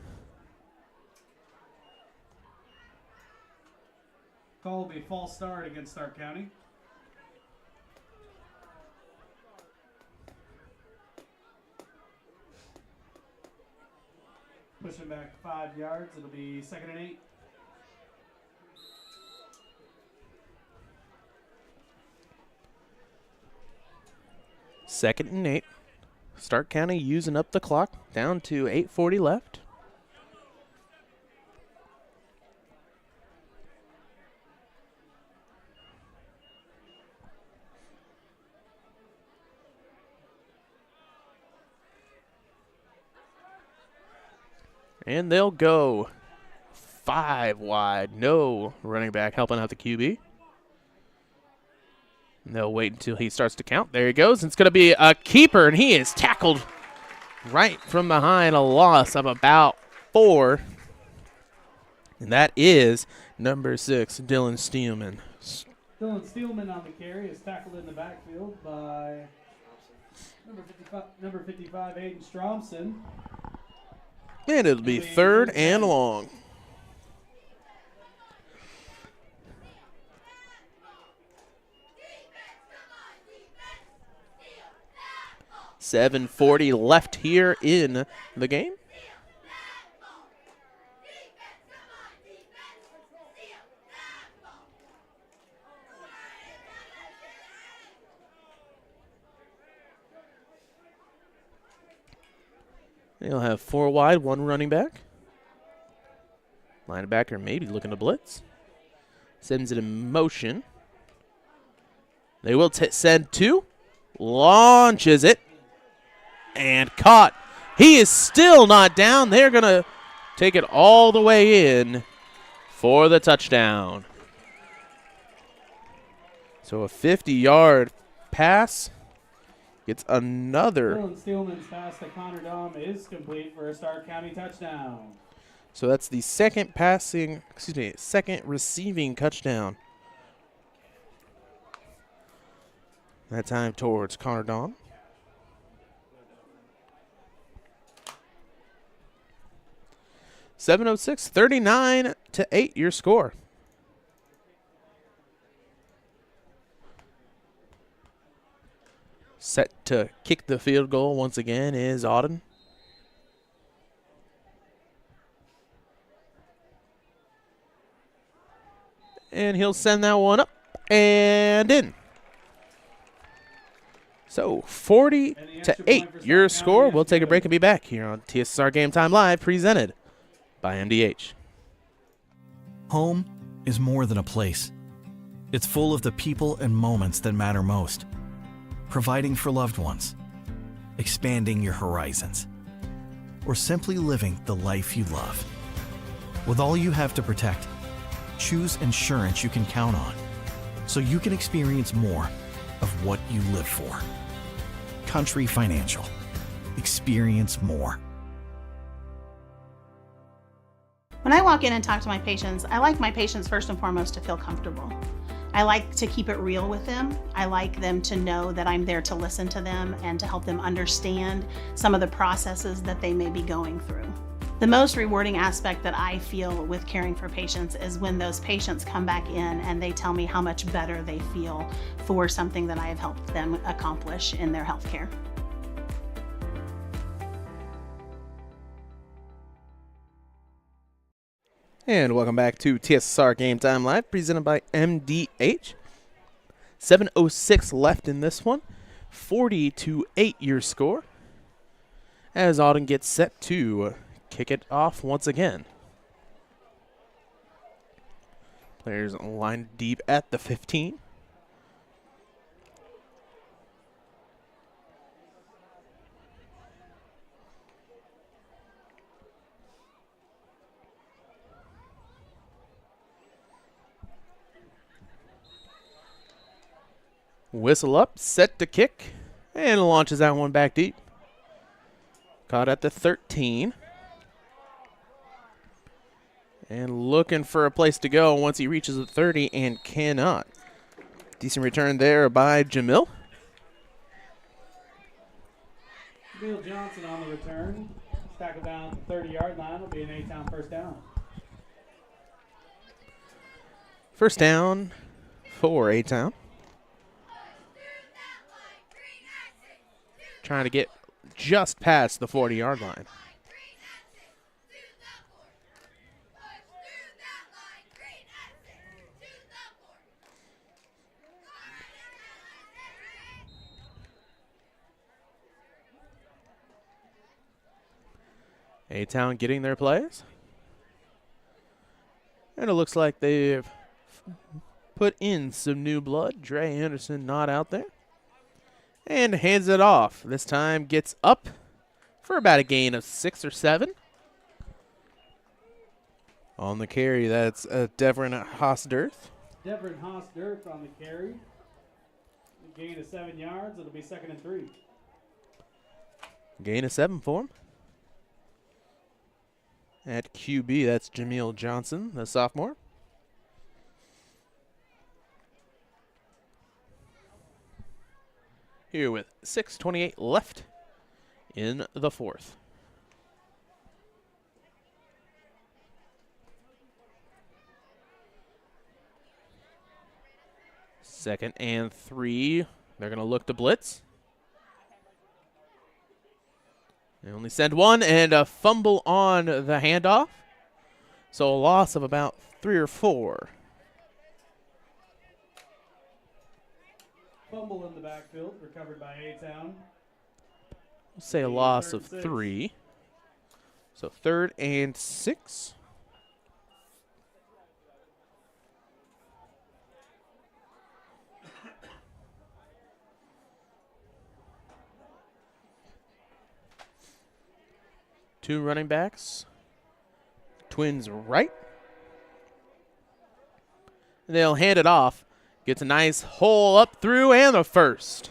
Call will be false start against Stark County. Pushing back 5 yards. It'll be 2nd and 8. Second and 8. Stark County using up the clock. Down to 8:40 left. And they'll go 5 wide. No running back helping out the QB. And they'll wait until he starts to count. There he goes. It's going to be a keeper, and he is tackled right from behind. A loss of about 4. And that is number 6, Dylan Steelman. Dylan Steelman on the carry is tackled in the backfield by number 55 Aiden Stromson. And it'll be 3rd and long. .740 left here in the game. They'll have 4 wide, 1 running back. Linebacker maybe looking to blitz. Sends it in motion. They will send two. Launches it. And caught. He is still not down. They're going to take it all the way in for the touchdown. So a 50-yard pass gets another. Dylan Steelman's pass to Connor Dahm is complete for a Stark County touchdown. So that's the second receiving touchdown. That time towards Connor Dahm. .706, 39-8 your score. Set to kick the field goal once again is Auden. And he'll send that one up and in. So 40-8 your score. We'll take a break and be back here on TSSR Game Time Live, presented by MDH. Home is more than a place. It's full of the people and moments that matter most. Providing for loved ones, expanding your horizons, or simply living the life you love. With all you have to protect, choose insurance you can count on so you can experience more of what you live for. Country Financial. Experience more. When I walk in and talk to my patients, I like my patients first and foremost to feel comfortable. I like to keep it real with them. I like them to know that I'm there to listen to them and to help them understand some of the processes that they may be going through. The most rewarding aspect that I feel with caring for patients is when those patients come back in and they tell me how much better they feel for something that I have helped them accomplish in their health care. And welcome back to TSSR Game Time Live, presented by MDH. 7:06 left in this one. 40-8 your score. As Auden gets set to kick it off once again. Players lined deep at the 15. Whistle up, set to kick, and launches that one back deep. Caught at the 13. And looking for a place to go once he reaches the 30 and cannot. Decent return there by Jamil. Jamil Johnson on the return. Tackle down at the 30-yard line. Will be an A-Town first down. First down for A-Town. Trying to get just past the 40-yard line. A-Town getting their plays. And it looks like they've put in some new blood. Dre Anderson not out there. And hands it off. This time gets up for about a gain of 6 or 7. On the carry, that's Devin Haasdirth. Devin Haasdirth on the carry. A gain of 7 yards. It'll be 2nd and 3. Gain of 7 for him. At QB, that's Jamil Johnson, the sophomore. Here with 6:28 left in the fourth. Second and 3. They're going to look to blitz. They only send one and a fumble on the handoff. So a loss of about 3 or 4. Fumble in the backfield, recovered by A-Town. We'll say a loss of 3. So 3rd and 6. Two running backs. Twins right. They'll hand it off. Gets a nice hole up through and the first.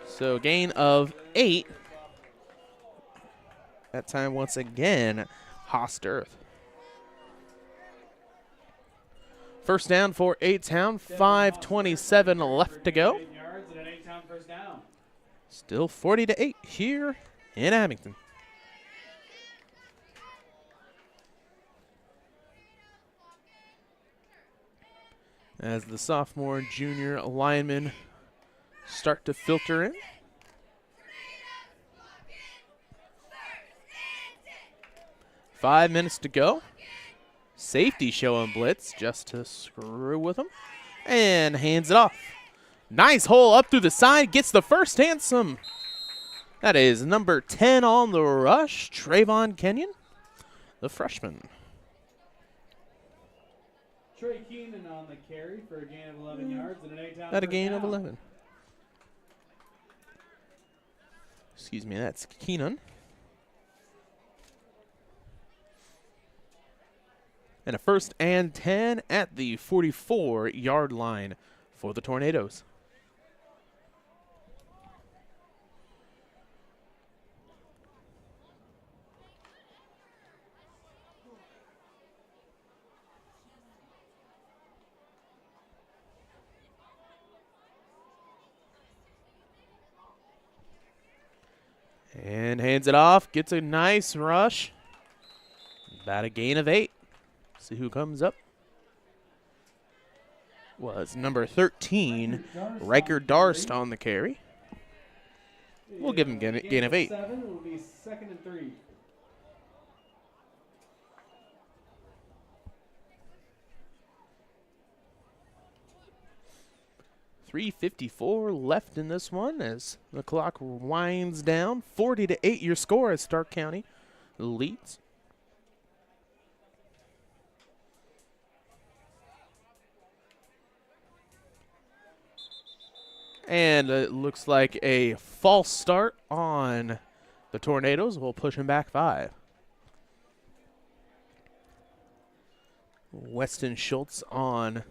So gain of 8. That time once again, Hosterth. First down for A-Town. 5:27 left to go. 8 yards and an A-Town first down. Still 40-8 here in Abington. As the sophomore and junior linemen start to filter in. Five minutes to go. Safety showing blitz just to screw with them. And hands it off. Nice hole up through the side. Gets the first handsome. That is number 10 on the rush, Trayvon Kenyon, the freshman. Trey Keenan on the carry for a gain of 11 yards and an A-Town At a first gain down. of 11. Excuse me, that's Keenan. And a 1st and 10 at the 44-yard line for the Tornadoes. And hands it off, gets a nice rush. About a gain of 8. See who comes up. Was number 13, Riker Darst on the carry. We'll give him gain of 8. 7, it will be 2nd and 3. .354 left in this one as the clock winds down. 40-8 your score as Stark County leads. And it looks like a false start on the Tornadoes. We'll push him back 5. Weston Schultz on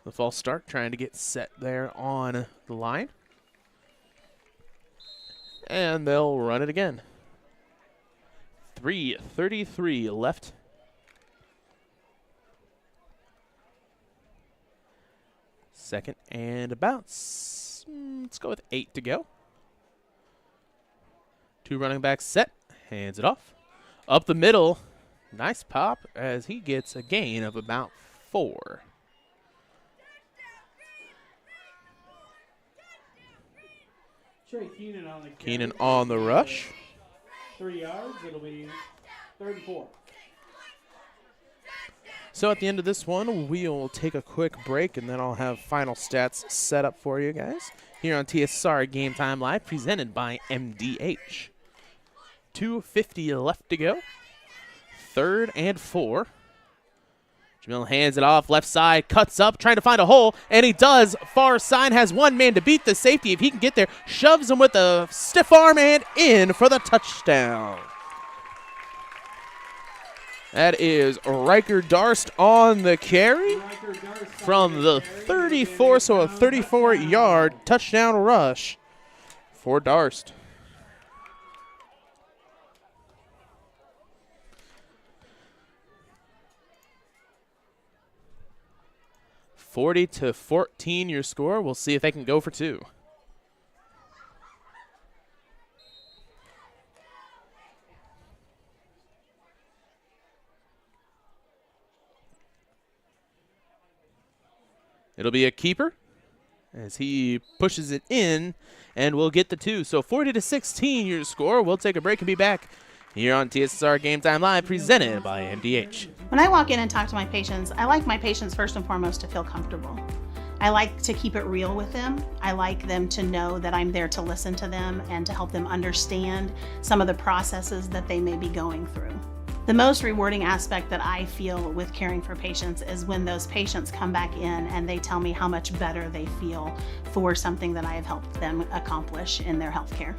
the false start, trying to get set there on the line. And they'll run it again. 3:33 left. Second and about, let's go with 8 to go. Two running backs set, hands it off. Up the middle, nice pop as he gets a gain of about 4. Trey Keenan on the carry. Keenan on the rush. 3 yards, it'll be 3rd and 4. So at the end of this one, we'll take a quick break, and then I'll have final stats set up for you guys here on TSSR Game Time Live, presented by MDH. 2:50 left to go. 3rd and 4. Jamil hands it off, left side, cuts up, trying to find a hole, and he does. Far side has one man to beat the safety if he can get there. Shoves him with a stiff arm and in for the touchdown. That is Riker Darst on the carry from the 34, so a 34-yard touchdown rush for Darst. (40-14) your score. We'll see if they can go for 2. It'll be a keeper as he pushes it in, and we'll get the 2. So 40-16 your score. We'll take a break and be back here on TSSR Game Time Live, presented by MDH. When I walk in and talk to my patients, I like my patients first and foremost to feel comfortable. I like to keep it real with them. I like them to know that I'm there to listen to them and to help them understand some of the processes that they may be going through. The most rewarding aspect that I feel with caring for patients is when those patients come back in and they tell me how much better they feel for something that I have helped them accomplish in their healthcare.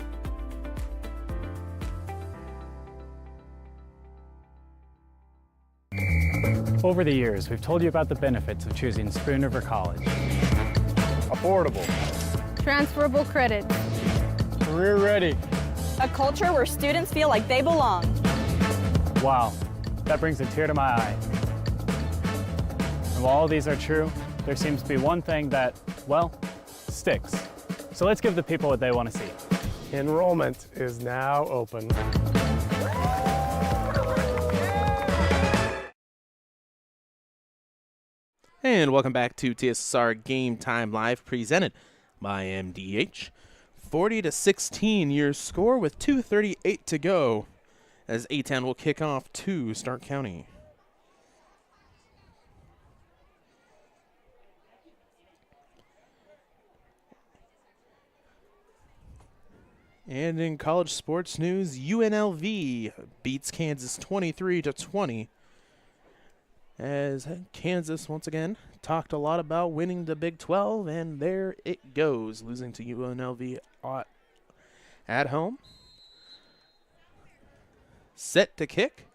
Over the years, we've told you about the benefits of choosing Spoon River College. Affordable. Transferable credit. Career ready. A culture where students feel like they belong. Wow, that brings a tear to my eye. And while all these are true, there seems to be one thing that, well, sticks. So let's give the people what they want to see. Enrollment is now open. And welcome back to TSSR Game Time Live, presented by MDH. 40-16 your score with 2:38 to go as A-Town will kick off to Stark County. And in college sports news, UNLV beats Kansas 23-20. As Kansas, once again, talked a lot about winning the Big 12, and there it goes, losing to UNLV at home. Set to kick,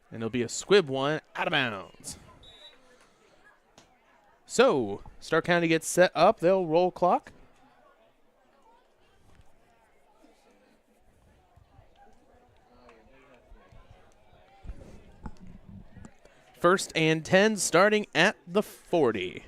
and it'll be a squib one out of bounds. So, Stark County gets set up. They'll roll clock. First and 10 starting at the 40.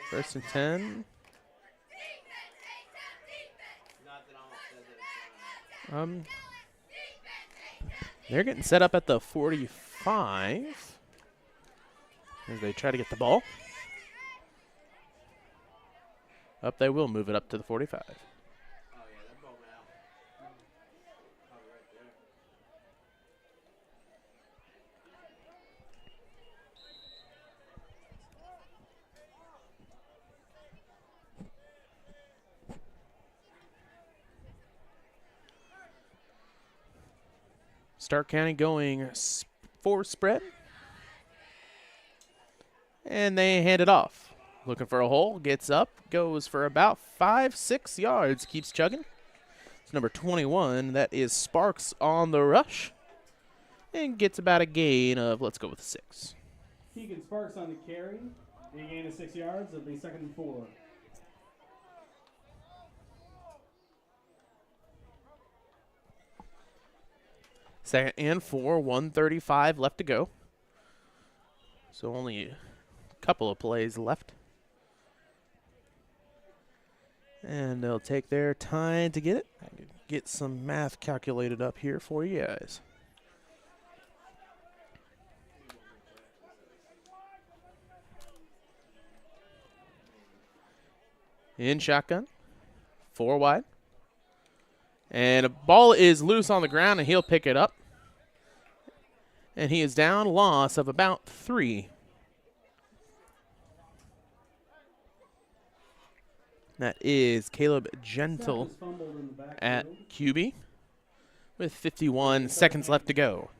First and 10. They're getting set up at the 45. As they try to get the ball. Up they will move it up to the 45. Stark County going 4 spread. And they hand it off. Looking for a hole, gets up, goes for about 5-6 yards, keeps chugging. It's number 21, that is Sparks on the rush. And gets about a gain of, let's go with 6. Keegan Sparks on the carry. A gain of 6 yards. It'll be 2nd and 4. Second and 4, 1:35 left to go. So only couple of plays left. And they'll take their time to get it. I can get some math calculated up here for you guys. In shotgun, 4 wide. And a ball is loose on the ground, and he'll pick it up. And he is down, loss of about 3. That is Caleb Gentle at QB with 51 seconds left to go.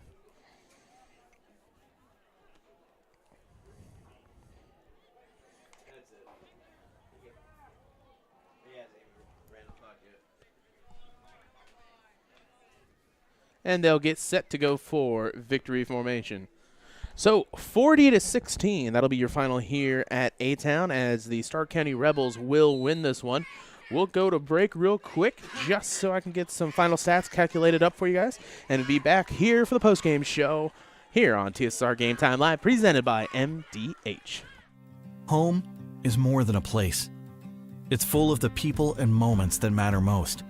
And they'll get set to go for victory formation. So 40-16, that'll be your final here at A-Town as the Stark County Rebels will win this one. We'll go to break real quick just so I can get some final stats calculated up for you guys and be back here for the postgame show here on TSSR Game Time Live, presented by MDH. Home is more than a place. It's full of the people and moments that matter most.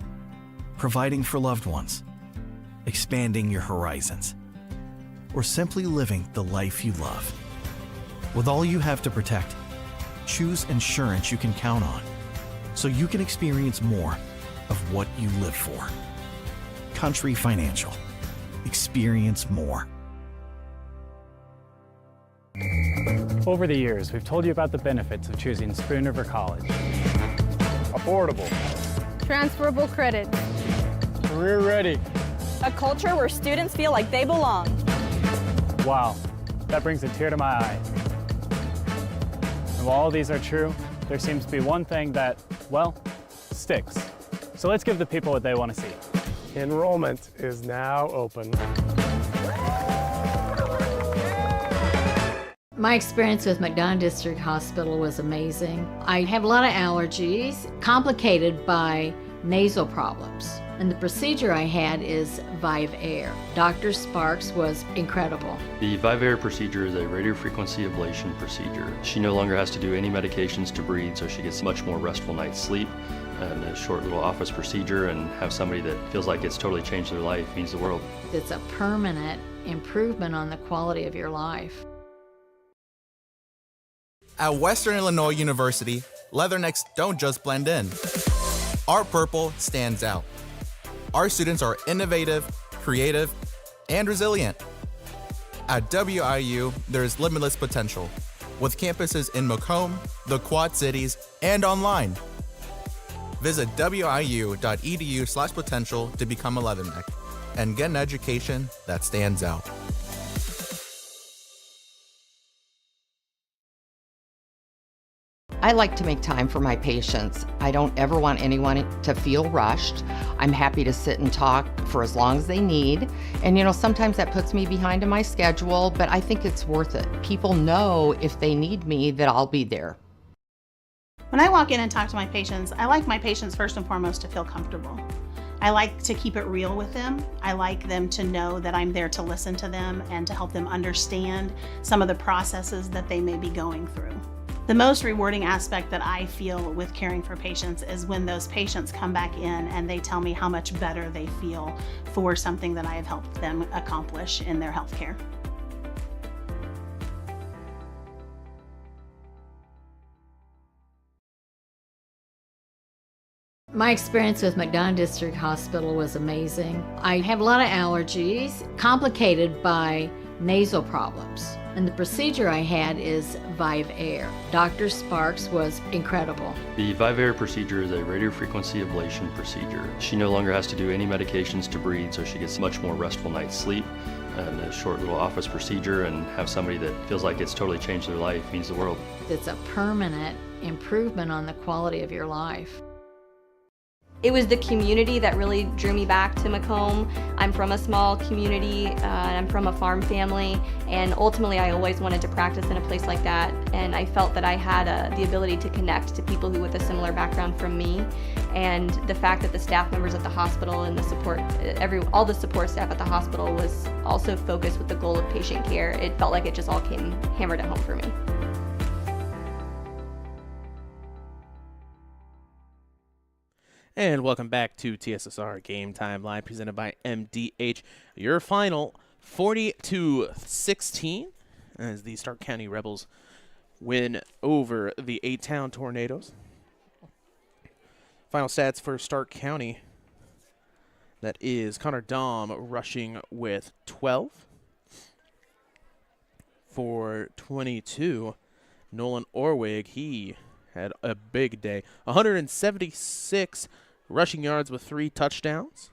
Providing for loved ones, expanding your horizons, or simply living the life you love. With all you have to protect, choose insurance you can count on so you can experience more of what you live for. Country Financial. Experience more. Over the years, we've told you about the benefits of choosing Spoon River College. Affordable. Transferable credit. Career ready. A culture where students feel like they belong. Wow, that brings a tear to my eye. And while all these are true, there seems to be one thing that, well, sticks. So let's give the people what they want to see. Enrollment is now open. My experience with McDonough District Hospital was amazing. I have a lot of allergies, complicated by nasal problems. And the procedure I had is Vive Air. Dr. Sparks was incredible. The Vive Air procedure is a radiofrequency ablation procedure. She no longer has to do any medications to breathe, so she gets much more restful night's sleep. And a short little office procedure, and have somebody that feels like it's totally changed their life means the world. It's a permanent improvement on the quality of your life. At Western Illinois University, leathernecks don't just blend in. Our purple stands out. Our students are innovative, creative, and resilient. At WIU, there is limitless potential, with campuses in Macomb, the Quad Cities, and online. Visit wiu.edu/potential to become a leatherneck and get an education that stands out. I like to make time for my patients. I don't ever want anyone to feel rushed. I'm happy to sit and talk for as long as they need. And sometimes that puts me behind in my schedule, but I think it's worth it. People know if they need me that I'll be there. When I walk in and talk to my patients, I like my patients first and foremost to feel comfortable. I like to keep it real with them. I like them to know that I'm there to listen to them and to help them understand some of the processes that they may be going through. The most rewarding aspect that I feel with caring for patients is when those patients come back in and they tell me how much better they feel for something that I have helped them accomplish in their healthcare. My experience with McDonough District Hospital was amazing. I have a lot of allergies, complicated by nasal problems. And the procedure I had is Vive Air. Dr. Sparks was incredible. The Vive Air procedure is a radiofrequency ablation procedure. She no longer has to do any medications to breathe, so she gets much more restful night's sleep. And a short little office procedure, and have somebody that feels like it's totally changed their life means the world. It's a permanent improvement on the quality of your life. It was the community that really drew me back to Macomb. I'm from a small community, and I'm from a farm family, and ultimately I always wanted to practice in a place like that, and I felt that I had the ability to connect to people who with a similar background from me, and the fact that the staff members at the hospital and the support, all the support staff at the hospital was also focused with the goal of patient care. It felt like it just all came hammered at home for me. And welcome back to TSSR Game Time Live, presented by MDH. Your final 40-16 as the Stark County Rebels win over the A-Town Tornadoes. Final stats for Stark County. That is Connor Dahm rushing with 12. For 22, Nolan Orwig, he had a big day. 176 rushing yards with 3 touchdowns.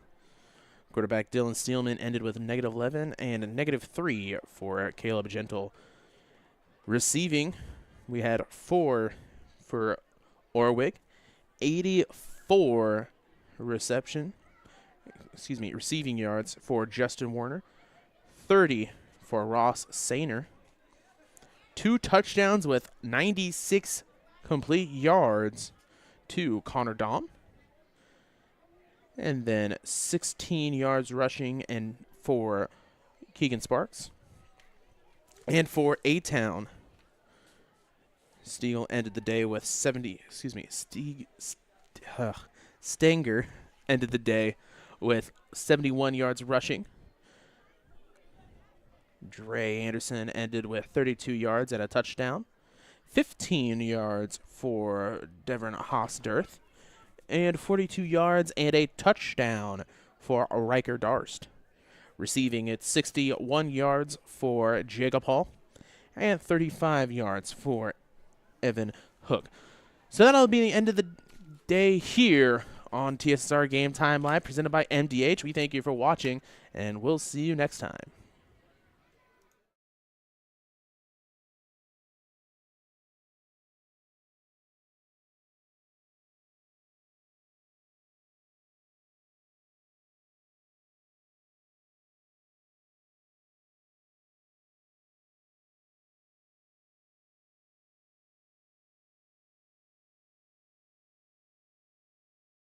Quarterback Dylan Steelman ended with -11 and a -3 for Caleb Gentle. Receiving, we had 4 for Orwig, 84 receiving yards for Justin Warner, 30 for Ross Sainer, 2 touchdowns with 96 complete yards to Connor Dahm. And then 16 yards rushing and for Keegan Sparks. And for A-Town, Steele ended the day with Stenger ended the day with 71 yards rushing. Dre Anderson ended with 32 yards and a touchdown. 15 yards for Devon Haasdirth, and 42 yards and a touchdown for Riker Darst. Receiving it 61 yards for Jacob Hall, and 35 yards for Evan Hook. So that'll be the end of the day here on TSSR Game Time Live, presented by MDH. We thank you for watching, and we'll see you next time.